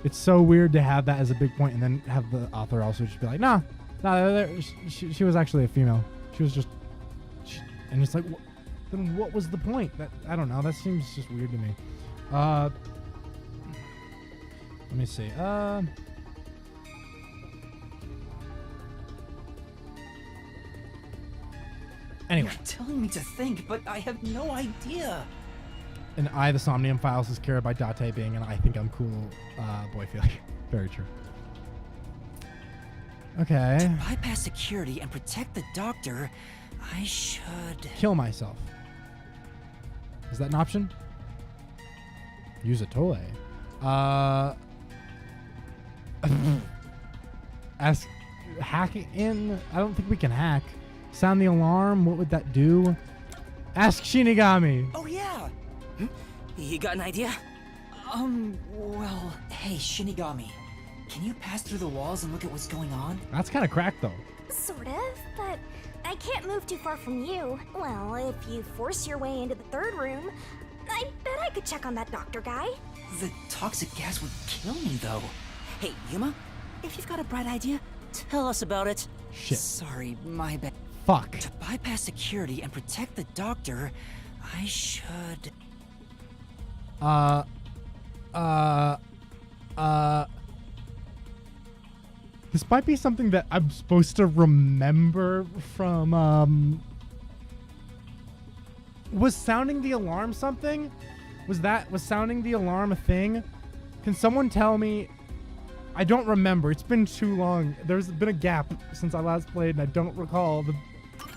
it's so weird to have that as a big point and then have the author also just be like, nah, she was actually a female. She was just, and it's like. Then what was the point? That I don't know. That seems just weird to me. Let me see. Anyway. You're telling me to think, but I have no idea. And the Somnium Files is carried by Date being an I think I'm cool boy feeling. Very true. Okay. To bypass security and protect the doctor, I should... kill myself. Is that an option? Use a toy. Ask hack in. I don't think we can hack. Sound the alarm. What would that do? Ask Shinigami. Oh yeah. You got an idea? Well, hey Shinigami, can you pass through the walls and look at what's going on? That's kind of cracked though. Sort of, but I can't move too far from you. Well, if you force your way into the 3rd room, I bet I could check on that doctor guy. The toxic gas would kill me, though. Hey, Yuma, if you've got a bright idea, tell us about it. Shit. Sorry, my bad. Fuck. To bypass security and protect the doctor, I should... This might be something that I'm supposed to remember from, Was sounding the alarm something? Was sounding the alarm a thing? Can someone tell me? I don't remember. It's been too long. There's been a gap since I last played, and I don't recall the...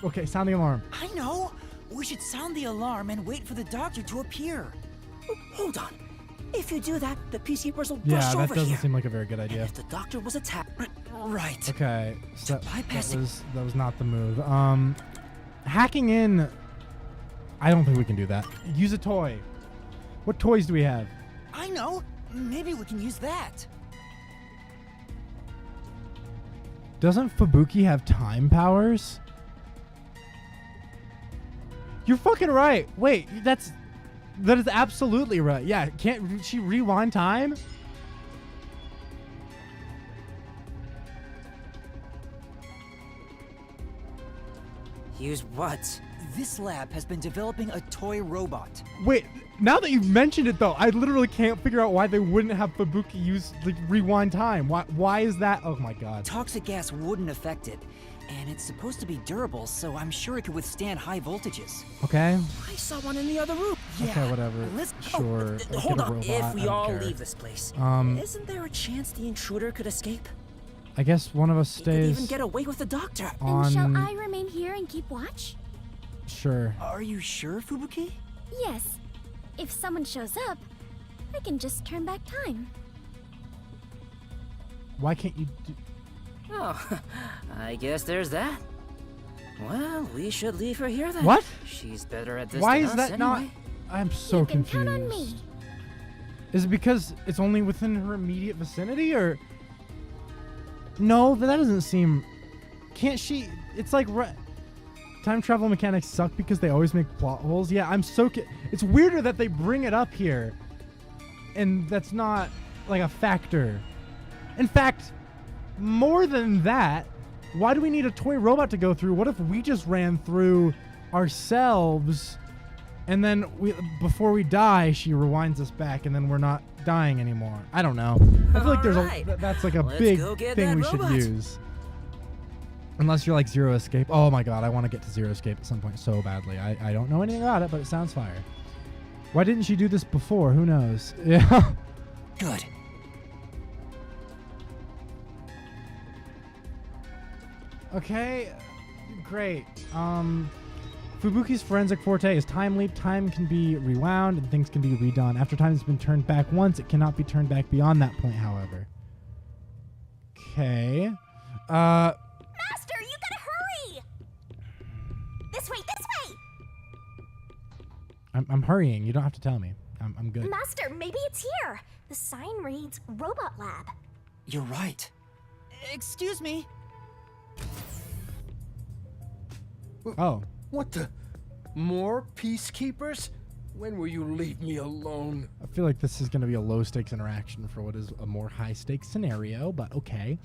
Okay, sound the alarm. I know! We should sound the alarm and wait for the doctor to appear. Hold on. If you do that, the peacekeepers will Yeah, rush over that doesn't here. seem like a very good idea. And if the doctor was attacked... Right. Okay, so that was not the move. Hacking in... I don't think we can do that. Use a toy. What toys do we have? I know! Maybe we can use that. Doesn't Fubuki have time powers? You're fucking right. Wait, that is absolutely right. Yeah, can't she rewind time? Use what? This lab has been developing a toy robot. Wait, now that you've mentioned it though, I literally can't figure out why they wouldn't have Fubuki use rewind time. Why is that? Oh my god. Toxic gas wouldn't affect it. And it's supposed to be durable, so I'm sure it could withstand high voltages. Okay. I saw one in the other room. Okay, whatever. Sure. Hold on. Robot, if we all care. leave this place, Isn't there a chance the intruder could escape? I guess one of us He could stays. even get away with the doctor. Then shall On. I remain here and keep watch? Sure. Are you sure, Fubuki? Yes. If someone shows up, I can just turn back time. Why can't you do? Oh, I guess there's that. Well, we should leave her here then. What? She's better at this Why than is us that not? anyway. I'm so You can confused. count on me. Is it because it's only within her immediate vicinity, or? No, that doesn't seem. Can't she? It's like time travel mechanics suck because they always make plot holes. Yeah, I'm so. It's weirder that they bring it up here, and that's not like a factor. In fact, more than that, why do we need a toy robot to go through? What if we just ran through ourselves, and then before we die, she rewinds us back, and then we're not dying anymore? I don't know. I feel like there's that's like a Let's big go get thing that we robot. should use. Unless you're like Zero Escape. Oh my god, I want to get to Zero Escape at some point so badly. I don't know anything about it, but it sounds fire. Why didn't she do this before? Who knows? Yeah. Good. Okay, great. Fubuki's forensic forte is time leap. Time can be rewound and things can be redone. After time has been turned back once, it cannot be turned back beyond that point, however. Okay. Master, you gotta hurry! This way, this way! I'm hurrying. You don't have to tell me. I'm good. Master, maybe it's here. The sign reads Robot Lab. You're right. Excuse me. Oh. What the? More peacekeepers? When will you leave me alone? I feel like this is going to be a low-stakes interaction for what is a more high-stakes scenario, but okay.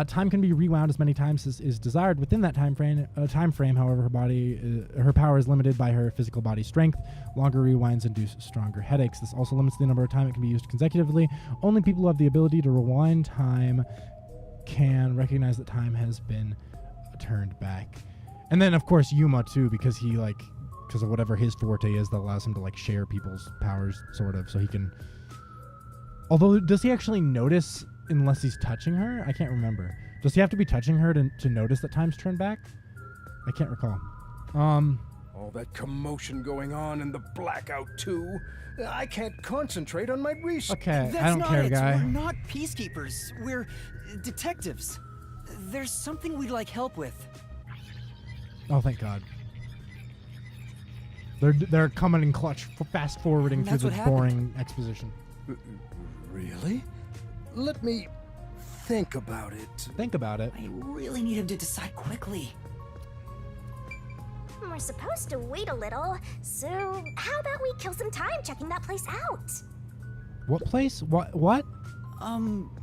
Time can be rewound as many times as is desired within that time frame. However, her power is limited by her physical body strength. Longer rewinds induce stronger headaches. This also limits the number of time it can be used consecutively. Only people who have the ability to rewind time can recognize that time has been turned back. And then, of course, Yuma, too, because he, because of whatever his forte is that allows him to, share people's powers, sort of, so he can... Although, does he actually notice unless he's touching her? I can't remember. Does he have to be touching her to notice that time's turned back? I can't recall. All that commotion going on in the blackout, too. I can't concentrate on my research. Okay, That's I don't not care, it. guy. We're not peacekeepers. We're detectives. There's something we'd like help with. Oh, thank God. They're coming in clutch, fast forwarding through That's the what happened. boring exposition. Really? Let me think about it. Think about it. I really need him to decide quickly. We're supposed to wait a little, so how about we kill some time checking that place out? What place? What?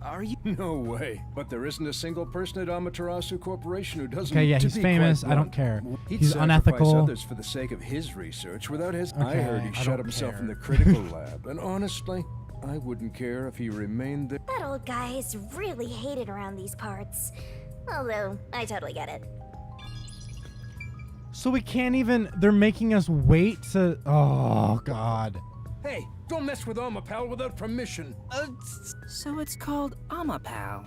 Are you? No way. But there isn't a single person at Amaterasu Corporation who doesn't. Okay, yeah, to he's be famous. quite I don't blunt, care. He'd He's sacrifice unethical. others for the sake of his research without his. I Okay, heard he I shut don't himself care. in the critical lab, and honestly, I wouldn't care if he remained there. That old guy is really hated around these parts. Although, I totally get it. So we can't even... They're making us wait to... Oh, God. Hey, don't mess with Pal without permission. So it's called Amapal.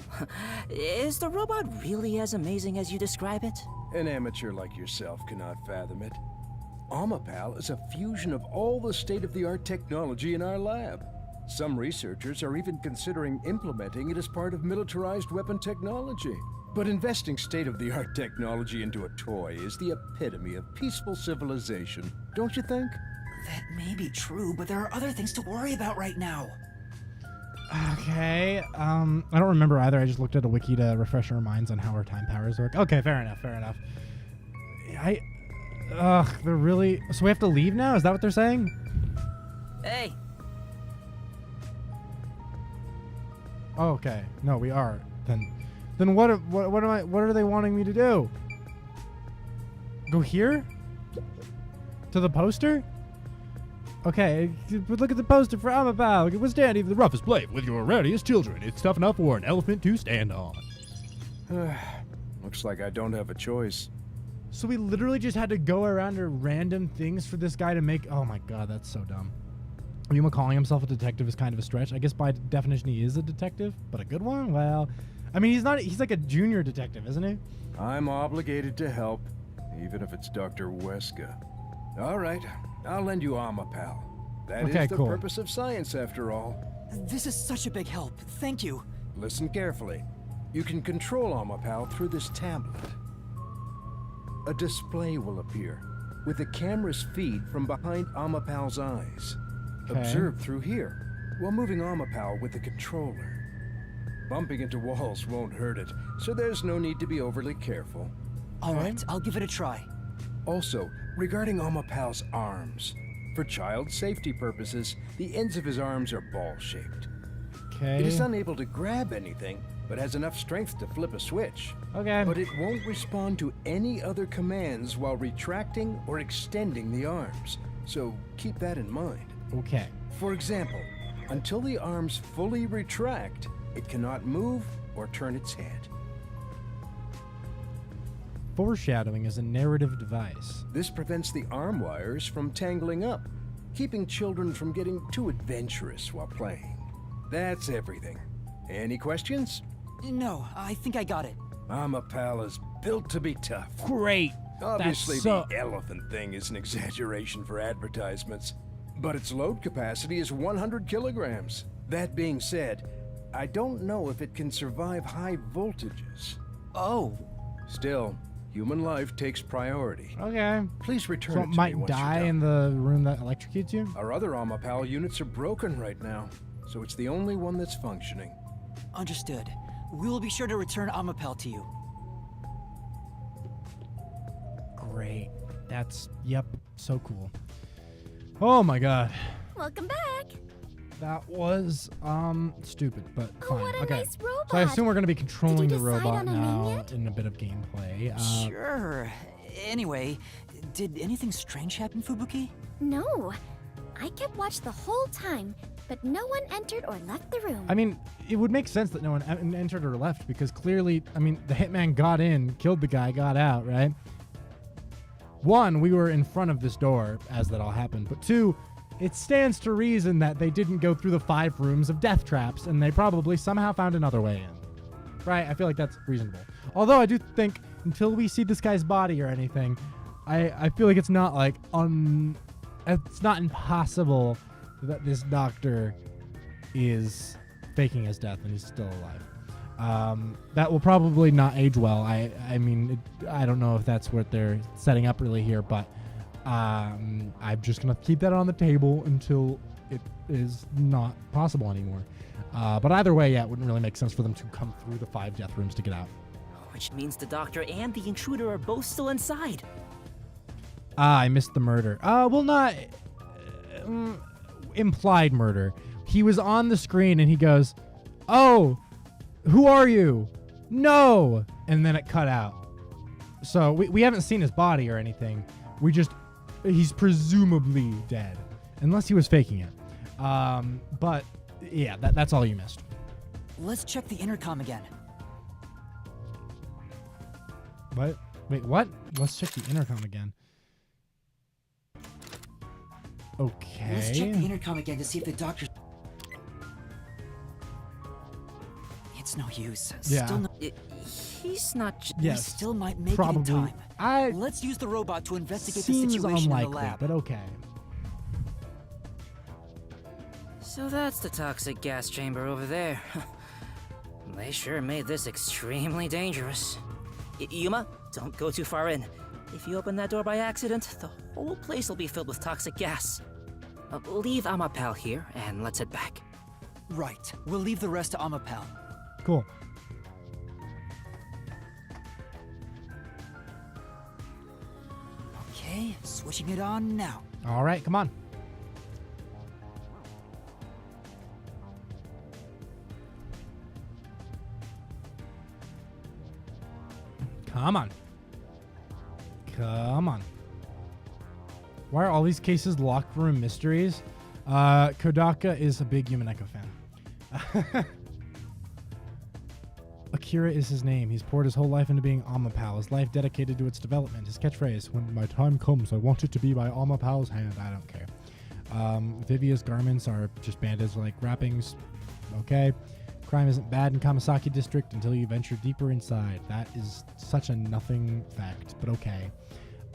Is the robot really as amazing as you describe it? An amateur like yourself cannot fathom it. Pal is a fusion of all the state-of-the-art technology in our lab. Some researchers are even considering implementing it as part of militarized weapon technology. But investing state-of-the-art technology into a toy is the epitome of peaceful civilization, don't you think? That may be true, but there are other things to worry about right now. Okay. I don't remember either. I just looked at a wiki to refresh our minds on how our time powers work. Okay, fair enough. They're really... So we have to leave now? Is that what they're saying? Hey. Oh, okay. No, we are. Then what are they wanting me to do? Go here? To the poster? Okay, but look at the poster for Amapal. Look, it was standing the roughest blade with your rowdiest children. It's tough enough for an elephant to stand on. Looks like I don't have a choice. So we literally just had to go around to random things for this guy to make... Oh my God, that's so dumb. Yuma calling himself a detective is kind of a stretch. I guess by definition he is a detective, but a good one? Well, I mean, he's like a junior detective, isn't he? I'm obligated to help, even if it's Dr. Weska. All right, I'll lend you Amapal. That is the purpose of science, after all. This is such a big help. Thank you. Listen carefully. You can control Amapal through this tablet. A display will appear, with the camera's feed from behind Amapal's eyes. Observe through here, while moving Amapal with the controller. Bumping into walls won't hurt it, so there's no need to be overly careful. All right, I'll give it a try. Also, regarding Amapal's arms, for child safety purposes, the ends of his arms are ball-shaped. Okay. It is unable to grab anything, but has enough strength to flip a switch. Okay. But it won't respond to any other commands while retracting or extending the arms, so keep that in mind. Okay. For example, until the arms fully retract, it cannot move or turn its head. Foreshadowing is a narrative device. This prevents the arm wires from tangling up, keeping children from getting too adventurous while playing. That's everything. Any questions? No, I think I got it. Amapal is built to be tough. Great. Obviously, the elephant thing is an exaggeration for advertisements, but its load capacity is 100 kilograms. That being said, I don't know if it can survive high voltages. Oh. Still, human life takes priority. Okay. Please return So it it to might me once die you're in the room that electrocutes you? Our other Amapal units are broken right now, so it's the only one that's functioning. Understood. We will be sure to return Amapal to you. Great. That's, yep, so cool. Oh my god. Welcome back. That was, stupid, but fine. What a okay. nice robot. So I assume we're going to be controlling the robot on a name now yet? in a bit of gameplay. Sure. Anyway, did anything strange happen, Fubuki? No. I kept watch the whole time, but no one entered or left the room. I mean, it would make sense that no one entered or left because clearly, I mean, the hitman got in, killed the guy, got out, right? One, we were in front of this door as that all happened, but two, it stands to reason that they didn't go through the 5 rooms of death traps and they probably somehow found another way in. Right? I feel like that's reasonable. Although I do think until we see this guy's body or anything, I feel like it's not like it's not impossible that this doctor is faking his death and he's still alive. That will probably not age well. I mean, I don't know if that's what they're setting up really here, but I'm just gonna keep that on the table until it is not possible anymore. But either way, yeah, it wouldn't really make sense for them to come through the 5 death rooms to get out. Which means the doctor and the intruder are both still inside. I missed the murder. Well, not implied murder. He was on the screen and he goes, "Oh, who are you? No!" And then it cut out. So we haven't seen his body or anything. He's presumably dead, unless he was faking it. But yeah, that's all you missed. Let's check the intercom again. What? Wait, what? Let's check the intercom again. Okay. Let's check the intercom again to see if the doctor... It's no use. Yeah. Still no... He's not... He still might make it in time. Let's use the robot to investigate the Seems situation unlikely, in the lab. but okay. So that's the toxic gas chamber over there. They sure made this extremely dangerous. Yuma, don't go too far in. If you open that door by accident, the whole place will be filled with toxic gas. Leave Amapal here, and let's head back. Right. We'll leave the rest to Amapal. Cool. Okay, switching it on now. All right, come on. Come on. Come on. Why are all these cases locked room mysteries? Kodaka is a big Yumeneko fan. Akira is his name. He's poured his whole life into being Amapal, his life dedicated to its development. His catchphrase, "When my time comes, I want it to be by Amapal's hand." I don't care. Vivia's garments are just bandage-like wrappings. Okay. Crime isn't bad in Kamasaki District until you venture deeper inside. That is such a nothing fact, but okay.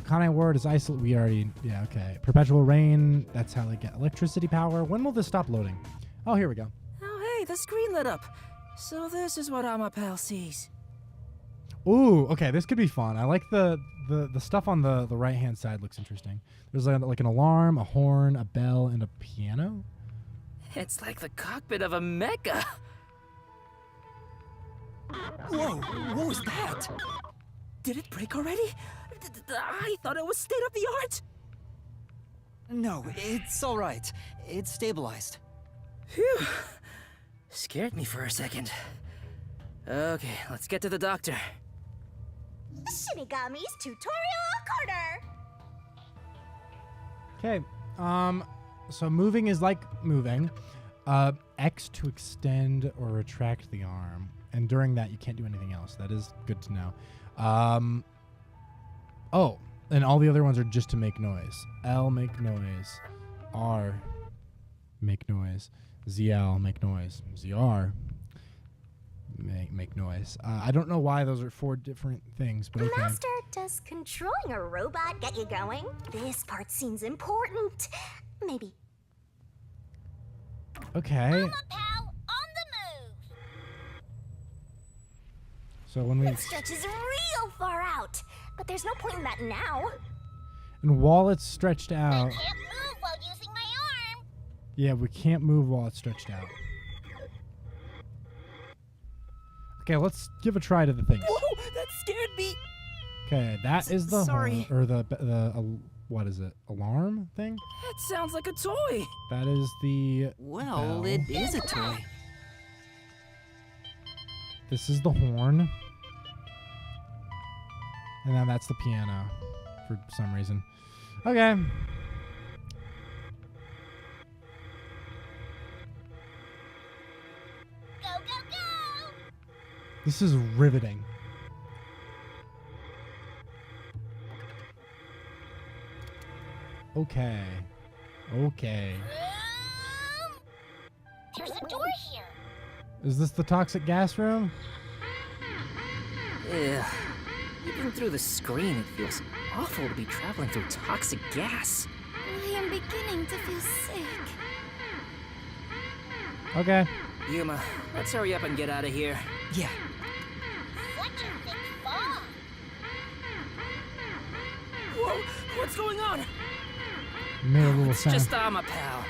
Kanai ward is isolated. We already, yeah, okay. Perpetual rain, that's how they get electricity power. When will this stop loading? Oh, here we go. Oh, hey, the screen lit up. So this is what Amapal sees. Ooh, okay, this could be fun. I like the stuff on the right-hand side looks interesting. There's like an alarm, a horn, a bell, and a piano. It's like the cockpit of a mecha. Whoa, what was that? Did it break already? I thought it was state of the art. No, it's all right. It's stabilized. Phew. Scared me for a second. Okay, let's get to the doctor. Shinigami's tutorial corner. Okay, so moving is like moving. X to extend or retract the arm. And during that, you can't do anything else. That is good to know. Oh, and all the other ones are just to make noise. L, make noise. R, make noise. ZL, make noise. ZR, make noise. I don't know why those are 4 different things, but okay. Master, does controlling a robot get you going? This part seems important. Maybe. Okay. So when we It stretches real far out, but there's no point in that now. and while it's stretched out, I can't move while using my arm. yeah, we can't move while it's stretched out. Okay, let's give a try to the things. Whoa, that scared me. Okay, that is the sorry. horn, or the what is it? Alarm thing? That sounds like a toy. That is the Well, bell. it is a toy. This is the horn. And then that's the piano for some reason. Okay. Go, go, go! This is riveting. Okay. Okay. There's a door here. Is this the toxic gas room? Ugh. Even through the screen, it feels awful to be traveling through toxic gas. I am beginning to feel sick. Okay. Yuma, let's hurry up and get out of here. Yeah. Such a big fall. Whoa, what's going on? Made a little It's sound. just pal.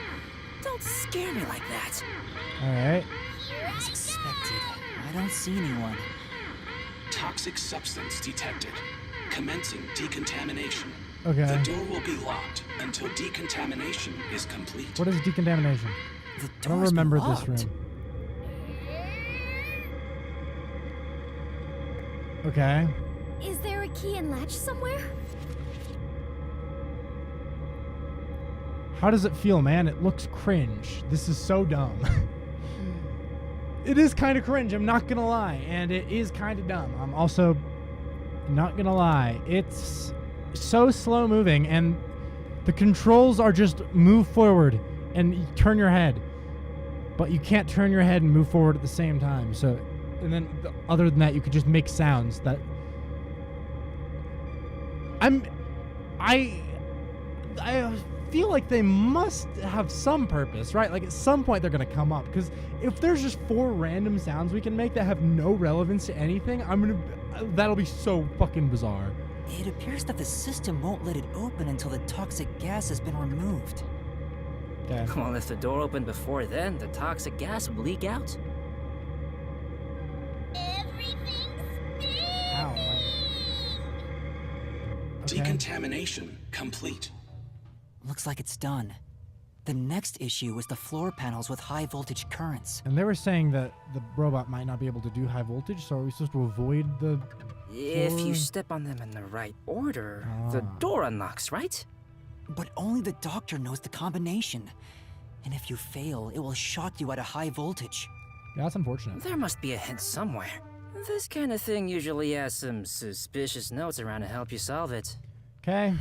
Don't scare me like that. Alright. As expected, I don't see anyone. Toxic substance detected. Commencing decontamination. Okay. The door will be locked until decontamination is complete. What is decontamination? I don't remember this room. Okay. Is there a key and latch somewhere? How does it feel, man? It looks cringe. This is so dumb. It is kind of cringe, I'm not gonna lie. And it is kind of dumb. I'm also not gonna lie. It's so slow moving, and the controls are just move forward and you turn your head. But you can't turn your head and move forward at the same time. So, and then other than that, you could just make sounds that... I feel like they must have some purpose, right? Like at some point they're gonna come up, because if there's just 4 random sounds we can make that have no relevance to anything, that'll be so fucking bizarre. It appears that the system won't let it open until the toxic gas has been removed. Okay. Well, if the door opened before then, the toxic gas would leak out. Ow, Decontamination complete. Looks like it's done. The next issue is the floor panels with high voltage currents. And they were saying that the robot might not be able to do high voltage, so are we supposed to avoid the... If floor? you step on them in the right order, the door unlocks, right? But only the doctor knows the combination. And if you fail, it will shock you at a high voltage. Yeah, that's unfortunate. There must be a hint somewhere. This kind of thing usually has some suspicious notes around to help you solve it. Okay.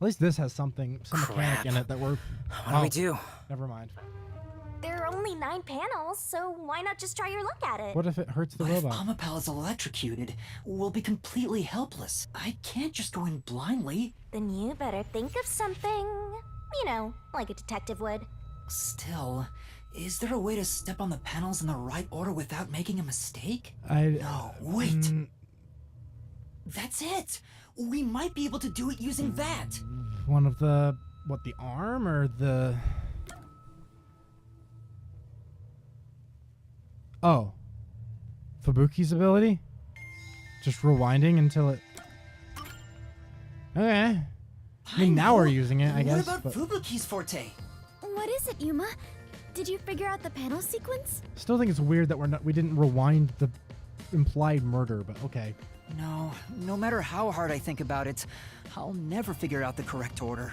At least this has some mechanic in it that we're. What do we do? Never mind. There are only 9 panels, so why not just try your luck at it? What if it hurts the But if robot? Amapal is electrocuted, we'll be completely helpless. I can't just go in blindly. Then you better think of something, you know, like a detective would. Still, is there a way to step on the panels in the right order without making a mistake? No, wait. That's it. We might be able to do it using that. One of the the arm or the? Oh, Fubuki's ability? Just rewinding until it... Okay. I mean, now we're using it, I guess. What about Fubuki's forte? What is it, Yuma? Did you figure out the panel sequence? Still think it's weird that we didn't rewind the implied murder, but okay. No matter how hard I think about it, I'll never figure out the correct order.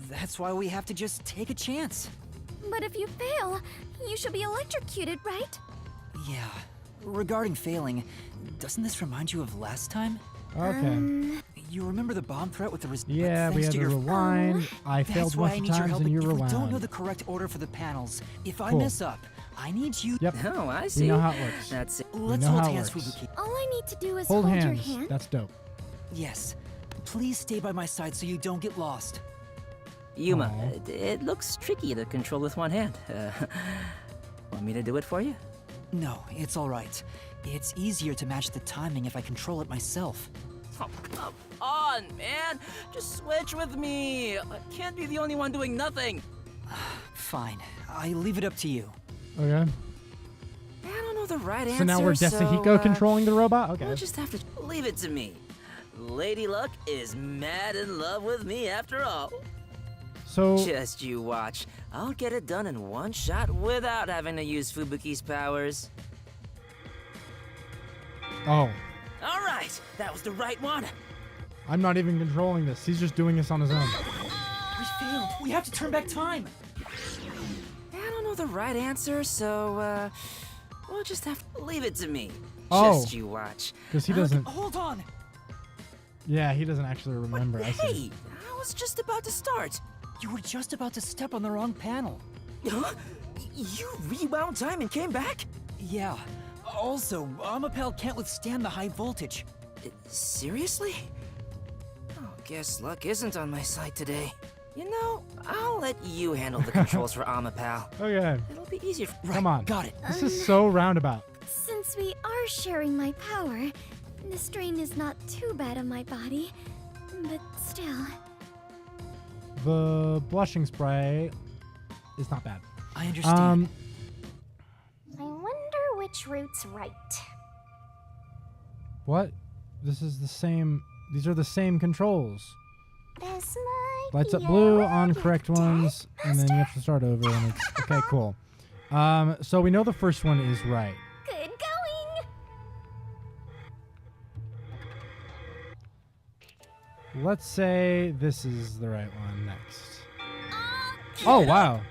That's why we have to just take a chance. But if you fail, you should be electrocuted, right? Yeah. Regarding failing, doesn't this remind you of last time? Okay. You remember the bomb threat with the Yeah, we had to rewind. I failed a bunch of times and you rewound. If we don't know the correct order for the panels, if I Cool. mess up, I need you. Yep. Oh, I see. We know how it works. That's it. Let's know hold how it hands, works. Fubuki. All I need to do is Hold hold hands. your hand. That's dope. Yes. Please stay by my side so you don't get lost. Yuma, it looks tricky to control with one hand. Want me to do it for you? No, it's all right. It's easier to match the timing if I control it myself. Oh, come on, man. Just switch with me. I can't be the only one doing nothing. Fine. I leave it up to you. Okay. I don't know the right answer, So now we're Desahiko so, controlling the robot? Okay. We'll just have to leave it to me. Lady Luck is mad in love with me after all. So... Just you watch. I'll get it done in one shot without having to use Fubuki's powers. Oh. All right, that was the right one. I'm not even controlling this. He's just doing this on his own. We failed. We have to turn back time. I don't know the right answer, so, we'll just have to leave it to me. Oh. Just you watch. Because he doesn't... Hold on. Yeah, he doesn't actually remember. I see. Hey, I was just about to start. You were just about to step on the wrong panel. Huh? You rewound time and came back? Yeah. Also, Amapal can't withstand the high voltage. Seriously? Oh, guess luck isn't on my side today. You know, I'll let you handle the controls for Amapal. Okay. It'll be easier. Come on. Got it. This is so roundabout. Since we are sharing my power, the strain is not too bad on my body. But still... The blushing spray is not bad. I understand. I wonder which route's right. What? This is the same... These are the same controls. This might Lights be up blue a on correct ones, and then you have to start over. And it's okay, cool. So we know the first one is right. Good going. Let's say this is the right one next. Oh, wow.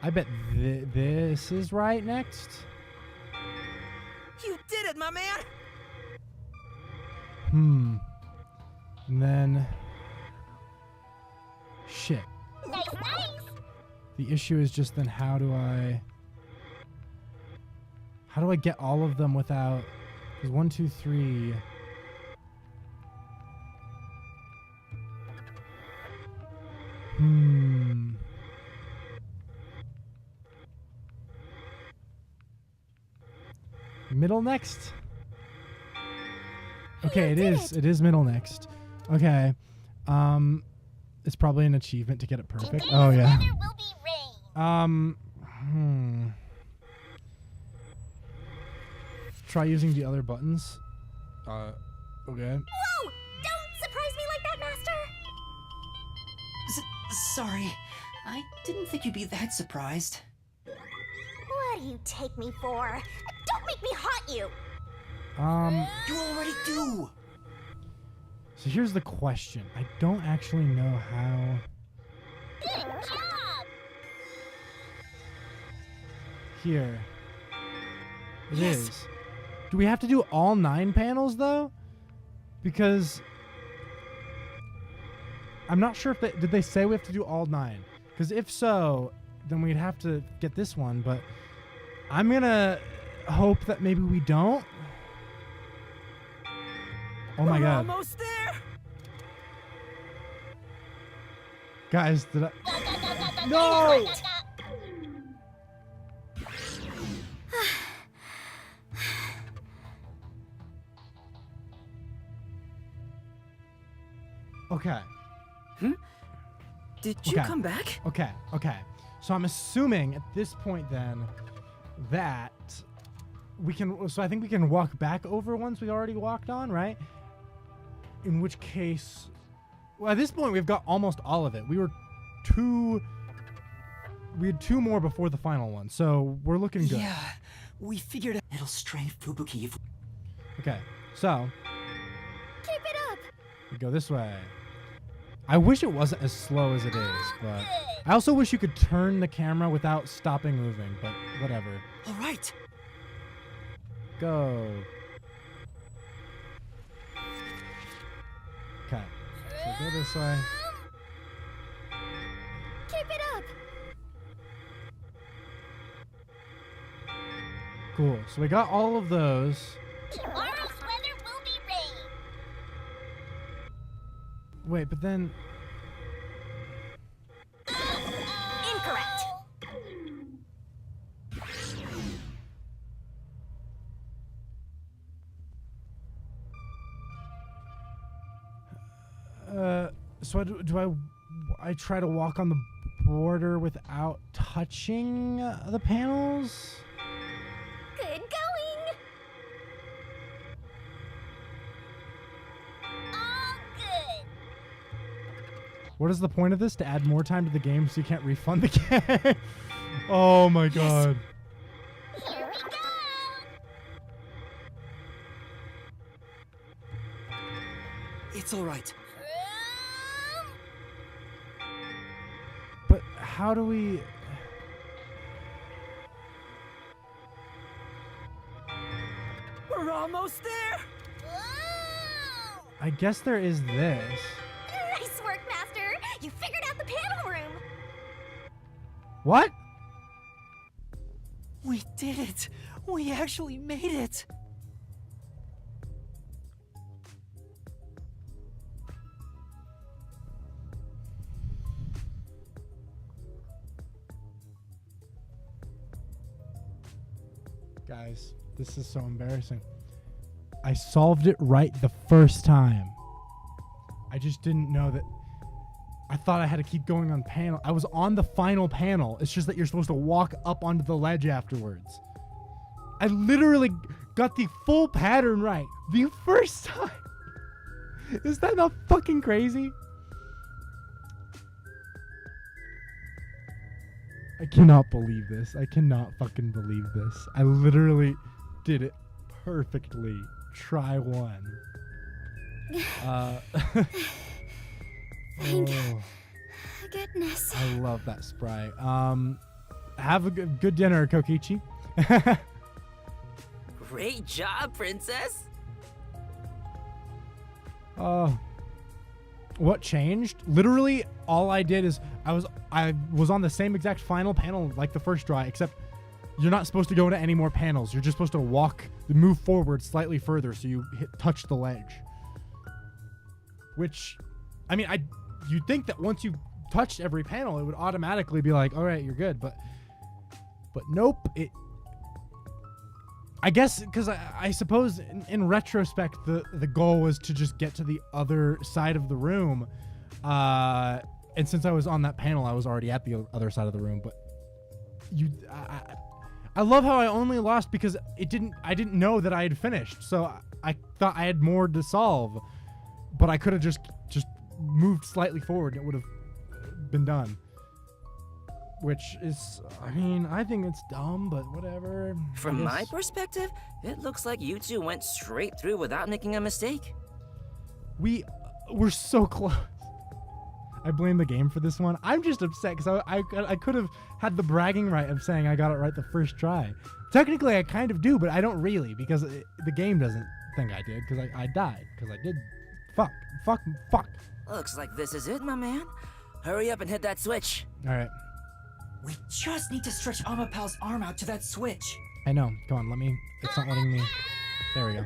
I bet this is right next. You did it, my man! And then... Shit. Nice. The issue is just then how do I get all of them without... Because 1, 2, 3... Middle next? Okay, it is middle next. Okay. It's probably an achievement to get it perfect. Oh yeah. Try using the other buttons. Okay. Whoa! Don't surprise me like that, Master! Sorry. I didn't think you'd be that surprised. What do you take me for? Don't make me haunt you! You already do! So here's the question. I don't actually know how... Good job! Here. It Yes. is. Do we have to do all 9 panels, though? Because I'm not sure if did they say we have to do all 9? Because if so, then we'd have to get this one. But I'm gonna hope that maybe we don't. Oh my god. We're almost there. Guys, did I? No! Okay. Did you come back? Okay. So I'm assuming at this point then that we can. So I think we can walk back over ones we already walked on, right? In which case, well, at this point we've got almost all of it. We had 2 more before the final one, so we're looking good. Yeah, we figured out it'll stray Fubuki if... Okay, so Keep it up. we go this way. I wish it wasn't as slow as it is, but I also wish you could turn the camera without stopping moving, but whatever. All right. Go. Okay, so go this way. Keep it up. Cool, so we got all of those. Tomorrow's weather will be rain. Wait, but then... Incorrect. So do I try to walk on the border without touching the panels? Good going. All good. What is the point of this? To add more time to the game so you can't refund the game? Oh my god. Here we go. It's all right. But how do we... We're almost there. I guess there is this. Nice work, Master. You figured out the panel room. What? We did it. We actually made it. Guys, this is so embarrassing. I solved it right the first time. I just didn't know that. I thought I had to keep going on panel. I was on the final panel. It's just that you're supposed to walk up onto the ledge afterwards. I literally got the full pattern right the first time. Is that not fucking crazy? I cannot believe this. I cannot fucking believe this. I literally did it perfectly. Try one. Thank oh, goodness. I love that sprite. Have a good dinner, Kokichi. Great job, princess. What changed? Literally, all I did is I was on the same exact final panel like the first try, except you're not supposed to go into any more panels. You're just supposed to move forward slightly further so you touch the ledge. Which, I mean, you'd think that once you touched every panel, it would automatically be like, all right, you're good. But nope. I guess because I suppose in retrospect, the goal was to just get to the other side of the room. And since I was on that panel, I was already at the other side of the room. But I love how I only lost because I didn't know that I had finished. So I thought I had more to solve, but I could have just moved slightly forward and it would have been done. Which is, I mean, I think it's dumb, but whatever. From my perspective, it looks like you two went straight through without making a mistake. We were so close. I blame the game for this one. I'm just upset because I could have had the bragging right of saying I got it right the first try. Technically, I kind of do, but I don't really because the game doesn't think I did, because I died, because I did. Fuck. Looks like this is it, my man. Hurry up and hit that switch. All right. We just need to stretch Amapal's arm out to that switch. I know. Come on, let me. It's not letting me. There we go.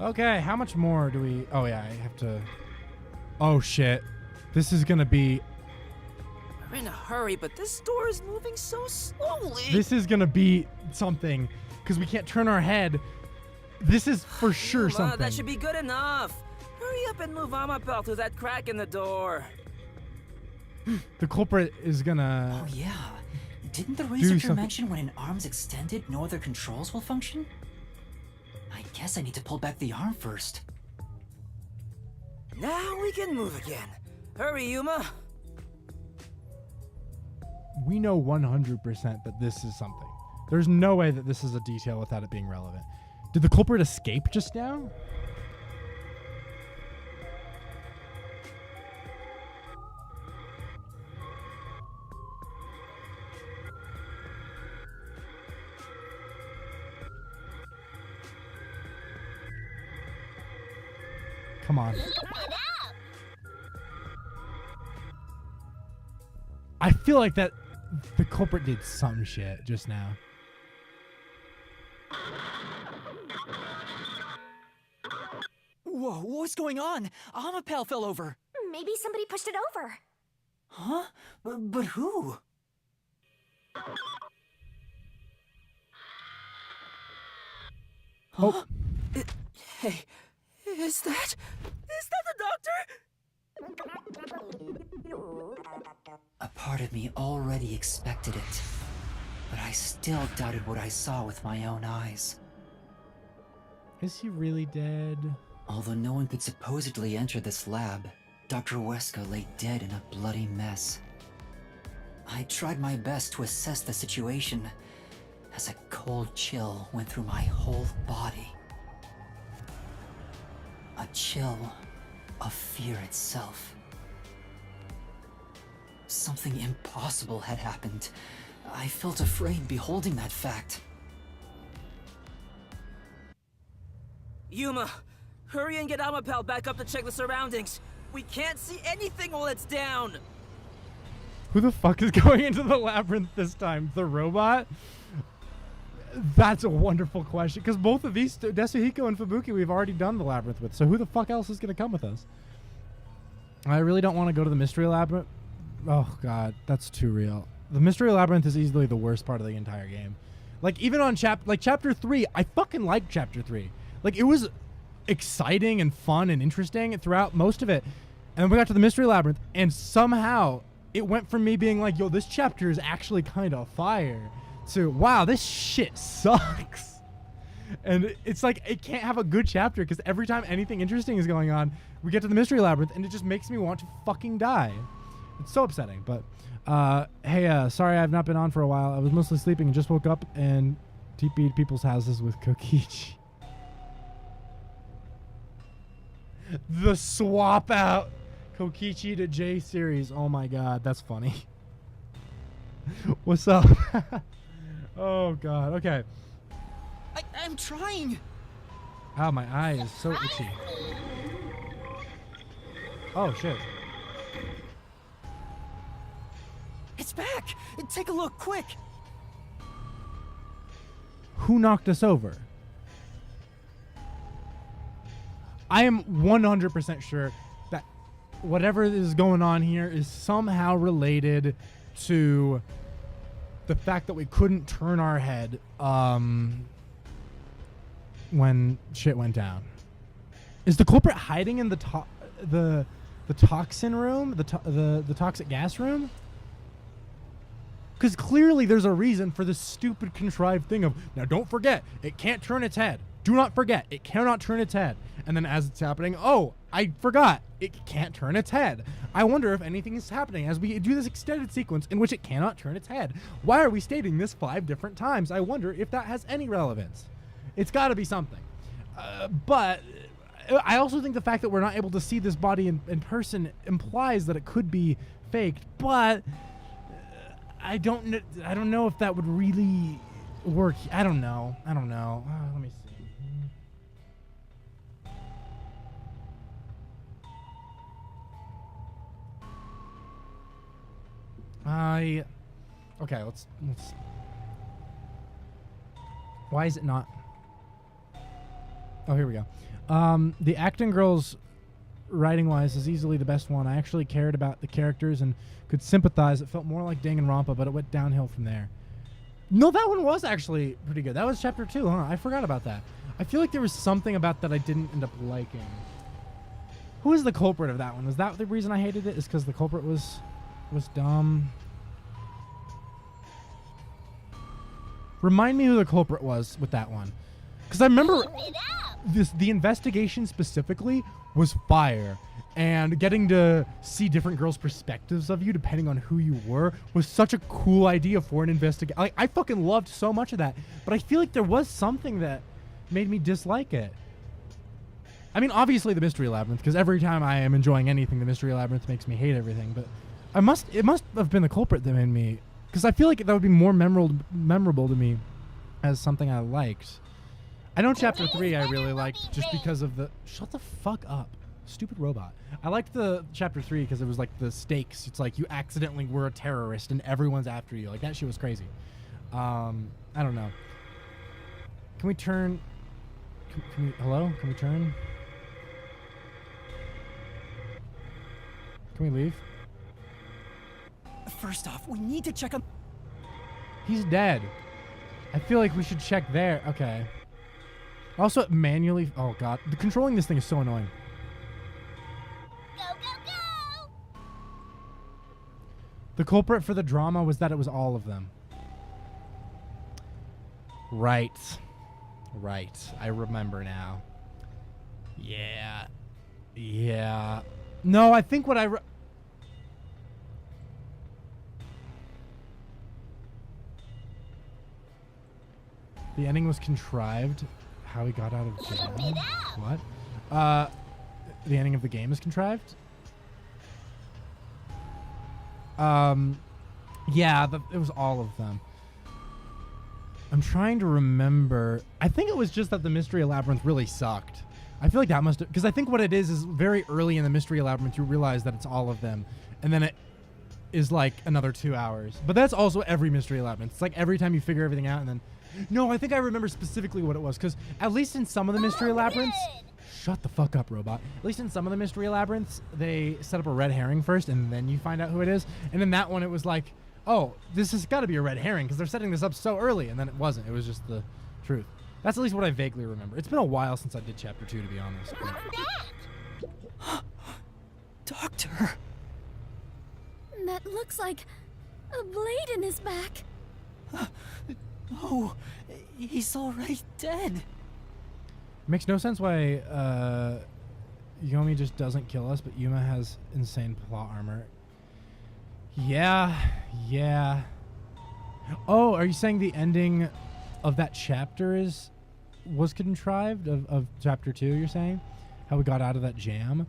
Okay, how much more do we... Oh, yeah, I have to... Oh, shit. This is gonna be... We're in a hurry, but this door is moving so slowly. This is gonna be something, because we can't turn our head. This is for sure something. That should be good enough. Hurry up and move Amapel through that crack in the door. The culprit is gonna... Oh, yeah. Didn't the researcher mention when an arm's extended, no other controls will function? I guess I need to pull back the arm first. Now we can move again. Hurry, Yuma. We know 100% that this is something. There's no way that this is a detail without it being relevant. Did the culprit escape just now? Come on. I feel like that the culprit did some shit just now. Whoa, what's going on? Amapel fell over. Maybe somebody pushed it over. Huh? But who? Oh. Hey, is that the doctor? A part of me already expected it, but I still doubted what I saw with my own eyes. Is he really dead? Although no one could supposedly enter this lab, Dr. Weska lay dead in a bloody mess. I tried my best to assess the situation as a cold chill went through my whole body. A chill of fear itself. Something impossible had happened. I felt afraid beholding that fact. Yuma, hurry and get Amapel back up to check the surroundings. We can't see anything while it's down. Who the fuck is going into the labyrinth this time? The robot? That's a wonderful question, because both of these, Desuhiko and Fubuki, we've already done the labyrinth with, so who the fuck else is going to come with us? I really don't want to go to the mystery labyrinth. Oh god, that's too real. The mystery labyrinth is easily the worst part of the entire game. Like, even on chapter 3, I fucking liked chapter 3. Like, it was exciting and fun and interesting throughout most of it. And then we got to the mystery labyrinth, and somehow it went from me being like, yo, this chapter is actually kind of fire, to, wow, this shit sucks. And it's like, it can't have a good chapter, because every time anything interesting is going on, we get to the mystery labyrinth, and it just makes me want to fucking die. It's so upsetting. But, hey, sorry I've not been on for a while. I was mostly sleeping and just woke up and TP'd people's houses with Kokichi. The swap out Kokichi to J series. Oh my god, that's funny. What's up? Oh god, okay. I'm trying. Ow, my eye is so itchy. Oh shit. It's back. Take a look, quick. Who knocked us over? I am 100% sure that whatever is going on here is somehow related to the fact that we couldn't turn our head when shit went down. Is the culprit hiding in the toxin room, the toxic gas room? Because clearly there's a reason for this stupid contrived thing of, now don't forget, it can't turn its head. Do not forget, it cannot turn its head. And then as it's happening, oh, I forgot, it can't turn its head. I wonder if anything is happening as we do this extended sequence in which it cannot turn its head. Why are we stating this 5 different times? I wonder if that has any relevance. It's got to be something. But I also think the fact that we're not able to see this body in person implies that it could be faked, but I don't know if that would really work? I don't know. Let me see. Okay, let's. Why is it not? Oh, here we go. The acting girls, writing-wise, is easily the best one. I actually cared about the characters and could sympathize. It felt more like Danganronpa, but it went downhill from there. No, that one was actually pretty good. That was chapter 2, huh? I forgot about that. I feel like there was something about that I didn't end up liking. Who is the culprit of that one? Was that the reason I hated it? Is because the culprit was dumb? Remind me who the culprit was with that one. Because I remember the investigation specifically was fire. And getting to see different girls' perspectives of you, depending on who you were, was such a cool idea for an investigation. Like, I fucking loved so much of that. But I feel like there was something that made me dislike it. I mean, obviously the Mystery Labyrinth, because every time I am enjoying anything, the Mystery Labyrinth makes me hate everything. But it must have been the culprit that made me... Because I feel like that would be more memorable to me as something I liked. I know chapter 3 I really liked just because of the... Shut the fuck up. Stupid robot. I liked the chapter 3 because it was like the stakes. It's like you accidentally were a terrorist and everyone's after you. Like that shit was crazy. I don't know. Can we turn... Can we... Hello? Can we turn? Can we leave? First off, we need to check on... He's dead. I feel like we should check there. Okay. Also, manually... Oh, God. Controlling this thing is so annoying. Go, go, go! The culprit for the drama was that it was all of them. Right. Right. I remember now. Yeah. Yeah. No, I think what I... The ending was contrived. How he got out of jail. What? The ending of the game is contrived? Yeah, it was all of them. I'm trying to remember. I think it was just that the Mystery Labyrinth really sucked. I feel like that must have... Because I think what it is very early in the Mystery Labyrinth, you realize that it's all of them. And then it is like another 2 hours. But that's also every Mystery Labyrinth. It's like every time you figure everything out and then... No, I think I remember specifically what it was. Because at least in some of the Mystery Labyrinths... Shut the fuck up, robot. At least in some of the Mystery Labyrinths, they set up a red herring first and then you find out who it is. And in that one, it was like, oh, this has got to be a red herring because they're setting this up so early. And then it wasn't. It was just the truth. That's at least what I vaguely remember. It's been a while since I did chapter 2, to be honest. Doctor! That looks like a blade in his back. No, he's already dead. Makes no sense why Yomi just doesn't kill us, but Yuma has insane plot armor. Yeah. Oh, are you saying the ending of that chapter was contrived of chapter 2, you're saying? How we got out of that jam?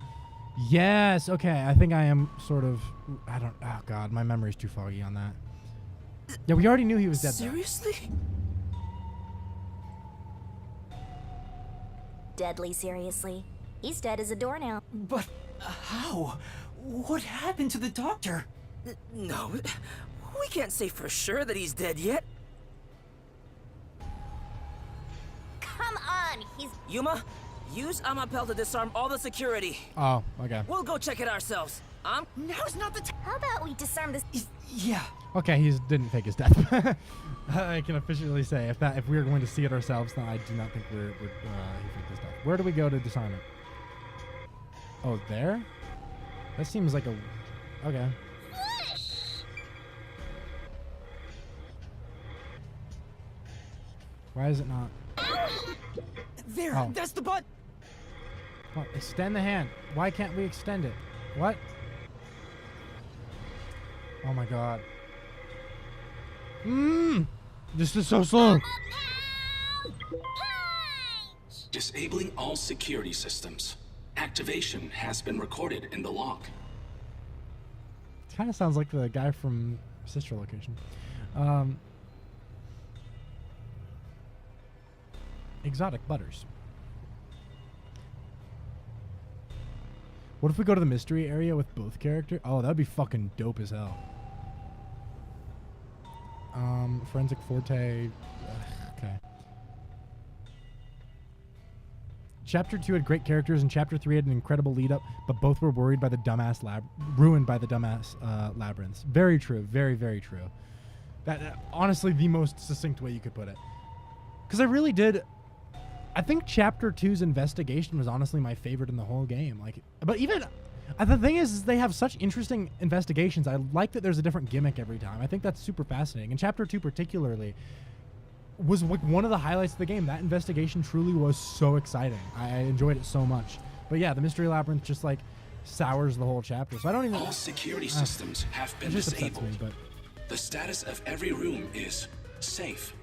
Yes, okay. I think I am sort of... Oh, God. My memory's too foggy on that. Yeah, we already knew he was dead, Seriously? Deadly seriously. He's dead as a doornail. But how? What happened to the doctor? No, we can't say for sure that he's dead yet. Come on, he's... Yuma, use Amapel to disarm all the security. Oh, okay. We'll go check it ourselves. Now's not the time. How about we disarm this... Yeah. Okay, he didn't fake his death. I can officially say if we are going to see it ourselves, then I do not think he faked his death. Where do we go to disarm it? Oh, there? That seems like a... Okay. Why is it not? There, Oh. that's the butt. What? Extend the hand. Why can't we extend it? What? Oh my God. This is so slow. Disabling all security systems. Activation has been recorded in the log. Kind of sounds like the guy from Sister Location. exotic butters. What if we go to the mystery area with both characters? Oh, that'd be fucking dope as hell. Forensic Forte. Okay. Chapter 2 had great characters, and Chapter 3 had an incredible lead-up, but both were ruined by the dumbass labyrinths. Very true. Very, very true. That honestly the most succinct way you could put it. Because I really did... I think Chapter 2's investigation was honestly my favorite in the whole game. Like, but even... the thing is they have such interesting investigations. I like that there's a different gimmick every time. I think that's super fascinating. And Chapter 2 particularly was like one of the highlights of the game. That investigation truly was so exciting. I enjoyed it so much. But yeah, the Mystery Labyrinth just like sours the whole chapter. So I don't even... All security systems have been disabled. Me, but... The status of every room is safe.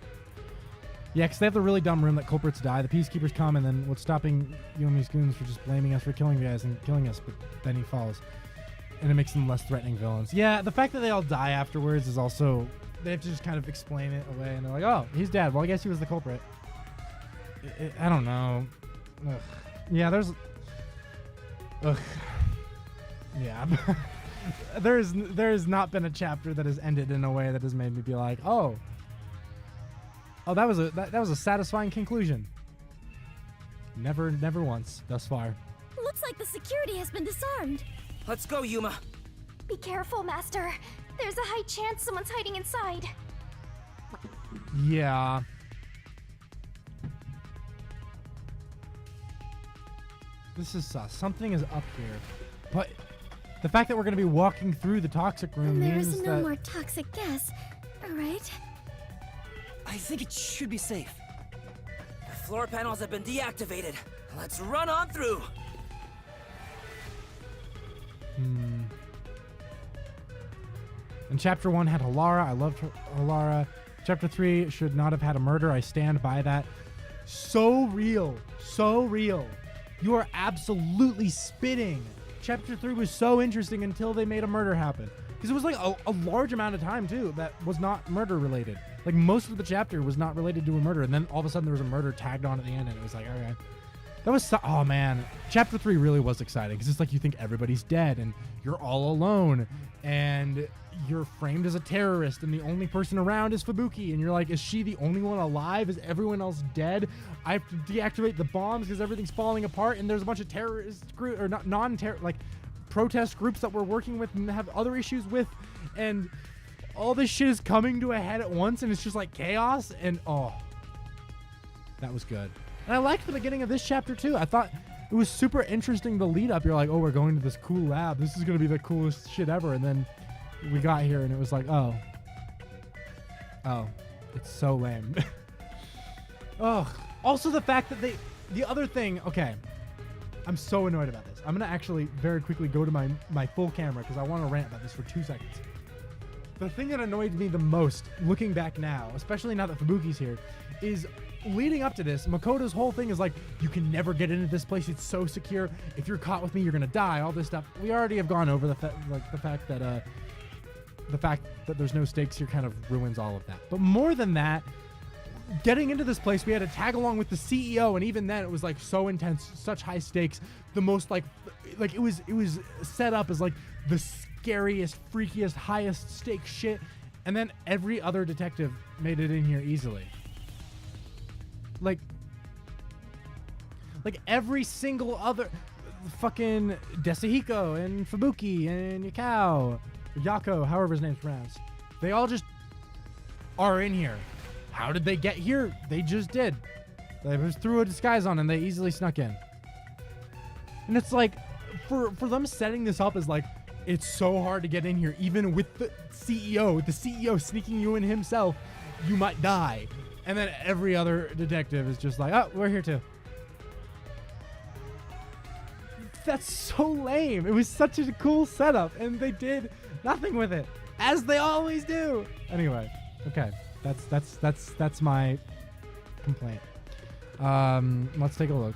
Yeah, because they have the really dumb room that culprits die. The Peacekeepers come, and then what's stopping Yomi's goons for just blaming us for killing guys and killing us, but then he falls. And it makes them less threatening villains. Yeah, the fact that they all die afterwards is also... They have to just kind of explain it away, and they're like, oh, he's dead. Well, I guess he was the culprit. I don't know. Ugh. Yeah, there's... Ugh. Yeah. There has not been a chapter that has ended in a way that has made me be like, oh, that was a satisfying conclusion. Never once thus far. Looks like the security has been disarmed. Let's go, Yuma. Be careful, Master. There's a high chance someone's hiding inside. Yeah. This is sus. Something is up here. But the fact that we're going to be walking through the toxic room means that... There is no more toxic gas, right? I think it should be safe. The floor panels have been deactivated. Let's run on through. And Chapter 1 had Halara. I loved Halara. Chapter 3 should not have had a murder. I stand by that. So real. So real. You are absolutely spitting. Chapter 3 was so interesting until they made a murder happen. Because it was like a large amount of time, too, that was not murder related. Like, most of the chapter was not related to a murder. And then all of a sudden there was a murder tagged on at the end. And it was like, okay. That was so... Oh, man. Chapter 3 really was exciting. Because it's like you think everybody's dead. And you're all alone. And you're framed as a terrorist. And the only person around is Fubuki. And you're like, is she the only one alive? Is everyone else dead? I have to deactivate the bombs because everything's falling apart. And there's a bunch of terrorist group... Or not non-terror... Like... protest groups that we're working with and have other issues with, and all this shit is coming to a head at once, and it's just like chaos. And oh, that was good. And I liked the beginning of this chapter too. I thought it was super interesting, the lead up. You're like, oh, we're going to this cool lab, this is gonna be the coolest shit ever. And then we got here and it was like, oh, it's so lame. Oh, also the fact that the other thing, okay, I'm so annoyed about this. I'm going to actually very quickly go to my full camera because I want to rant about this for 2 seconds. The thing that annoyed me the most, looking back now, especially now that Fubuki's here, is leading up to this, Makoto's whole thing is like, you can never get into this place. It's so secure. If you're caught with me, you're going to die. All this stuff. We already have gone over the fact that there's no stakes here kind of ruins all of that. But more than that, getting into this place, we had to tag along with the CEO, and even then it was like so intense, such high stakes. The most like it was set up as like the scariest, freakiest, highest stakes shit, and then every other detective made it in here easily. Like every single other fucking Desahiko and Fubuki and Yako, however his name's pronounced, they all just are in here. How did they get here? They just did. They just threw a disguise on and they easily snuck in. And it's like, for them setting this up as like, it's so hard to get in here, even with the CEO sneaking you in himself, you might die. And then every other detective is just like, oh, we're here too. That's so lame. It was such a cool setup and they did nothing with it, as they always do. Anyway, okay. That's my complaint. Let's take a look.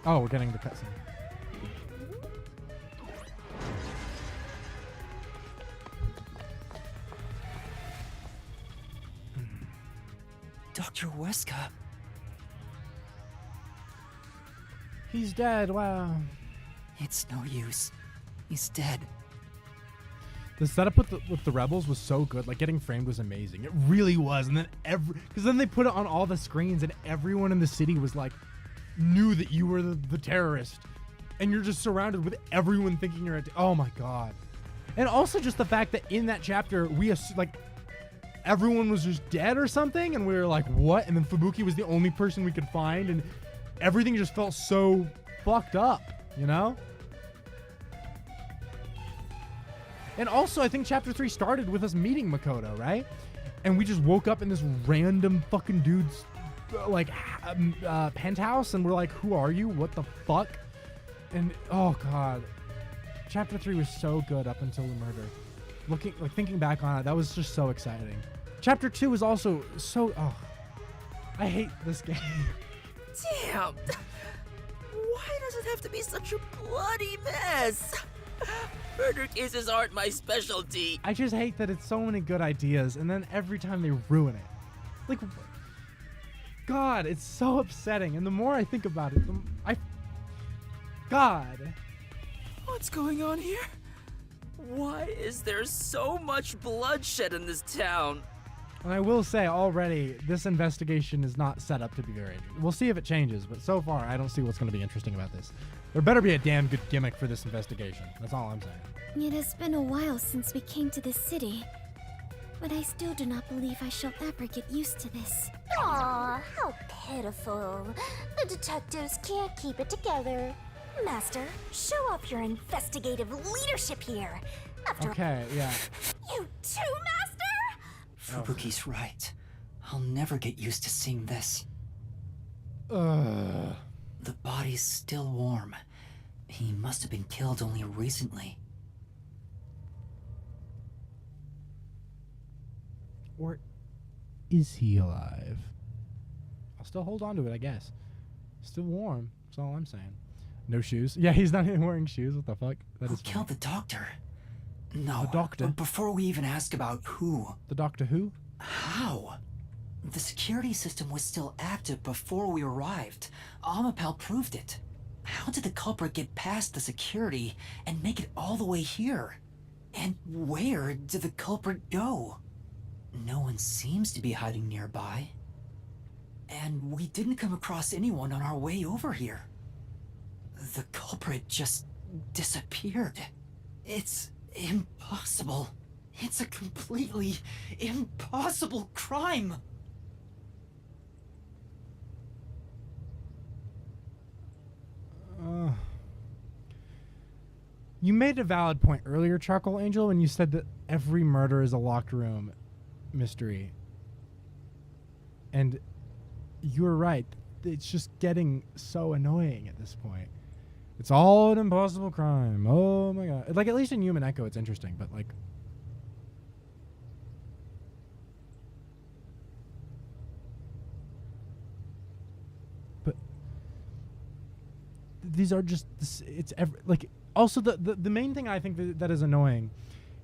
Oh, we're getting the cutscene. Dr. Weska. He's dead. Wow. It's no use. He's dead. The setup with the rebels was so good. Like, getting framed was amazing. It really was. And then because then they put it on all the screens, and everyone in the city was like, knew that you were the terrorist, and you're just surrounded with everyone thinking you're oh my god. And also just the fact that in that chapter like everyone was just dead or something, and we were like, what? And then Fubuki was the only person we could find, and everything just felt so fucked up, you know? And also, I think Chapter 3 started with us meeting Makoto, right? And we just woke up in this random fucking dude's, like, penthouse, and we're like, who are you? What the fuck? And, oh, God. Chapter 3 was so good up until the murder. Thinking back on it, that was just so exciting. Chapter 2 was also so, I hate this game. Damn! Why does it have to be such a bloody mess? Murder cases aren't my specialty. I just hate that it's so many good ideas, and then every time they ruin it. Like, God, it's so upsetting. And the more I think about it, God. What's going on here? Why is there so much bloodshed in this town? And I will say already, this investigation is not set up to be very interesting. We'll see if it changes, but so far, I don't see what's going to be interesting about this. There better be a damn good gimmick for this investigation. That's all I'm saying. It has been a while since we came to this city, but I still do not believe I shall ever get used to this. Aw, how pitiful. The detectives can't keep it together. Master, show off your investigative leadership here. Okay, yeah. You too, Master? Fubuki's right. I'll never get used to seeing this. The body's still warm. He must have been killed only recently. Or is he alive? I'll still hold on to it, I guess. Still warm. That's all I'm saying. No shoes. Yeah, he's not even wearing shoes. What the fuck? That is killed the doctor. No. The doctor? Before we even ask about who. The doctor who? How? The security system was still active before we arrived. Amapel proved it. How did the culprit get past the security and make it all the way here? And where did the culprit go? No one seems to be hiding nearby. And we didn't come across anyone on our way over here. The culprit just disappeared. It's impossible. It's a completely impossible crime. You made a valid point earlier, Charcoal Angel, when you said that every murder is a locked room mystery. And you're right. It's just getting so annoying at this point. It's all an impossible crime. Oh my god. Like, at least in Human Echo, it's interesting, but like... But... These are just... like... Also, the main thing I think that is annoying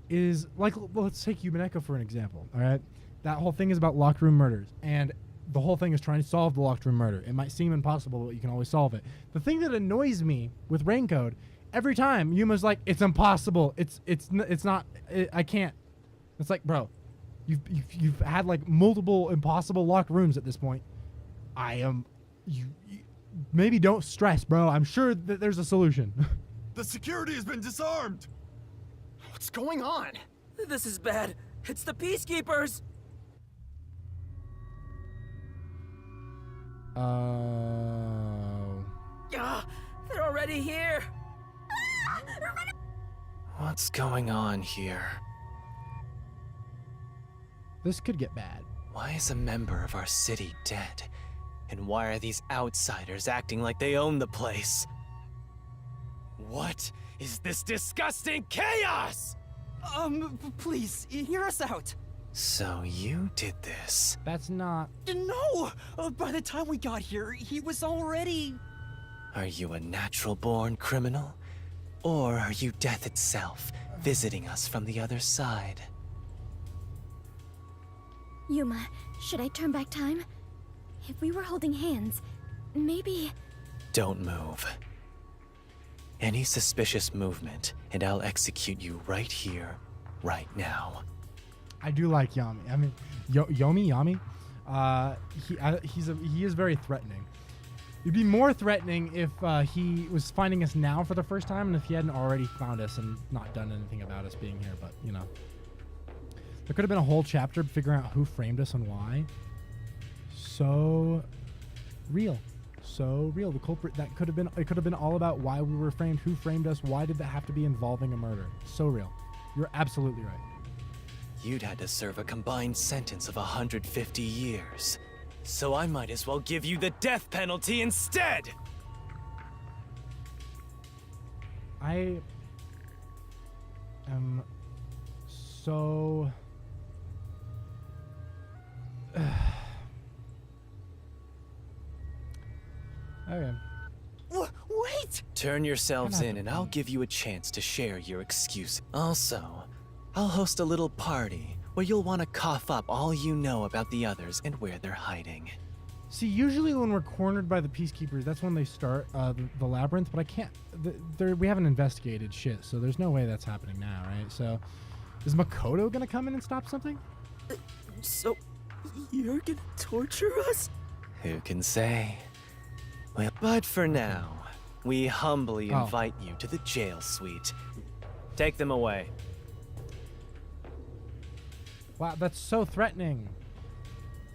is, like, well, let's take Human Echo for an example, all right? That whole thing is about locked room murders, and the whole thing is trying to solve the locked room murder. It might seem impossible, but you can always solve it. The thing that annoys me with Raincode, every time Yuma's like, it's impossible. It's not. I can't. It's like, bro, you've had like multiple impossible locked rooms at this point. You maybe don't stress, bro. I'm sure that there's a solution. The security has been disarmed. What's going on? This is bad. It's the Peacekeepers. They're already here. What's going on here? This could get bad. Why is a member of our city dead? And why are these outsiders acting like they own the place? What is this disgusting chaos? Please, hear us out. So you did this? That's not... No! By the time we got here, he was already... Are you a natural-born criminal? Or are you death itself, visiting us from the other side? Yuma, should I turn back time? If we were holding hands, maybe Don't move. Any suspicious movement, and I'll execute you right here, right now. I do like Yami. I mean, Yami. He is very threatening. It'd be more threatening if he was finding us now for the first time, and if he hadn't already found us and not done anything about us being here. But you know, there could have been a whole chapter figuring out who framed us and why. So real. So real. The culprit, it could have been all about why we were framed, who framed us, why did that have to be involving a murder. So real. You're absolutely right. You'd had to serve a combined sentence of 150 years. So I might as well give you the death penalty instead! I am so... Okay. Wait! Turn yourselves in and I'll give you a chance to share your excuse. Also, I'll host a little party where you'll want to cough up all you know about the others and where they're hiding. See, usually when we're cornered by the Peacekeepers, that's when they start the labyrinth, but I can't... we haven't investigated shit, so there's no way that's happening now, right? So, is Makoto gonna come in and stop something? So, you're gonna torture us? Who can say? Well, but for now, we humbly invite you to the jail suite. Take them away. Wow, that's so threatening.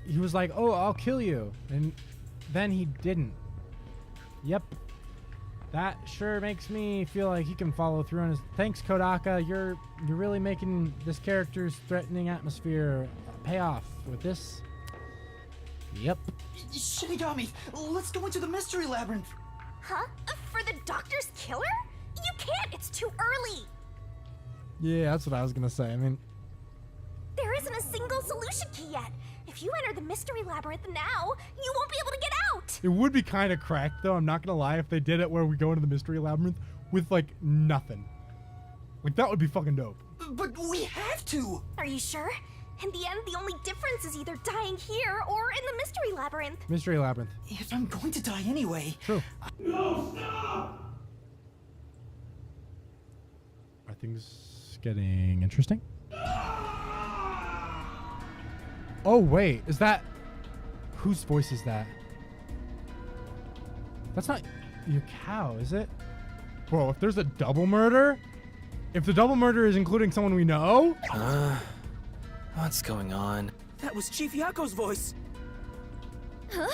He was like, "Oh, I'll kill you," and then he didn't. Yep. That sure makes me feel like he can follow through on his... Thanks, Kodaka. You're really making this character's threatening atmosphere pay off with this. Yep. Shinigami, let's go into the mystery labyrinth. Huh? For the doctor's killer? You can't, it's too early. Yeah, that's what I was gonna say. I mean... There isn't a single solution key yet. If you enter the mystery labyrinth now, you won't be able to get out. It would be kind of cracked, though. I'm not gonna lie. If they did it where we go into the mystery labyrinth with, like, nothing. Like, that would be fucking dope. But we have to. Are you sure? In the end, the only difference is either dying here or in the mystery labyrinth. Mystery labyrinth. If I'm going to die anyway... True. No, stop! Are things getting interesting? Oh, wait. Is that... Whose voice is that? That's not your cow, is it? Bro, if there's a double murder... If the double murder is including someone we know... What's going on? That was Chief Yako's voice. Huh?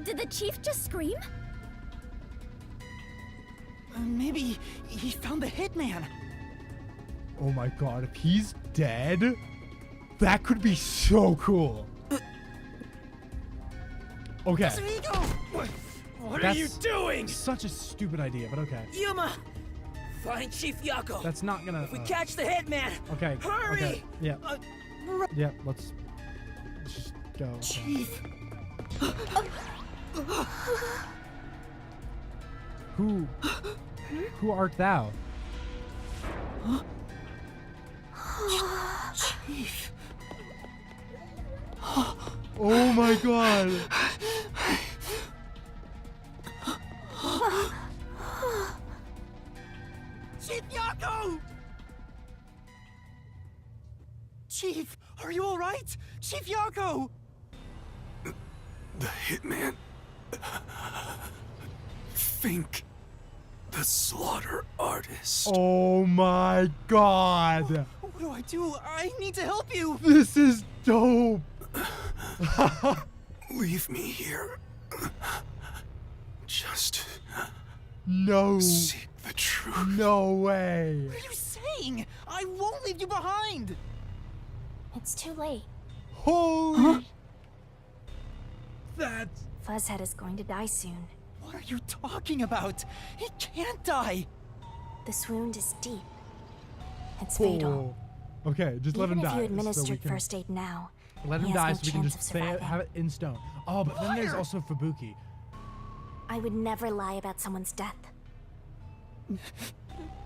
Did the chief just scream? Maybe he found the hitman. Oh my god, if he's dead, that could be so cool. Okay. What are you doing? Such a stupid idea, but okay. Yuma! Find Chief Yako. That's not gonna... If we catch the hitman, okay. hurry! Okay. Yeah. Yeah, let's just go. Chief. Who art thou? Chief. Oh my god. Chief Yako! Chief, are you all right? Chief Yako! The hitman. Fink. The slaughter artist. Oh my god. What do I do? I need to help you. This is dope. Leave me here. Just no. Seek the truth. No way. What are you saying? I won't leave you behind. It's too late. Holy... That's... Fuzzhead is going to die soon. What are you talking about? He can't die. This wound is deep. It's fatal. Okay, just let him die. Even if you administered so we can... first aid now, let him he die has so we no can chance just of surviving. have it in stone. Oh, but then there's also Fubuki. I would never lie about someone's death.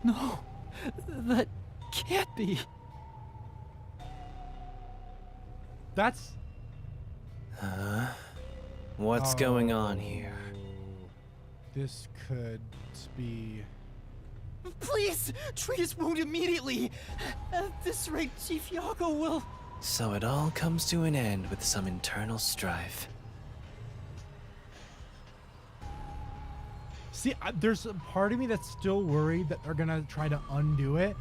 No, that can't be. What's going on here? this could be... Please, treat his wound immediately. At this rate, Chief Yago will... So it all comes to an end with some internal strife. See, there's a part of me that's still worried that they're gonna try to undo it,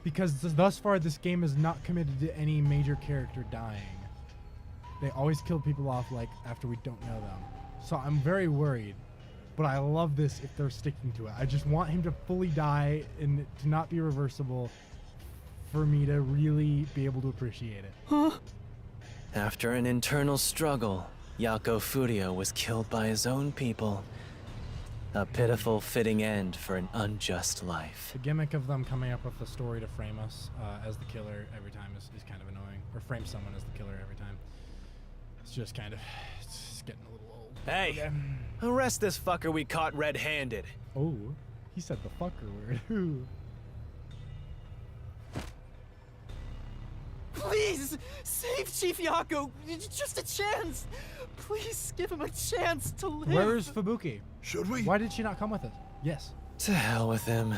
because thus far this game is not committed to any major character dying. They always kill people off like after we don't know them. So I'm very worried, but I love this if they're sticking to it. I just want him to fully die and to not be reversible for me to really be able to appreciate it. Huh? After an internal struggle, Yako Furio was killed by his own people. A pitiful, fitting end for an unjust life. The gimmick of them coming up with a story to frame us as the killer every time is kind of annoying. Or frame someone as the killer every time. It's just kind of... it's getting a little old. Hey! Arrest this fucker we caught red-handed. Oh, he said the fucker word. Ooh. Please, save Chief Yago. Just a chance. Please give him a chance to live. Where's Fubuki? Should we? Why did she not come with us? Yes. To hell with him.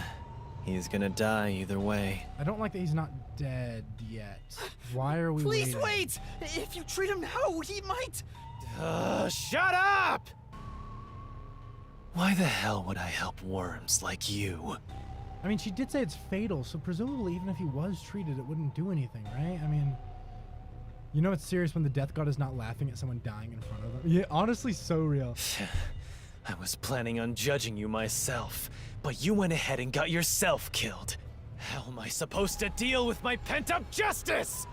He's gonna die either way. I don't like that he's not dead yet. Why are we Please waiting? wait! If you treat him now, he might... Shut up! Why the hell would I help worms like you? I mean, she did say it's fatal, so presumably even if he was treated, it wouldn't do anything, right? I mean, you know it's serious when the death god is not laughing at someone dying in front of them. Yeah, honestly, so real. I was planning on judging you myself, but you went ahead and got yourself killed. How am I supposed to deal with my pent-up justice?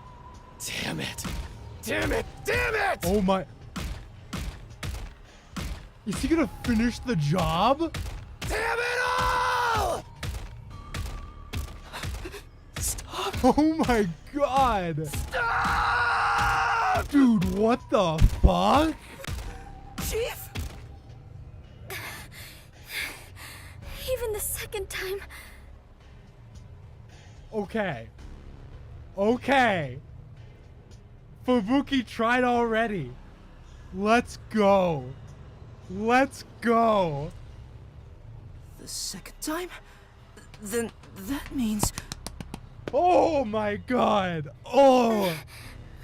Damn it! Damn it! Damn it! Oh my... Is he gonna finish the job? Damn it all! Stop! Oh my god! Stop! Dude, what the fuck? Chief? Even the second time. Okay. Okay. Fubuki tried already. Let's go. Let's go. The second time? Then that means... Oh my god. Oh.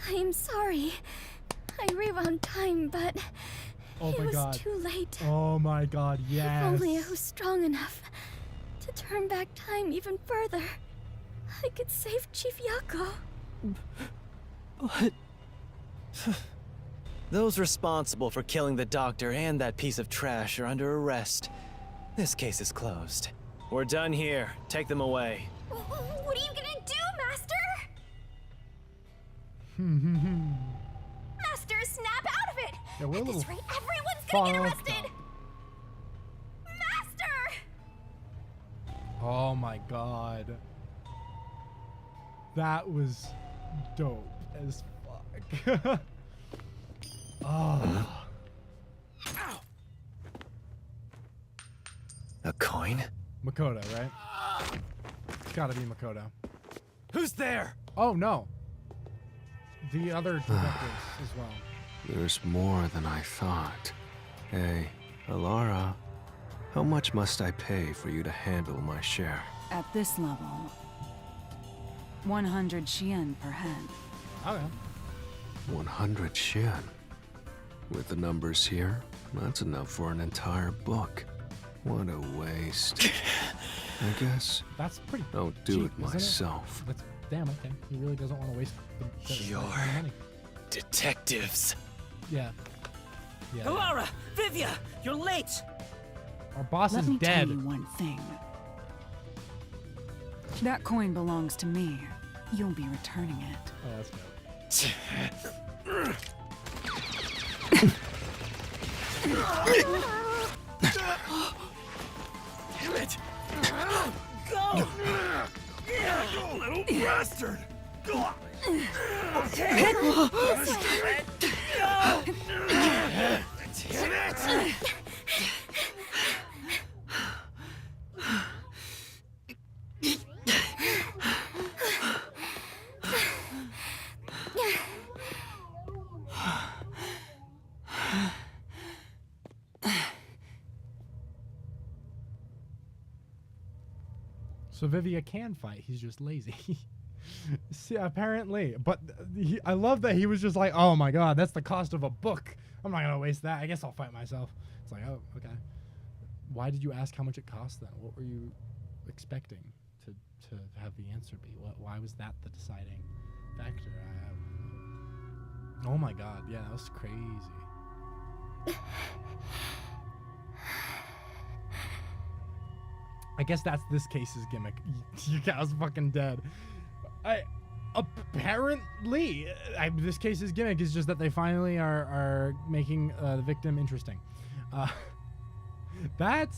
I am sorry. I rewound time, but Oh it my was god. too late. Oh my god, yes. If only I was strong enough to turn back time even further, I could save Chief Yako. But... Those responsible for killing the doctor and that piece of trash are under arrest. This case is closed. We're done here. Take them away. What are you gonna do, Master? Master, snap out of it! Yeah, we're a At little this rate, everyone's gonna get fucked arrested! up. Master! Oh my god. That was dope as fuck. Oh. A coin? Makoto, right? It's gotta be Makoto. Who's there? Oh no. The other directors as well. There's more than I thought. Hey, Alara, how much must I pay for you to handle my share? At this level, 100 Shien per head. Okay. 100 Shien. With the numbers here, that's enough for an entire book. What a waste. I guess That's pretty I'll do cheap, it isn't myself. That's damn okay. He really doesn't want to waste the Your money. detectives. Yeah. Yeah. Alara! Vivia! You're late! Our boss Let is me dead. tell you one thing. That coin belongs to me. You'll be returning it. Oh, that's Damn it! Go! You little bastard! Go! Damn it! So Vivia can fight. He's just lazy. See, apparently. But I love that he was just like, oh my god, that's the cost of a book. I'm not going to waste that. I guess I'll fight myself. It's like, oh, okay. Why did you ask how much it cost then? What were you expecting to have the answer be? Why was that the deciding factor? Oh my god, yeah, that was crazy. I guess that's this case's gimmick. Yukau's fucking dead. Apparently, this case's gimmick is just that they finally are making the victim interesting. That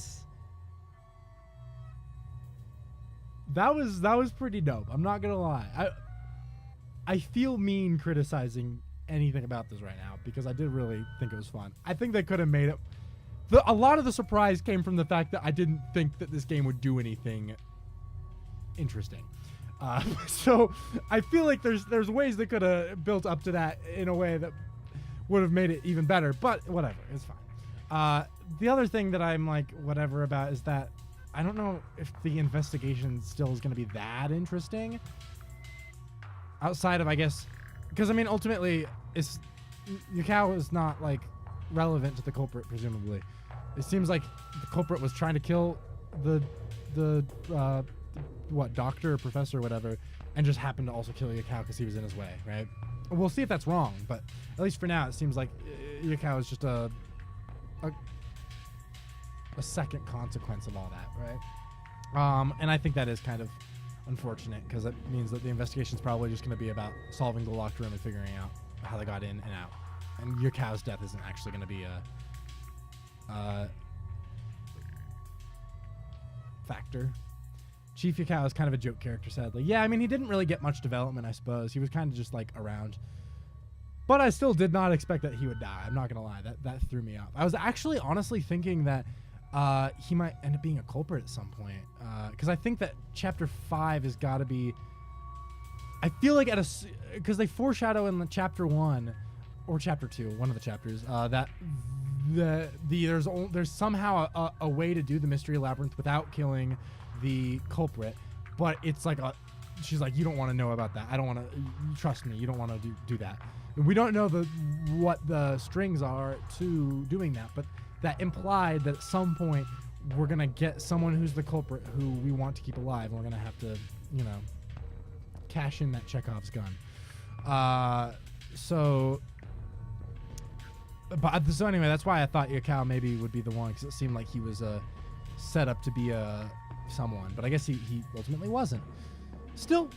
was pretty dope. I'm not gonna lie. I feel mean criticizing anything about this right now because I did really think it was fun. I think they could have made it. A lot of the surprise came from the fact that I didn't think that this game would do anything interesting. So I feel like there's ways they could have built up to that in a way that would have made it even better. But whatever, it's fine. The other thing that I'm like whatever about is that I don't know if the investigation still is going to be that interesting. Outside of, I guess, because I mean, ultimately, Yukao is not like relevant to the culprit, presumably. It seems like the culprit was trying to kill the doctor or professor or whatever, and just happened to also kill Yukao because he was in his way, right? We'll see if that's wrong, but at least for now, it seems like Yukao is just a second consequence of all that, right? And I think that is kind of unfortunate because that means that the investigation is probably just going to be about solving the locked room and figuring out how they got in and out. And Yukau's death isn't actually going to be a factor. Chief Yukao is kind of a joke character, sadly. Yeah, I mean, he didn't really get much development, I suppose. He was kind of just, like, around. But I still did not expect that he would die. I'm not going to lie. That threw me off. I was actually honestly thinking that he might end up being a culprit at some point. Because I think that Chapter 5 has got to be... I feel like because they foreshadow in the Chapter 1 or Chapter 2, one of the chapters, that there's somehow a way to do the Mystery Labyrinth without killing the culprit, but it's like she's like, you don't want to know about that. I don't want to. Trust me, you don't want to do that. We don't know what the strings are to doing that, but that implied that at some point we're gonna get someone who's the culprit who we want to keep alive. And we're gonna have to, cash in that Chekhov's gun. So anyway, that's why I thought Yukao maybe would be the one, because it seemed like he was set up to be someone, but I guess he ultimately wasn't. Still,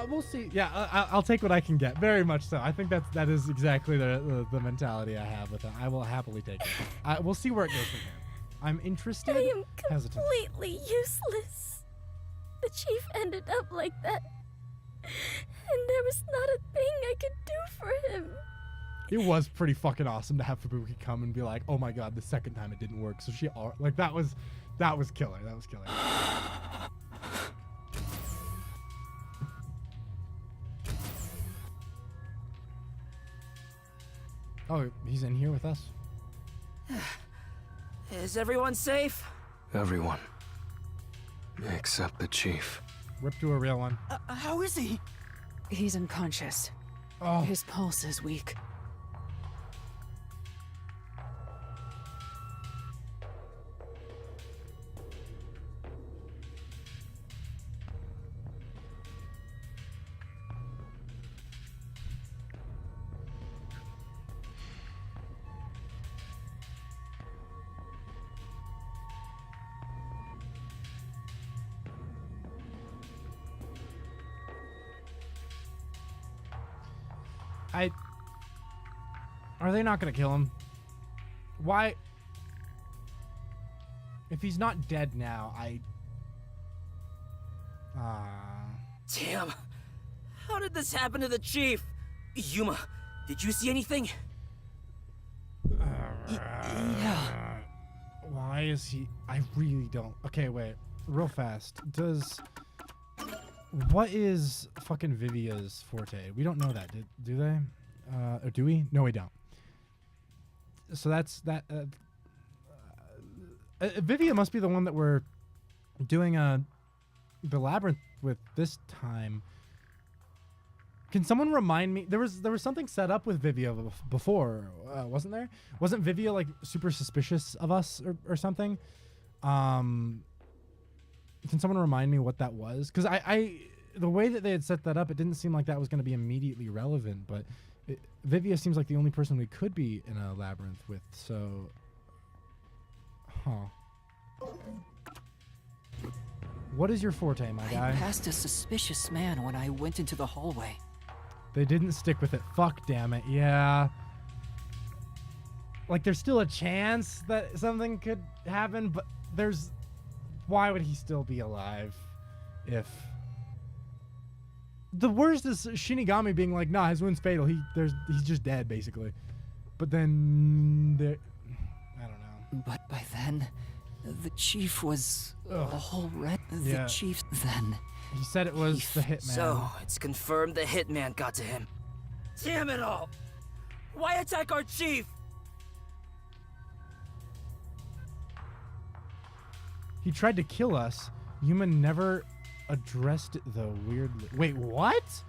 we'll see. Yeah, I'll take what I can get. Very much so. I think that is exactly the mentality I have with it. I will happily take it. We'll see where it goes from here. I'm interested. I am hesitant. completely useless. The chief ended up like that, and there was not a thing I could do for him. It was pretty fucking awesome to have Fubuki come and be like, "Oh my god, the second time it didn't work." So that was killer. That was killer. Oh, he's in here with us. Is everyone safe? Everyone. Except the chief. Rip to a real one. How is he? He's unconscious. Oh. His pulse is weak. Are they not gonna kill him? Why? If he's not dead now, Damn. How did this happen to the chief? Yuma, did you see anything? Yeah. Why is he? I really don't. Okay, wait. Real fast. What is fucking Vivia's forte? We don't know that. Do they? Or do we? No, we don't. So that's that. Vivia must be the one that we're doing a the labyrinth with this time. Can someone remind me? There was something set up with Vivia before, wasn't there? Wasn't Vivia like super suspicious of us or something? Can someone remind me what that was? Because the way that they had set that up, it didn't seem like that was going to be immediately relevant. But Vivia seems like the only person we could be in a labyrinth with. So, what is your forte, my guy? I passed a suspicious man when I went into the hallway. They didn't stick with it. Fuck, damn it. Yeah. Like, there's still a chance that something could happen, but there's... Why would he still be alive if... The worst is Shinigami being like, nah, his wound's fatal. He's just dead, basically. But then... I don't know. But by then, the chief was all red. Yeah. The chief then... He said it was the hitman. So, it's confirmed the hitman got to him. Damn it all! Why attack our chief? He tried to kill us. Human never addressed it, though, weirdly. Wait, what?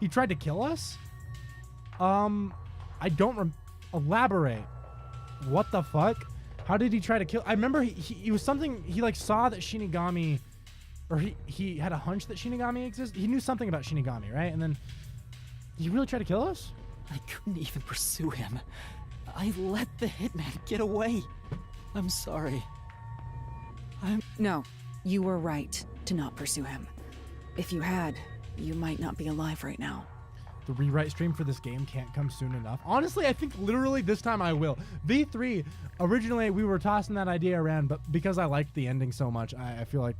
He tried to kill us? I don't elaborate. What the fuck? How did he try to kill? I remember he was something, he like saw that Shinigami... Or he had a hunch that Shinigami exists. He knew something about Shinigami, right? And then he really tried to kill us? I couldn't even pursue him. I let the hitman get away. I'm sorry. No, you were right to not pursue him. If you had, you might not be alive right now. The rewrite stream for this game can't come soon enough. Honestly, I think literally this time I will. V3, originally we were tossing that idea around, but because I liked the ending so much, I feel like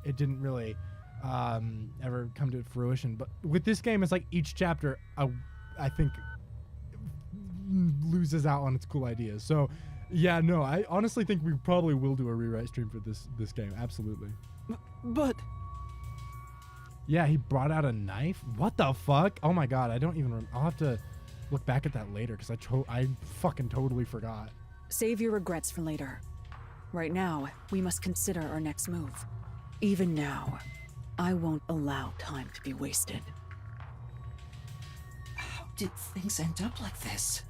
it didn't really ever come to fruition. But with this game, it's like each chapter, I think, loses out on its cool ideas. So, yeah, no, I honestly think we probably will do a rewrite stream for this game. Absolutely. But... Yeah, he brought out a knife? What the fuck? Oh my god, I don't even... I'll have to look back at that later, because I fucking totally forgot. Save your regrets for later. Right now, we must consider our next move. Even now, I won't allow time to be wasted. How did things end up like this?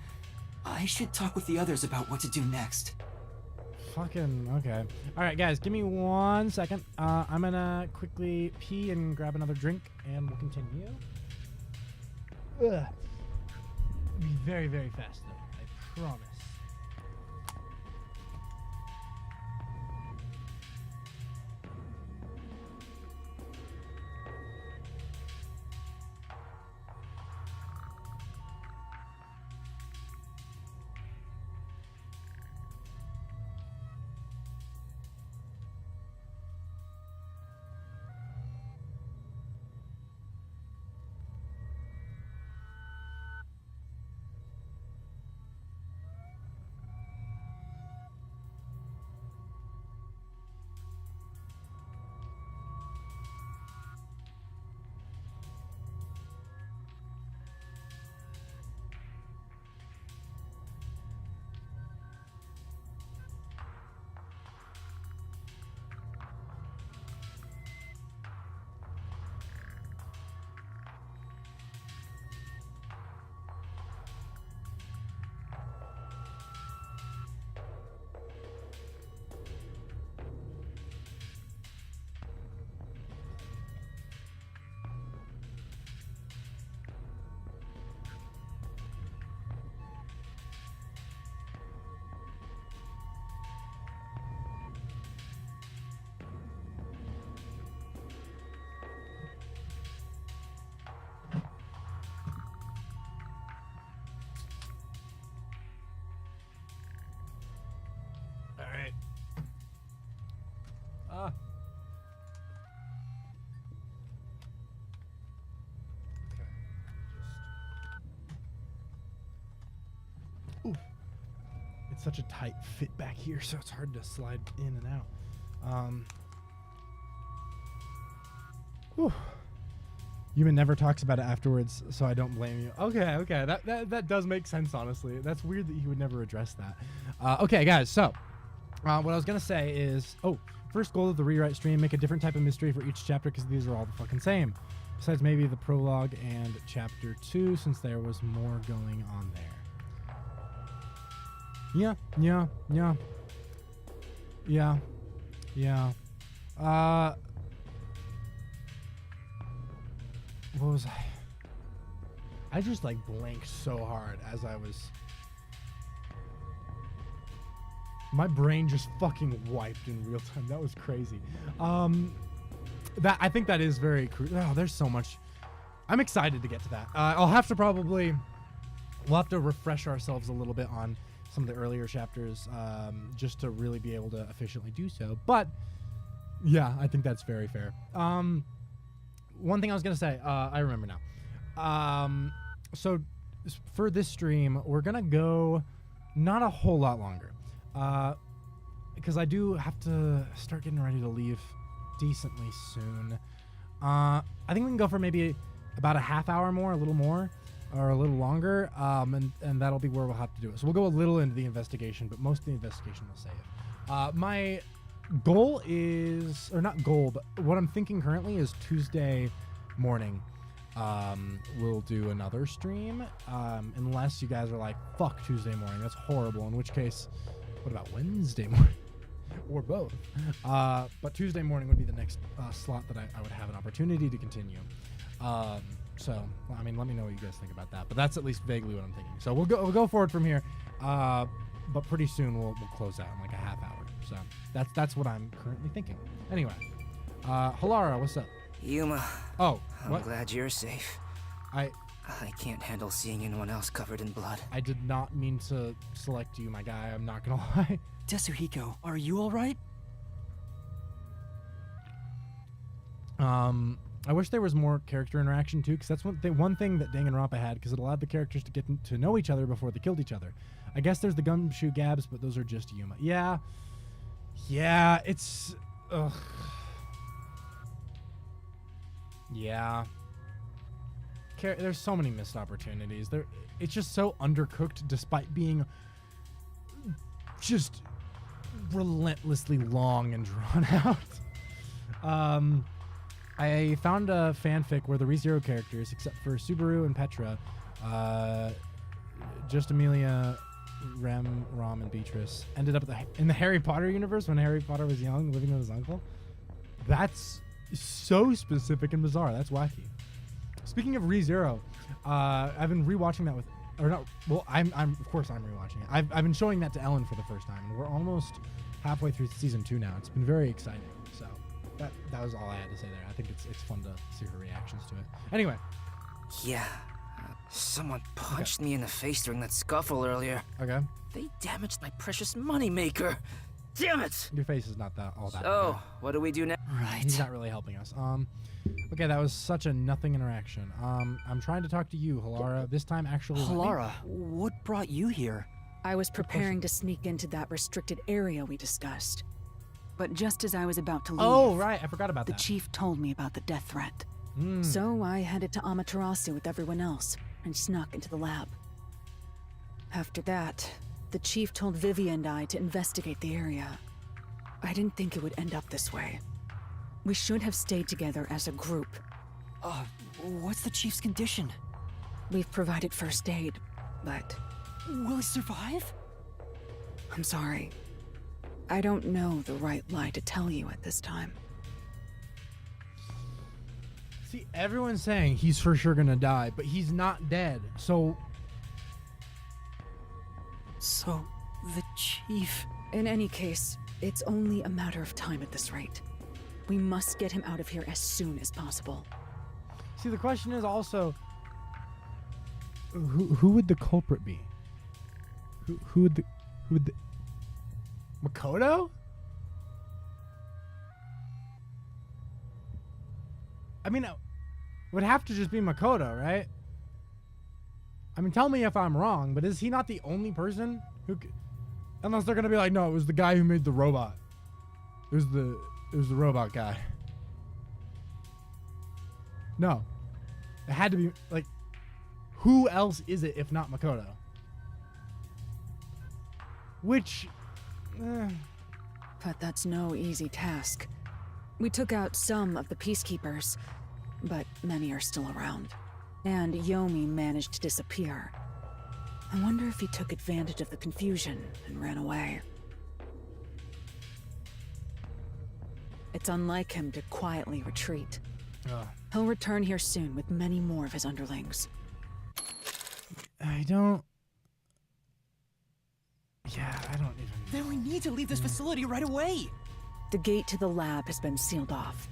I should talk with the others about what to do next. Fucking okay. All right, guys, give me 1 second. I'm gonna quickly pee and grab another drink, and we'll continue. Ugh. Be very, very fast, though. I promise. It's such a tight fit back here, so it's hard to slide in and out. Whew. Human never talks about it afterwards, so I don't blame you. Okay, that does make sense, honestly. That's weird that he would never address that. Okay, guys, so What I was gonna say is, first goal of the rewrite stream: make a different type of mystery for each chapter because these are all the fucking same. Besides maybe the prologue and chapter 2, since there was more going on there. Yeah. What was I? I just like blanked so hard as I was. My brain just fucking wiped in real time. That was crazy. That I think that is very crucial. Oh, there's so much. I'm excited to get to that. We'll have to refresh ourselves a little bit on some of the earlier chapters, just to really be able to efficiently do so. But yeah, I think that's very fair. One thing I was gonna say, I remember now. So for this stream, we're gonna go not a whole lot longer, because I do have to start getting ready to leave decently soon. I think we can go for maybe about a half hour more, a little more, or a little longer, and that'll be where we'll have to do it. So we'll go a little into the investigation, but most of the investigation will save. My goal is, or not goal, but what I'm thinking currently is Tuesday morning. We'll do another stream, unless you guys are like, fuck Tuesday morning, that's horrible, in which case, what about Wednesday morning? Or both. But Tuesday morning would be the next slot that I would have an opportunity to continue. So, I mean, let me know what you guys think about that. But that's at least vaguely what I'm thinking. So we'll go forward from here. But pretty soon we'll close out in like a half hour. So that's what I'm currently thinking. Anyway, Halara, what's up? Yuma. Oh, I'm glad you're safe. I can't handle seeing anyone else covered in blood. I did not mean to select you, my guy. I'm not gonna lie. Tetsuhiko, are you all right? I wish there was more character interaction too, because that's one thing that Danganronpa had, because it allowed the characters to get to know each other before they killed each other. I guess there's the gumshoe gabs, but those are just Yuma. Yeah, it's ugh. Yeah. There's so many missed opportunities. It's just so undercooked, despite being just relentlessly long and drawn out. I found a fanfic where the ReZero characters, except for Subaru and Petra, just Amelia, Rem, Rom, and Beatrice, ended up in the Harry Potter universe when Harry Potter was young, living with his uncle. That's so specific and bizarre. That's wacky. Speaking of ReZero, I've been rewatching that I'm of course I'm rewatching it. I've been showing that to Ellen for the first time, and we're almost halfway through season 2 now. It's been very exciting. So that was all I had to say there. I think it's fun to see her reactions to it. Anyway. Yeah. Someone punched me in the face during that scuffle earlier. Okay. They damaged my precious moneymaker. Damn it! Your face is not all that. So, what do we do now? Right. He's not really helping us. Okay, that was such a nothing interaction. I'm trying to talk to you, Halara. This time, actually. Halara, what brought you here? I was preparing to sneak into that restricted area we discussed. But just as I was about to leave... Oh, right. I forgot about that. The chief told me about the death threat. So I headed to Amaterasu with everyone else and snuck into the lab. After that, the chief told Vivi and I to investigate the area. I didn't think it would end up this way. We should have stayed together as a group. What's the chief's condition? We've provided first aid, but... Will he survive? I'm sorry. I don't know the right lie to tell you at this time. See, everyone's saying he's for sure gonna die, but he's not dead, so... So, the chief... In any case, it's only a matter of time at this rate. We must get him out of here as soon as possible. See, the question is also... Who would the culprit be? Who would the... Makoto? I mean, it would have to just be Makoto, right? I mean, tell me if I'm wrong, but is he not the only person who... Unless they're gonna be like, no, it was the guy who made the robot. It was the robot guy. No. It had to be, like... Who else is it if not Makoto? Which... But that's no easy task. We took out some of the peacekeepers, but many are still around. And Yomi managed to disappear. I wonder if he took advantage of the confusion and ran away. It's unlike him to quietly retreat. He'll return here soon with many more of his underlings. I don't... Yeah, I don't even... Then we need to leave this facility right away! The gate to the lab has been sealed off.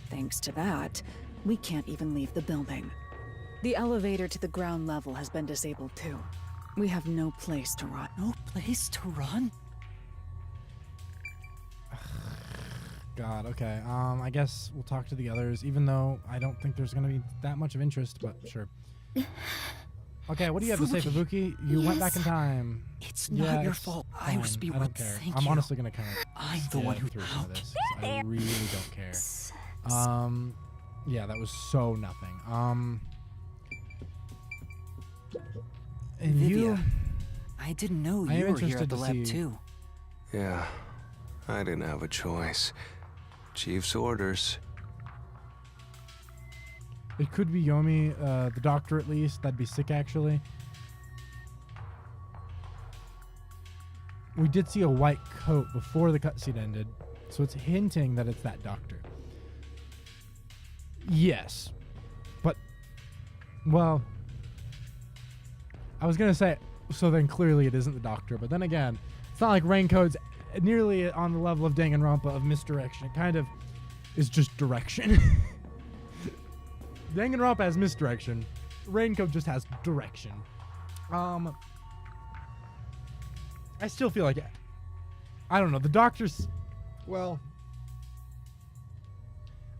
Thanks to that, we can't even leave the building. The elevator to the ground level has been disabled too. We have no place to run. No place to run? God, okay. I guess we'll talk to the others, even though I don't think there's gonna be that much of interest, but sure. Okay, what do you have to say, Fubuki? You went back in time. It's not your fault. I was I don't care. I'm honestly gonna kind of I'm the one who through some of this. I really don't care. Yeah, that was so nothing. And Vivia, I didn't know you were here at the lab too. Yeah, I didn't have a choice. Chief's orders. It could be Yomi, the doctor at least. That'd be sick, actually. We did see a white coat before the cutscene ended, so it's hinting that it's that doctor. Yes. But, well, I was going to say, so then clearly it isn't the doctor, but then again, it's not like raincode's nearly on the level of Danganronpa of misdirection. It kind of is just direction. Danganronpa has misdirection. Raincode just has direction. I still feel like, I don't know, the doctor's, well,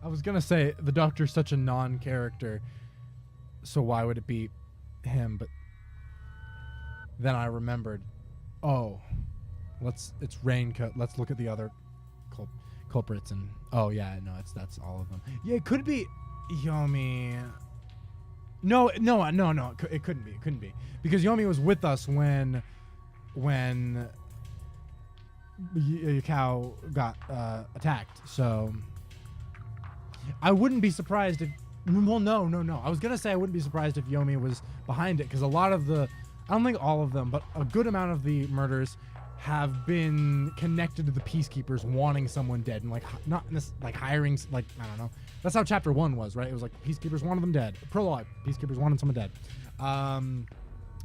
I was gonna say the doctor's such a non-character, so why would it be him? But then I remembered, oh, it's Raincode. Let's look at the other culprits, and oh yeah, no, that's all of them. Yeah, it could be Yomi. No, it couldn't be. It couldn't be because Yomi was with us when Yukao got attacked. So I wouldn't be surprised if. Well, no. I was gonna say I wouldn't be surprised if Yomi was behind it because a lot of the, I don't think all of them, but a good amount of the murders have been connected to the peacekeepers wanting someone dead and like hiring, like, I don't know. That's how chapter 1 was, right? It was like peacekeepers wanted them dead. Prologue, peacekeepers wanted someone dead.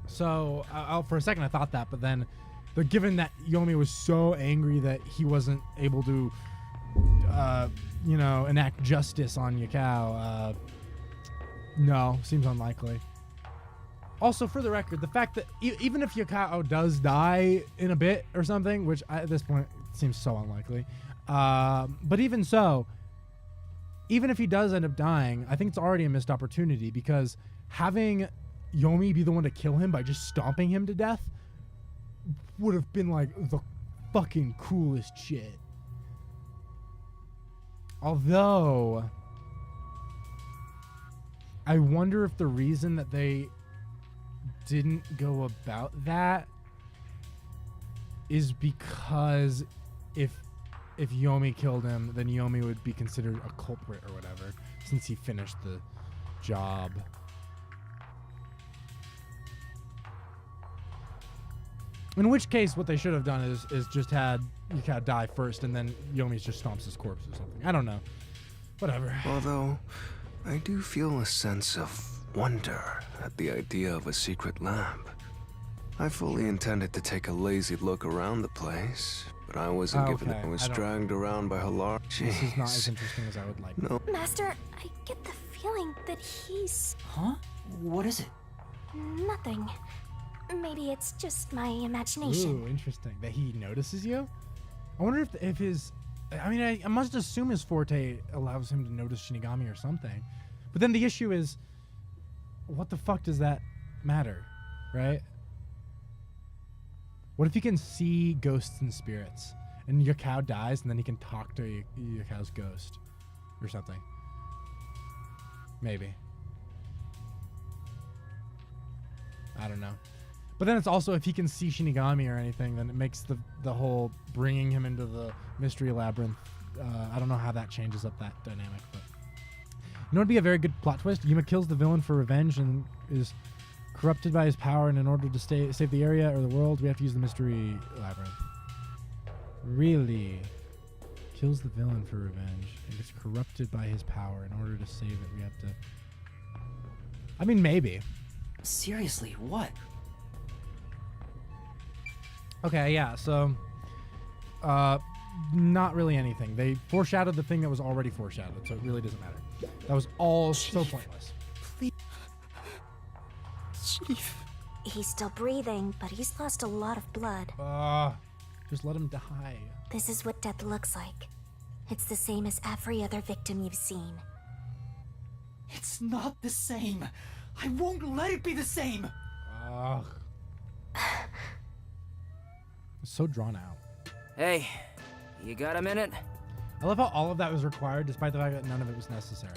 So for a second I thought that, but given that Yomi was so angry that he wasn't able to, enact justice on Yukao, no, seems unlikely. Also, for the record, the fact that even if Yukao does die in a bit or something, which at this point seems so unlikely, but even so, even if he does end up dying, I think it's already a missed opportunity because having Yomi be the one to kill him by just stomping him to death would have been like the fucking coolest shit. Although, I wonder if the reason that they didn't go about that is because if Yomi killed him, then Yomi would be considered a culprit or whatever, since he finished the job. In which case, what they should have done is just had Yukao die first, and then Yomi just stomps his corpse or something. I don't know. Whatever. Although, I do feel a sense of wonder at the idea of a secret lab. I fully intended to take a lazy look around the place, but I wasn't given it. I was dragged around by Halar. This is not as interesting as I would like. No. Master, I get the feeling that he's... Huh? What is it? Nothing. Maybe it's just my imagination. Ooh, interesting. That he notices you? I wonder if his... I mean, I must assume his forte allows him to notice Shinigami or something. But then the issue is, what the fuck does that matter, right? What if he can see ghosts and spirits, and Yukao dies, and then he can talk to Yukao's ghost, or something? Maybe. I don't know. But then it's also if he can see Shinigami or anything, then it makes the whole bringing him into the mystery labyrinth. I don't know how that changes up that dynamic, but you know, it'd be a very good plot twist. Yuma kills the villain for revenge and is corrupted by his power, and in order to save the area or the world, we have to use the mystery labyrinth. Really? Kills the villain for revenge and gets corrupted by his power. In order to save it, we have to... I mean, maybe. Seriously, what? Okay, yeah, so... not really anything. They foreshadowed the thing that was already foreshadowed, so it really doesn't matter. That was all so pointless. Please. Chief. He's still breathing, but he's lost a lot of blood. Just let him die. This is what death looks like. It's the same as every other victim you've seen. It's not the same. I won't let it be the same. Ugh. It's so drawn out. Hey, you got a minute? I love how all of that was required despite the fact that none of it was necessary.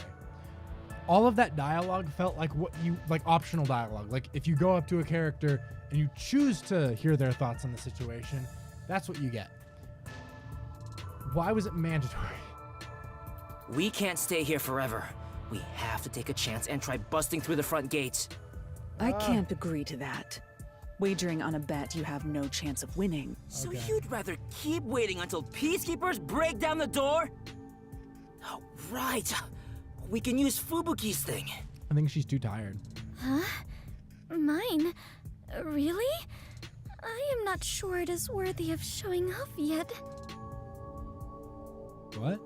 All of that dialogue felt like optional dialogue. Like if you go up to a character and you choose to hear their thoughts on the situation, that's what you get. Why was it mandatory? We can't stay here forever. We have to take a chance and try busting through the front gates. I can't agree to that. Wagering on a bet you have no chance of winning. So you'd rather keep waiting until peacekeepers break down the door? Oh, right. We can use Fubuki's thing. I think she's too tired. Huh? Mine? Really? I am not sure it is worthy of showing off yet. What?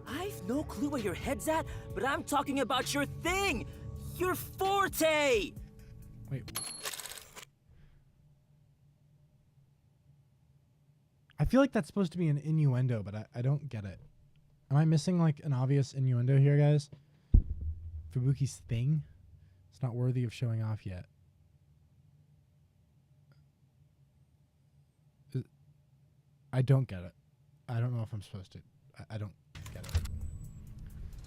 I've no clue where your head's at, but I'm talking about your thing! Your forte! Wait. I feel like that's supposed to be an innuendo, but I don't get it. Am I missing like an obvious innuendo here, guys? Fubuki's thing? It's not worthy of showing off yet. I don't get it. I don't know if I'm supposed to. I don't get it.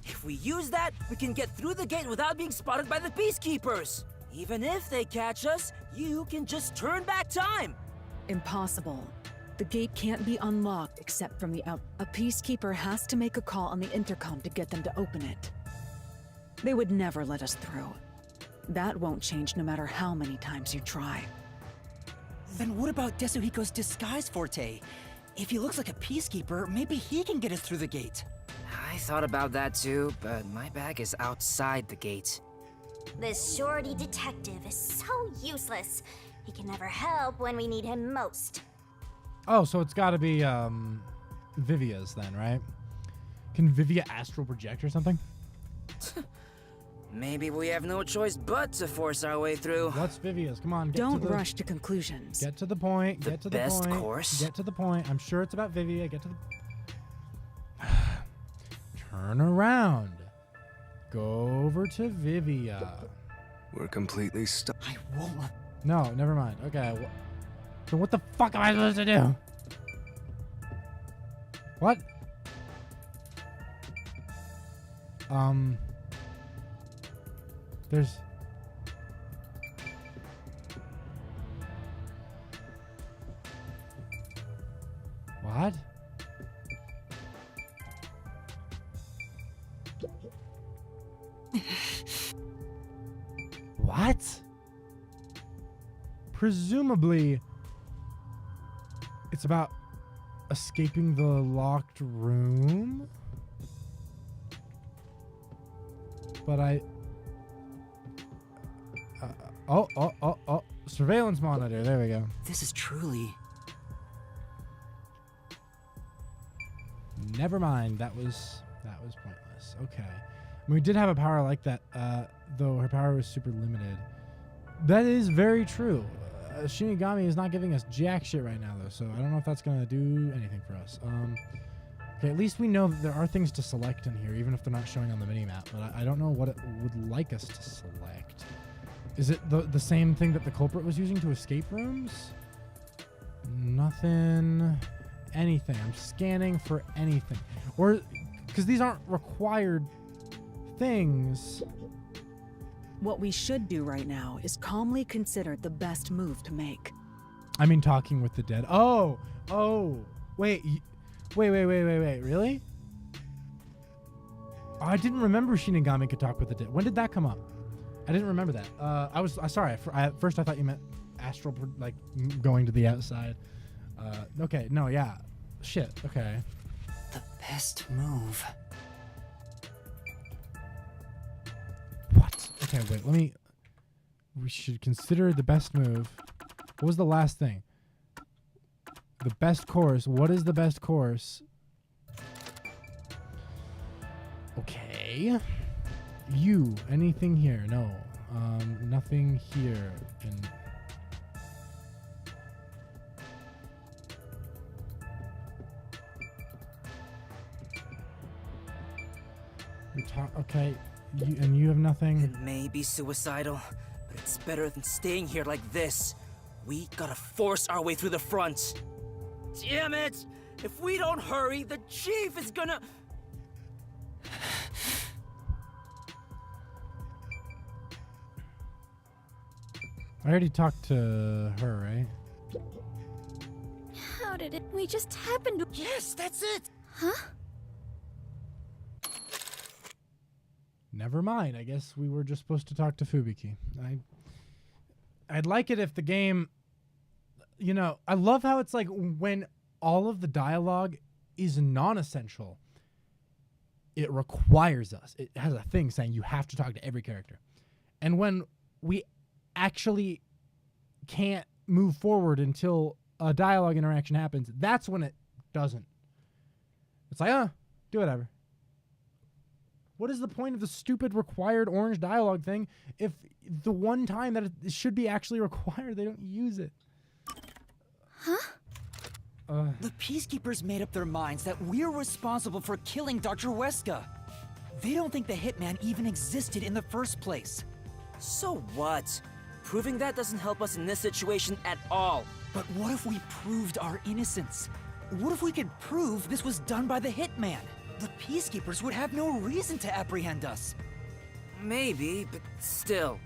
If we use that, we can get through the gate without being spotted by the peacekeepers. Even if they catch us, you can just turn back time. Impossible. The gate can't be unlocked except from the out. A peacekeeper has to make a call on the intercom to get them to open it. They would never let us through. That won't change no matter how many times you try. Then what about Desuhiko's disguise forte? If he looks like a peacekeeper, maybe he can get us through the gate. I thought about that too, but my bag is outside the gate. This shorty detective is so useless. He can never help when we need him most. Oh, so it's got to be Vivia's then, right? Can Vivia astral project or something? Maybe we have no choice but to force our way through. What's Vivia's? Come on, Don't rush to conclusions. Get to the point. Get to the best point. course. Get to the point. I'm sure it's about Vivia. Get to the... Turn around. Go over to Vivia. We're completely stuck. I won't. No, never mind. Okay. So what the fuck am I supposed to do? What? There's... What? What? Presumably, it's about escaping the locked room? But oh, surveillance monitor. There we go. This is truly... Never mind. That was pointless. Okay. I mean, we did have a power like that, though her power was super limited. That is very true. Shinigami is not giving us jack shit right now, though, so I don't know if that's going to do anything for us. Okay, at least we know that there are things to select in here, even if they're not showing on the minimap, but I don't know what it would like us to select. Is it the same thing that the culprit was using to escape rooms? Nothing. Anything. I'm scanning for anything. Or, because these aren't required things. What we should do right now is calmly consider the best move to make. I mean, talking with the dead. Oh, wait, really? I didn't remember Shinigami could talk with the dead. When did that come up? I didn't remember that. Sorry. At first, I thought you meant astral, like going to the outside. Okay, no, yeah. Shit, okay. The best move. What? Okay, wait, we should consider the best move. What was the last thing? The best course. What is the best course? Okay. You, anything here? No. Nothing here. And okay. You have nothing. It may be suicidal, but it's better than staying here like this. We gotta force our way through the front. Damn it! If we don't hurry, the chief is gonna... I already talked to her, right? How did it? We just happened to... Yes, that's it! Huh? Never mind. I guess we were just supposed to talk to Fubiki. I'd like it if the game, you know, I love how it's like when all of the dialogue is non-essential, it requires us. It has a thing saying you have to talk to every character. And when we actually can't move forward until a dialogue interaction happens, that's when it doesn't. It's like, do whatever. What is the point of the stupid required orange dialogue thing if the one time that it should be actually required, they don't use it? Huh? The Peacekeepers made up their minds that we're responsible for killing Dr. Weska. They don't think the Hitman even existed in the first place. So what? Proving that doesn't help us in this situation at all. But what if we proved our innocence? What if we could prove this was done by the Hitman? The Peacekeepers would have no reason to apprehend us. Maybe, but still.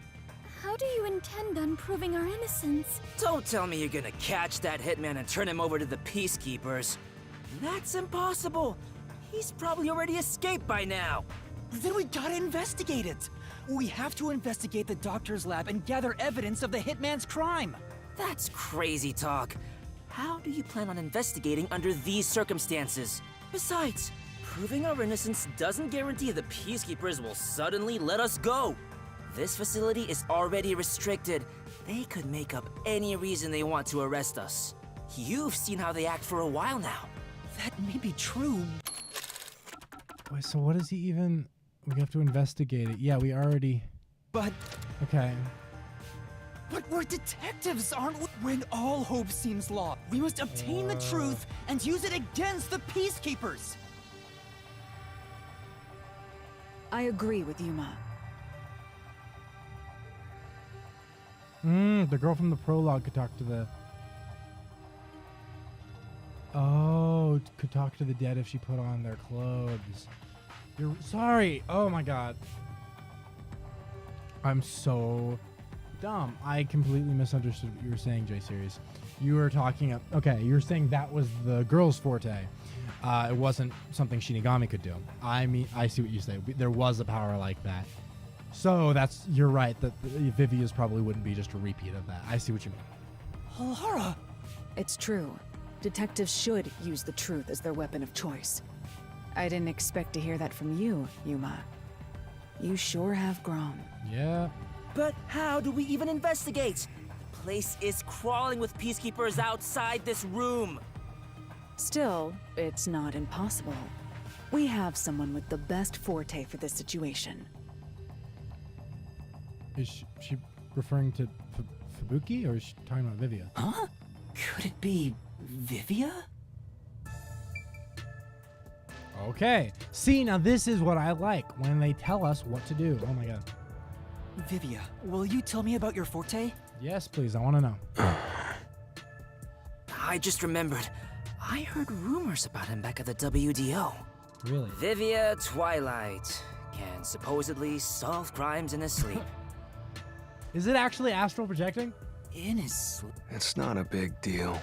How do you intend on proving our innocence? Don't tell me you're gonna catch that hitman and turn him over to the Peacekeepers. That's impossible. He's probably already escaped by now. Then we gotta investigate it. We have to investigate the doctor's lab and gather evidence of the hitman's crime. That's crazy talk. How do you plan on investigating under these circumstances? Besides, proving our innocence doesn't guarantee the Peacekeepers will suddenly let us go. This facility is already restricted. They could make up any reason they want to arrest us. You've seen how they act for a while now. That may be true. Wait, so what is he even... We have to investigate it. Yeah, we already... But... Okay. But we're detectives, aren't we? When all hope seems lost, we must obtain the truth and use it against the Peacekeepers. I agree with Yuma. The girl from the prologue could talk to the... Oh, could talk to the dead if she put on their clothes. You're sorry. Oh my god. I'm so dumb. I completely misunderstood what you were saying, J-Series. You were talking... Okay, you were saying that was the girl's forte. It wasn't something Shinigami could do. I mean, I see what you say. There was a power like that. So that's... You're right, that Vivia's probably wouldn't be just a repeat of that. I see what you mean. Laura! It's true. Detectives should use the truth as their weapon of choice. I didn't expect to hear that from you, Yuma. You sure have grown. Yeah. But how do we even investigate? The place is crawling with Peacekeepers outside this room. Still, it's not impossible. We have someone with the best forte for this situation. Is she referring to Fubuki, or is she talking about Vivia? Huh? Could it be Vivia? Okay. See, now this is what I like, when they tell us what to do. Oh my god. Vivia, will you tell me about your forte? Yes, please. I want to know. I just remembered. I heard rumors about him back at the WDO. Really? Vivia Twilight can supposedly solve crimes in his sleep. Is it actually astral projecting? In his sleep. It's not a big deal.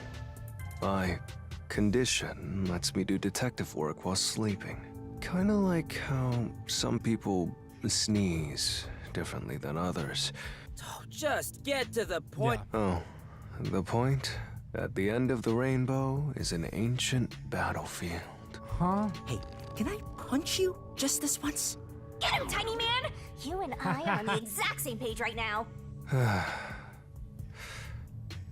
My condition lets me do detective work while sleeping. Kinda like how some people sneeze differently than others. Oh, just get to the point. Oh, the point? At the end of the rainbow is an ancient battlefield. Huh? Hey, can I punch you just this once? Get him, tiny man! You and I are on the exact same page right now.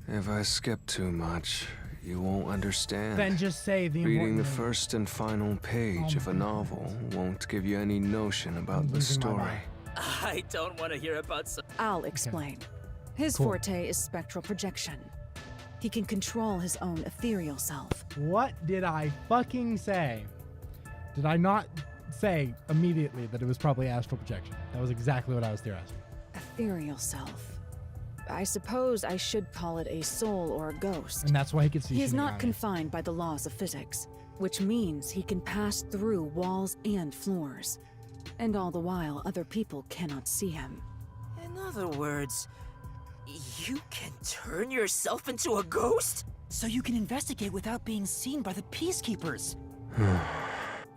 If I skip too much, you won't understand. Then just say the Reading important the first and final page of a novel won't give you any notion about the story. I don't want to hear about some. I'll explain. His forte is spectral projection. He can control his own ethereal self. What did I fucking say? Did I not say immediately that it was probably astral projection? That was exactly what I was theorizing. Ethereal self. I suppose I should call it a soul or a ghost. And that's why he can see He is Shinigami. not confined by the laws of physics, which means he can pass through walls and floors. And all the while, other people cannot see him. In other words, you can turn yourself into a ghost? So you can investigate without being seen by the Peacekeepers.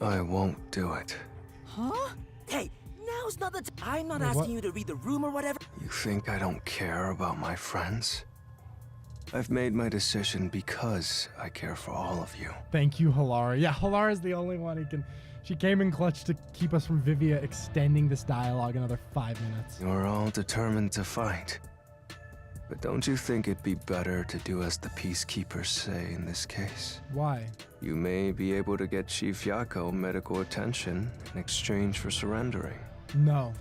I won't do it. Huh? Hey, now's not the I'm not Wait, asking what? you to read the room or whatever. You think I don't care about my friends? I've made my decision because I care for all of you. Thank you, Halara. Yeah, Halara's the only one who can. She came in clutch to keep us from Vivia extending this dialogue another 5 minutes. You're all determined to fight. But don't you think it'd be better to do as the Peacekeepers say in this case? Why? You may be able to get Chief Yako medical attention in exchange for surrendering. No.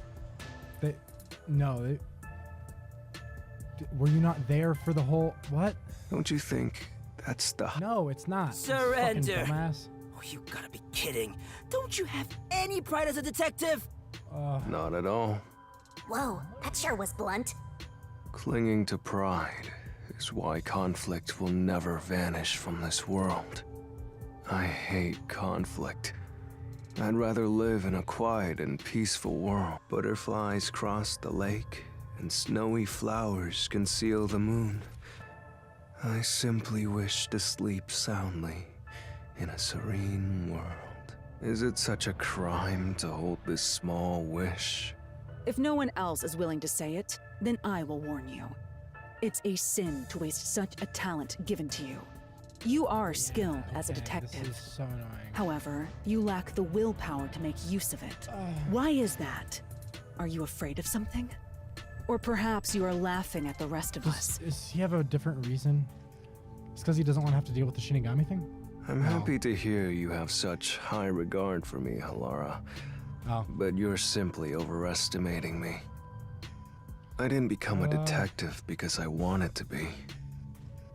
Were you not there for the whole... What? Don't you think that's the... No, it's not. Surrender. You fucking dumbass. Oh, you gotta be kidding. Don't you have any pride as a detective? Not at all. Whoa, that sure was blunt. Clinging to pride is why conflict will never vanish from this world. I hate conflict. I'd rather live in a quiet and peaceful world. Butterflies cross the lake, and snowy flowers conceal the moon. I simply wish to sleep soundly in a serene world. Is it such a crime to hold this small wish? If no one else is willing to say it, then I will warn you. It's a sin to waste such a talent given to you. You are skilled as a detective. This is so annoying. However, you lack the willpower to make use of it. Why is that? Are you afraid of something? Or perhaps you are laughing at the rest of us. Does he have a different reason? It's because he doesn't want to have to deal with the Shinigami thing? I'm happy to hear you have such high regard for me, Halara. But you're simply overestimating me. I didn't become a detective because I wanted to be.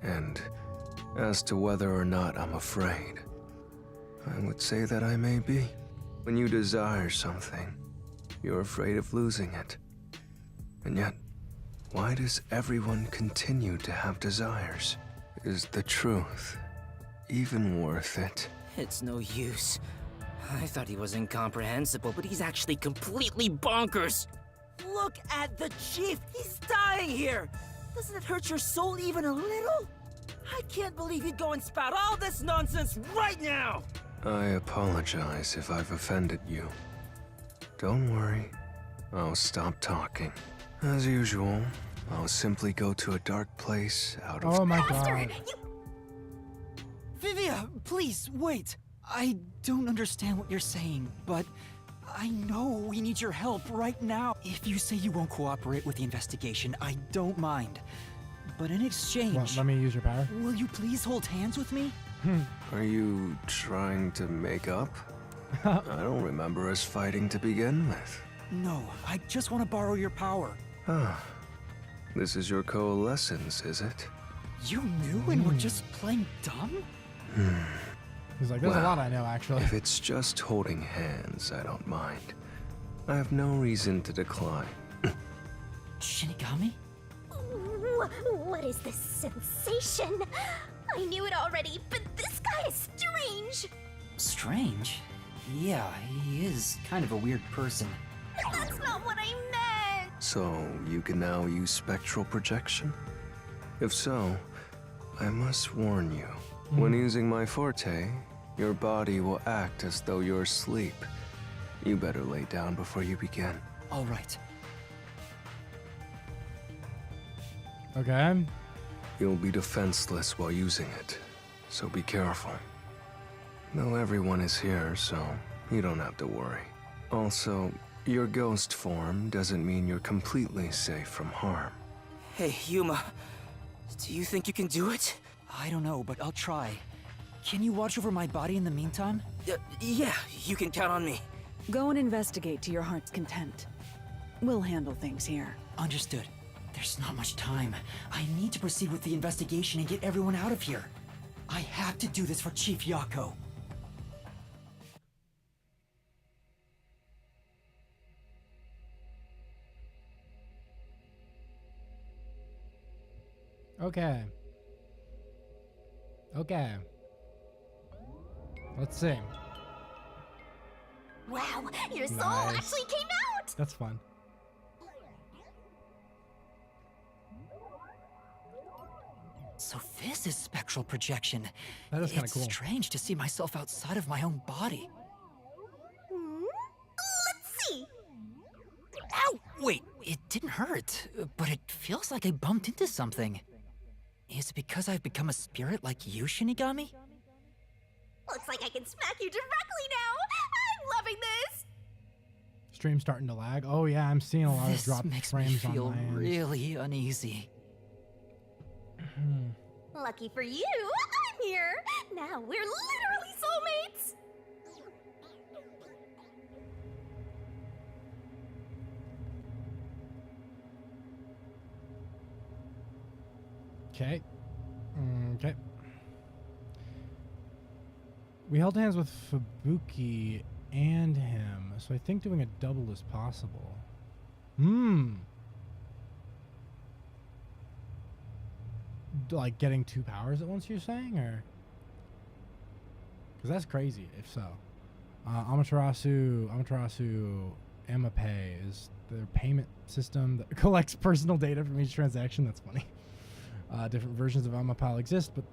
And as to whether or not I'm afraid, I would say that I may be. When you desire something, you're afraid of losing it. And yet, why does everyone continue to have desires? Is the truth even worth it? It's no use. I thought he was incomprehensible, but he's actually completely bonkers. Look at the chief. He's dying here. Doesn't it hurt your soul even a little? I can't believe you'd go and spout all this nonsense right now. I apologize if I've offended you. Don't worry. I'll stop talking. As usual, I'll simply go to a dark place out of... Oh my god. Vivia, please, wait. I don't understand what you're saying, but I know we need your help right now. If you say you won't cooperate with the investigation, I don't mind. But in exchange... What, let me use your power? Will you please hold hands with me? Are you trying to make up? I don't remember us fighting to begin with. No, I just want to borrow your power. Ah, this is your coalescence, is it? You knew and were just playing dumb? He's like, there's a lot I know, actually. If it's just holding hands, I don't mind. I have no reason to decline. Shinigami? What is this sensation? I knew it already, but this guy is strange. Strange? Yeah, he is kind of a weird person. That's not what I meant. So, you can now use spectral projection? If so, I must warn you. When using my forte, your body will act as though you're asleep. You better lay down before you begin. All right. Okay. You'll be defenseless while using it, so be careful. Though everyone is here, so you don't have to worry. Also, your ghost form doesn't mean you're completely safe from harm. Hey, Yuma. Do you think you can do it? I don't know, but I'll try. Can you watch over my body in the meantime? Yeah, you can count on me. Go and investigate to your heart's content. We'll handle things here. Understood. There's not much time. I need to proceed with the investigation and get everyone out of here. I have to do this for Chief Yako. Okay. Okay. Let's see. Wow, your soul Nice. actually came out! That's fun. So this is spectral projection. That is kinda It's cool. strange to see myself outside of my own body. Let's see. Ow! Wait, it didn't hurt, but it feels like I bumped into something. Is it because I've become a spirit like you, Shinigami? Looks like I can smack you directly now. I'm loving this. Stream starting to lag. Oh yeah, I'm seeing a lot This of drop makes me frames feel on my end. really uneasy. Lucky for you, I'm here. Now we're literally soulmates. Okay. Okay. We held hands with Fubuki and him, so I think doing a double is possible. Like getting two powers at once, you're saying? Or because that's crazy if so. Amaterasu Amapay is their payment system that collects personal data from each transaction. That's funny. Different versions of Amapal exist, but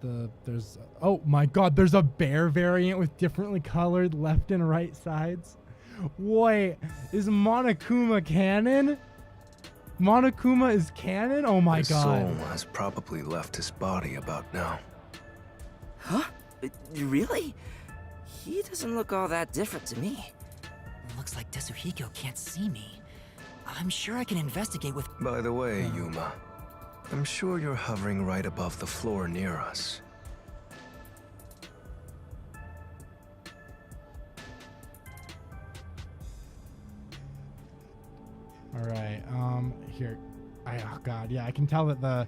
there's oh my god, there's a bear variant with differently colored left and right sides. Wait, is Monokuma canon? Monokuma is canon? Oh my His god. soul has probably left his body about now. Huh? Really? He doesn't look all that different to me. Looks like Tetsuhiko can't see me. I'm sure I can investigate with... By the way, Yuma, I'm sure you're hovering right above the floor near us. All right. Here. Oh god, yeah, I can tell that the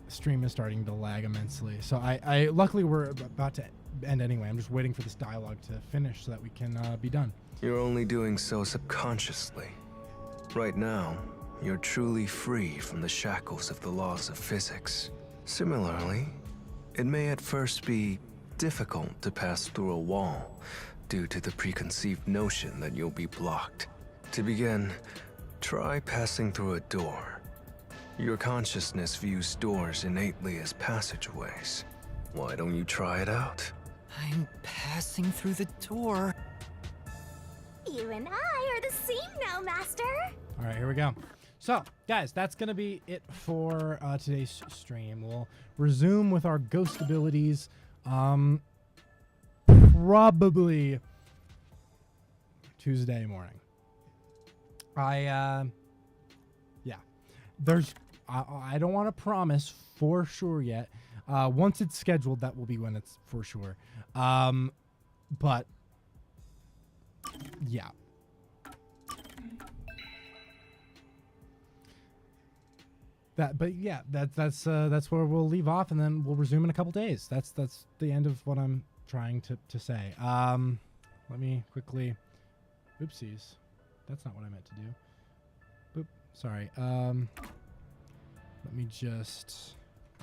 stream is starting to lag immensely. So I luckily we're about to end anyway. I'm just waiting for this dialogue to finish so that we can be done. You're only doing so subconsciously. Right now, you're truly free from the shackles of the laws of physics. Similarly, it may at first be difficult to pass through a wall due to the preconceived notion that you'll be blocked. To begin, try passing through a door. Your consciousness views doors innately as passageways. Why don't you try it out? I'm passing through the door. You and I are the same now, Master. All right, here we go. So, guys, that's going to be it for today's stream. We'll resume with our ghost abilities probably Tuesday morning. Yeah. I don't want to promise for sure yet. Once it's scheduled, that will be when it's for sure. But yeah. That's where we'll leave off, and then we'll resume in a couple days. That's the end of what I'm trying to say. Let me quickly. Oopsies, that's not what I meant to do. Boop. Sorry. Let me just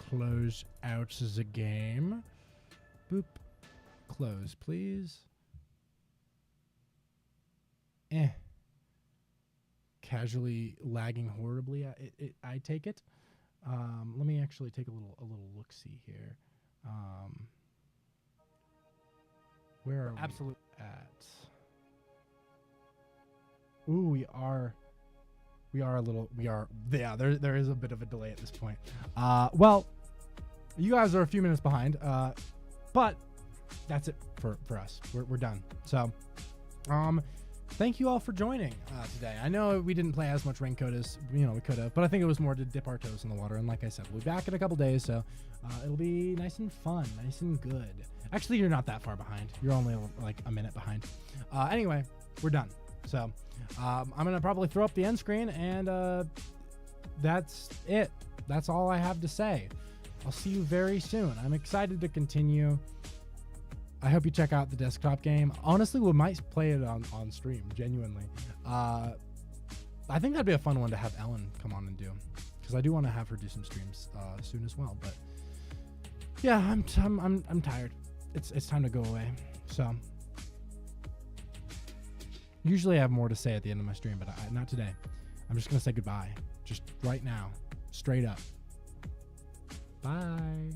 close out the game. Boop. Close, please. casually lagging horribly. I take it. Let me actually take a little look-see here. Where are we Absolute at? Ooh, we are there is a bit of a delay at this point. Well, you guys are a few minutes behind, but that's it for us. We're done. So, thank you all for joining today. I know we didn't play as much raincode as we could have, but I think it was more to dip our toes in the water. And like I said, we'll be back in a couple days, so it'll be nice and fun, nice and good. Actually, you're not that far behind. You're only like a minute behind. Anyway, we're done. So I'm gonna probably throw up the end screen, and that's it. That's all I have to say. I'll see you very soon. I'm excited to continue. I hope you check out the desktop game. Honestly, we might play it on stream, genuinely. I think that'd be a fun one to have Ellen come on and do, because I do want to have her do some streams soon as well. But yeah, I'm tired. It's time to go away. So usually I have more to say at the end of my stream, but not today. I'm just gonna say goodbye, just right now, straight up. Bye.